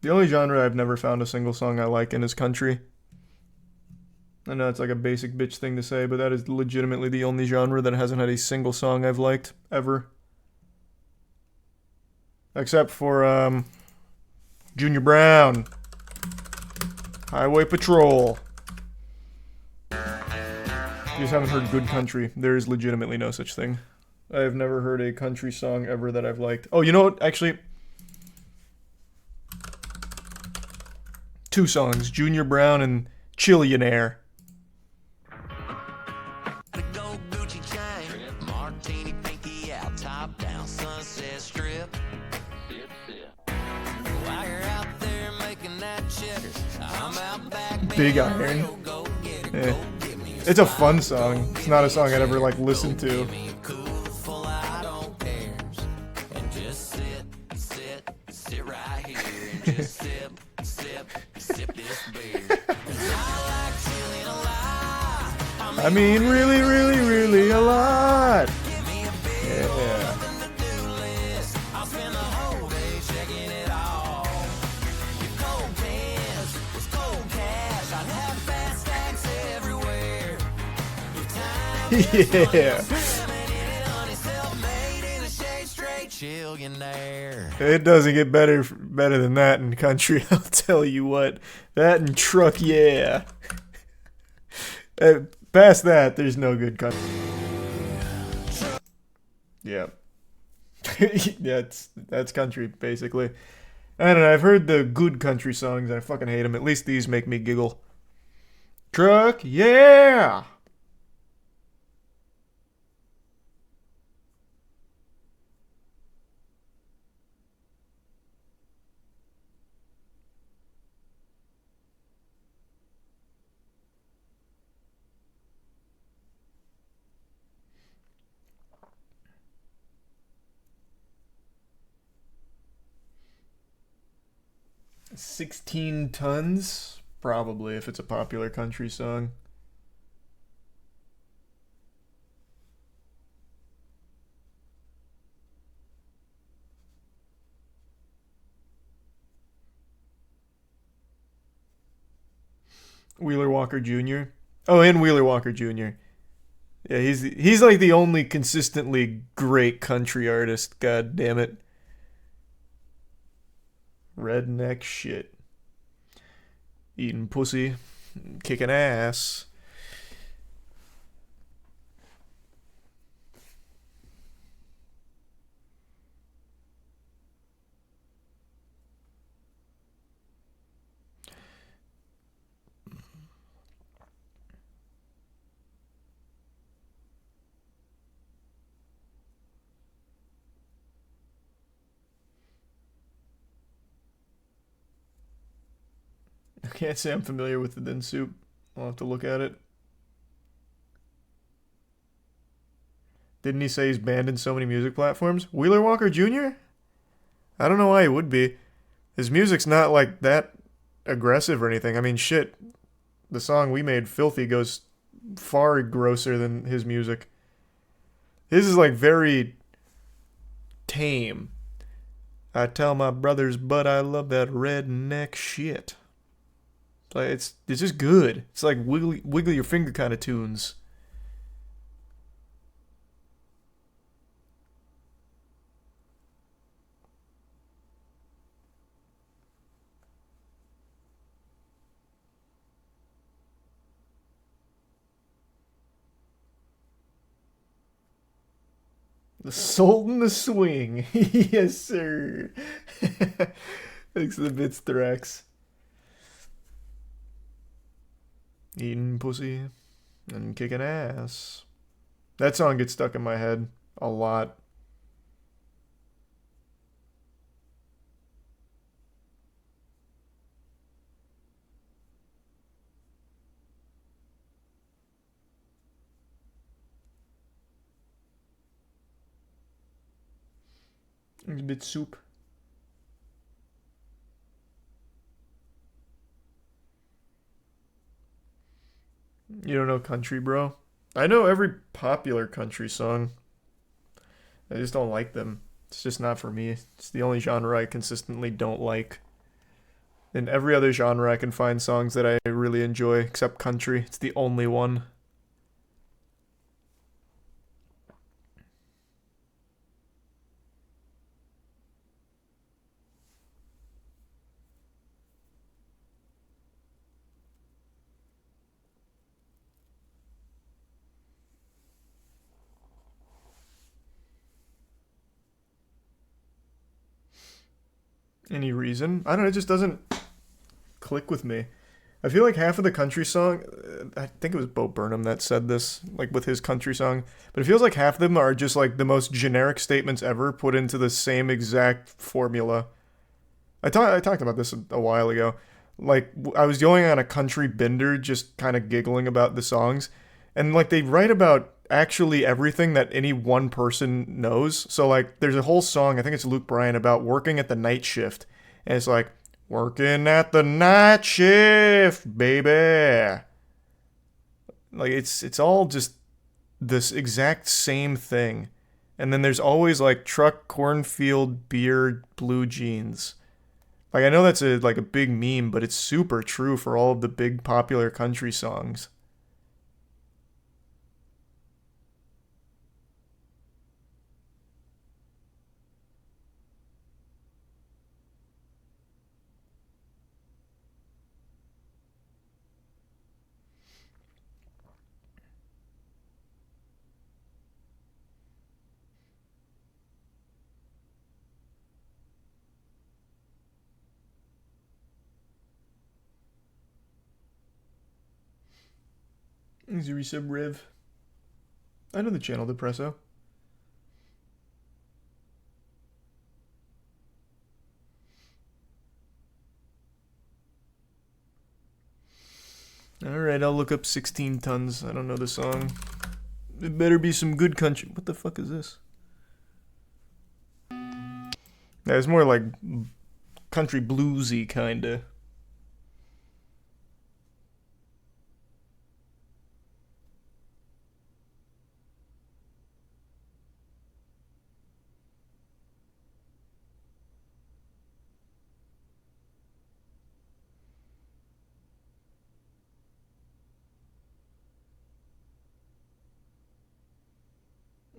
The only genre I've never found a single song I like in is country. I know it's like a basic bitch thing to say, but that is legitimately the only genre that hasn't had a single song I've liked, ever. Except for, Junior Brown. Highway Patrol. You just haven't heard good country. There is legitimately no such thing. I have never heard a country song ever that I've liked. Oh, you know what? Actually, 2 songs. Junior Brown and Chillionaire. Big Iron. Yeah. It's a fun song. It's not a song I'd ever like listen to. I mean, really, really, really a lot. Yeah. Yeah. It doesn't get better than that in country, I'll tell you what. That and truck, yeah. Past that, there's no good country. Yeah. That's country, basically. I don't know, I've heard the good country songs, and I fucking hate them. At least these make me giggle. Truck, yeah! "16 Tons? Probably, if it's a popular country song. Wheeler Walker Jr. Oh, and Wheeler Walker Jr. Yeah, he's like the only consistently great country artist, god damn it. Redneck shit. Eating pussy. Kicking ass. I can't say I'm familiar with the Din Soup. I'll have to look at it. Didn't he say he's banned in so many music platforms? Wheeler Walker Jr.? I don't know why he would be. His music's not like that aggressive or anything. I mean, shit. The song we made, Filthy, goes far grosser than his music. His is like very tame. I tell my brothers, but I love that redneck shit. Like it's just good. It's like wiggle your finger kind of tunes. The Sultan of Swing. Yes, sir. Thanks for the bits, Thrax. Eating pussy and kicking ass. That song gets stuck in my head a lot. It's a bit soup. You don't know country, bro? I know every popular country song. I just don't like them. It's just not for me. It's the only genre I consistently don't like. In every other genre, I can find songs that I really enjoy, except country. It's the only one. Any reason? I don't know, it just doesn't click with me. I feel like half of the country song, I think it was Bo Burnham that said this, like with his country song, but it feels like half of them are just like the most generic statements ever put into the same exact formula. I talked about this a while ago. Like, I was going on a country bender, just kind of giggling about the songs, and like they write about actually everything that any one person knows. So like, there's a whole song, I think it's Luke Bryan, about working at the night shift, and it's like, working at the night shift, baby. Like, it's all just this exact same thing. And then there's always like truck, cornfield, beard, blue jeans. Like, I know that's a big meme, but it's super true for all of the big popular country songs. Is your resub Riv? I know the channel, Depresso. Alright, I'll look up 16 Tons. I don't know the song. It better be some good country. What the fuck is this? Yeah, it's more like country bluesy, kinda.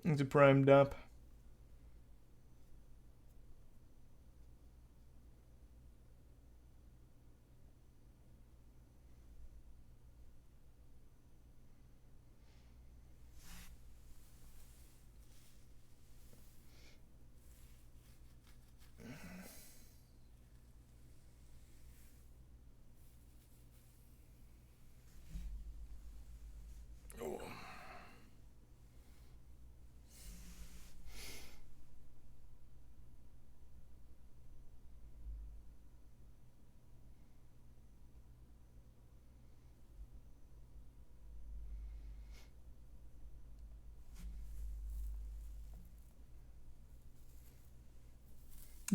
It's a primed up.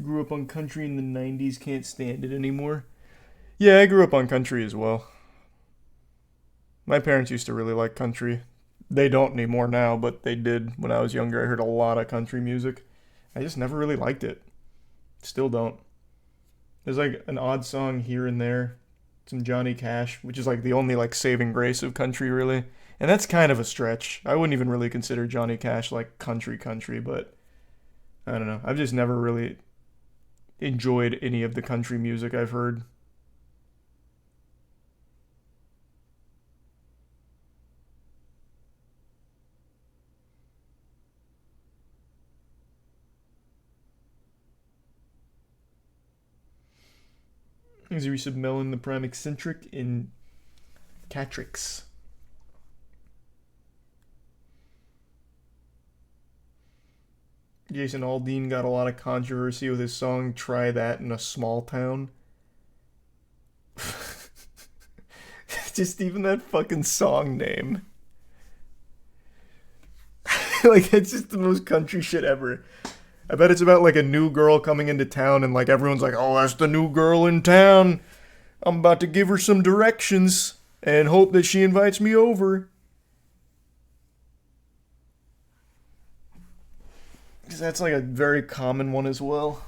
Grew up on country in the 90s, can't stand it anymore. Yeah, I grew up on country as well. My parents used to really like country. They don't anymore now, but they did when I was younger. I heard a lot of country music. I just never really liked it. Still don't. There's like an odd song here and there. Some Johnny Cash, which is like the only like saving grace of country, really. And that's kind of a stretch. I wouldn't even really consider Johnny Cash like country, but I don't know. I've just never really enjoyed any of the country music I've heard. Is a resub Melon the Prime Eccentric in Catrix. Jason Aldean got a lot of controversy with his song Try That in a Small Town. Just even that fucking song name. Like, it's just the most country shit ever. I bet it's about like a new girl coming into town and like everyone's like, oh, that's the new girl in town. I'm about to give her some directions and hope that she invites me over. Because that's like a very common one as well.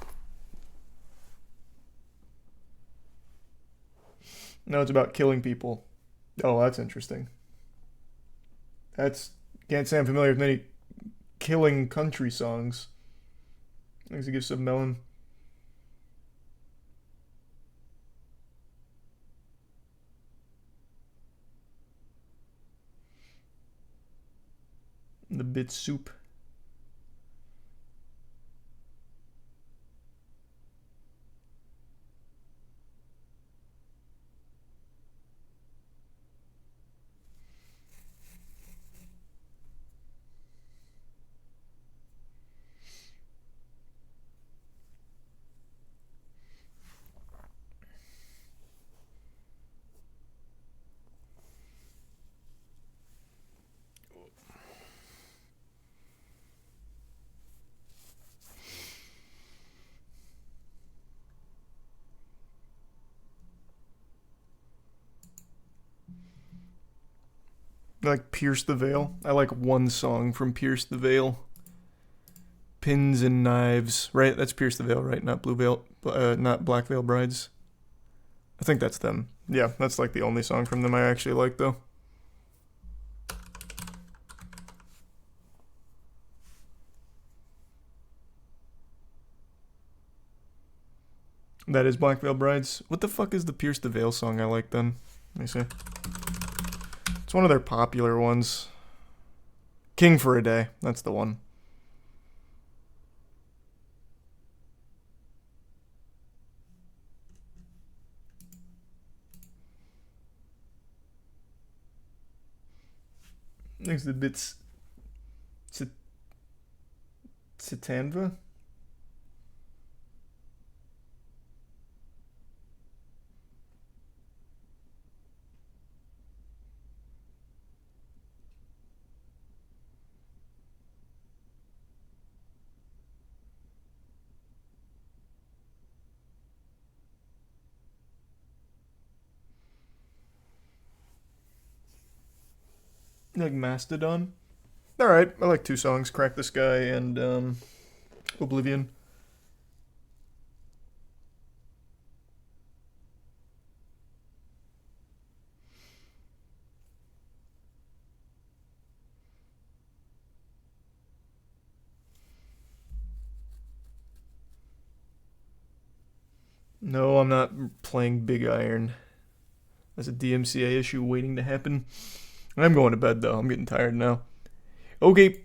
No, it's about killing people. Oh, that's interesting. Can't say I'm familiar with many killing country songs. Thanks to give some melon. The bit soup. Like Pierce the Veil. I like one song from Pierce the Veil. Pins and Knives. Right? That's Pierce the Veil, right? Not Blue Veil, not Black Veil Brides. I think that's them. Yeah, that's like the only song from them I actually like, though. That is Black Veil Brides. What the fuck is the Pierce the Veil song I like then? Let me see. It's one of their popular ones. King for a Day. That's the one. Next the bits. Satanva? Like Mastodon? Alright, I like two songs, Crack the Sky and Oblivion. No, I'm not playing Big Iron. That's a DMCA issue waiting to happen. I'm going to bed, though. I'm getting tired now. Okay.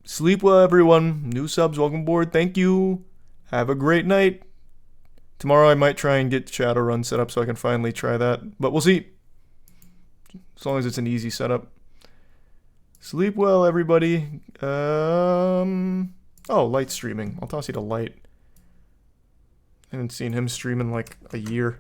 Sleep well, everyone. New subs, welcome aboard. Thank you. Have a great night. Tomorrow I might try and get Shadowrun set up so I can finally try that. But we'll see. As long as it's an easy setup. Sleep well, everybody. Oh, Light streaming. I'll toss you to Light. I haven't seen him stream in like a year.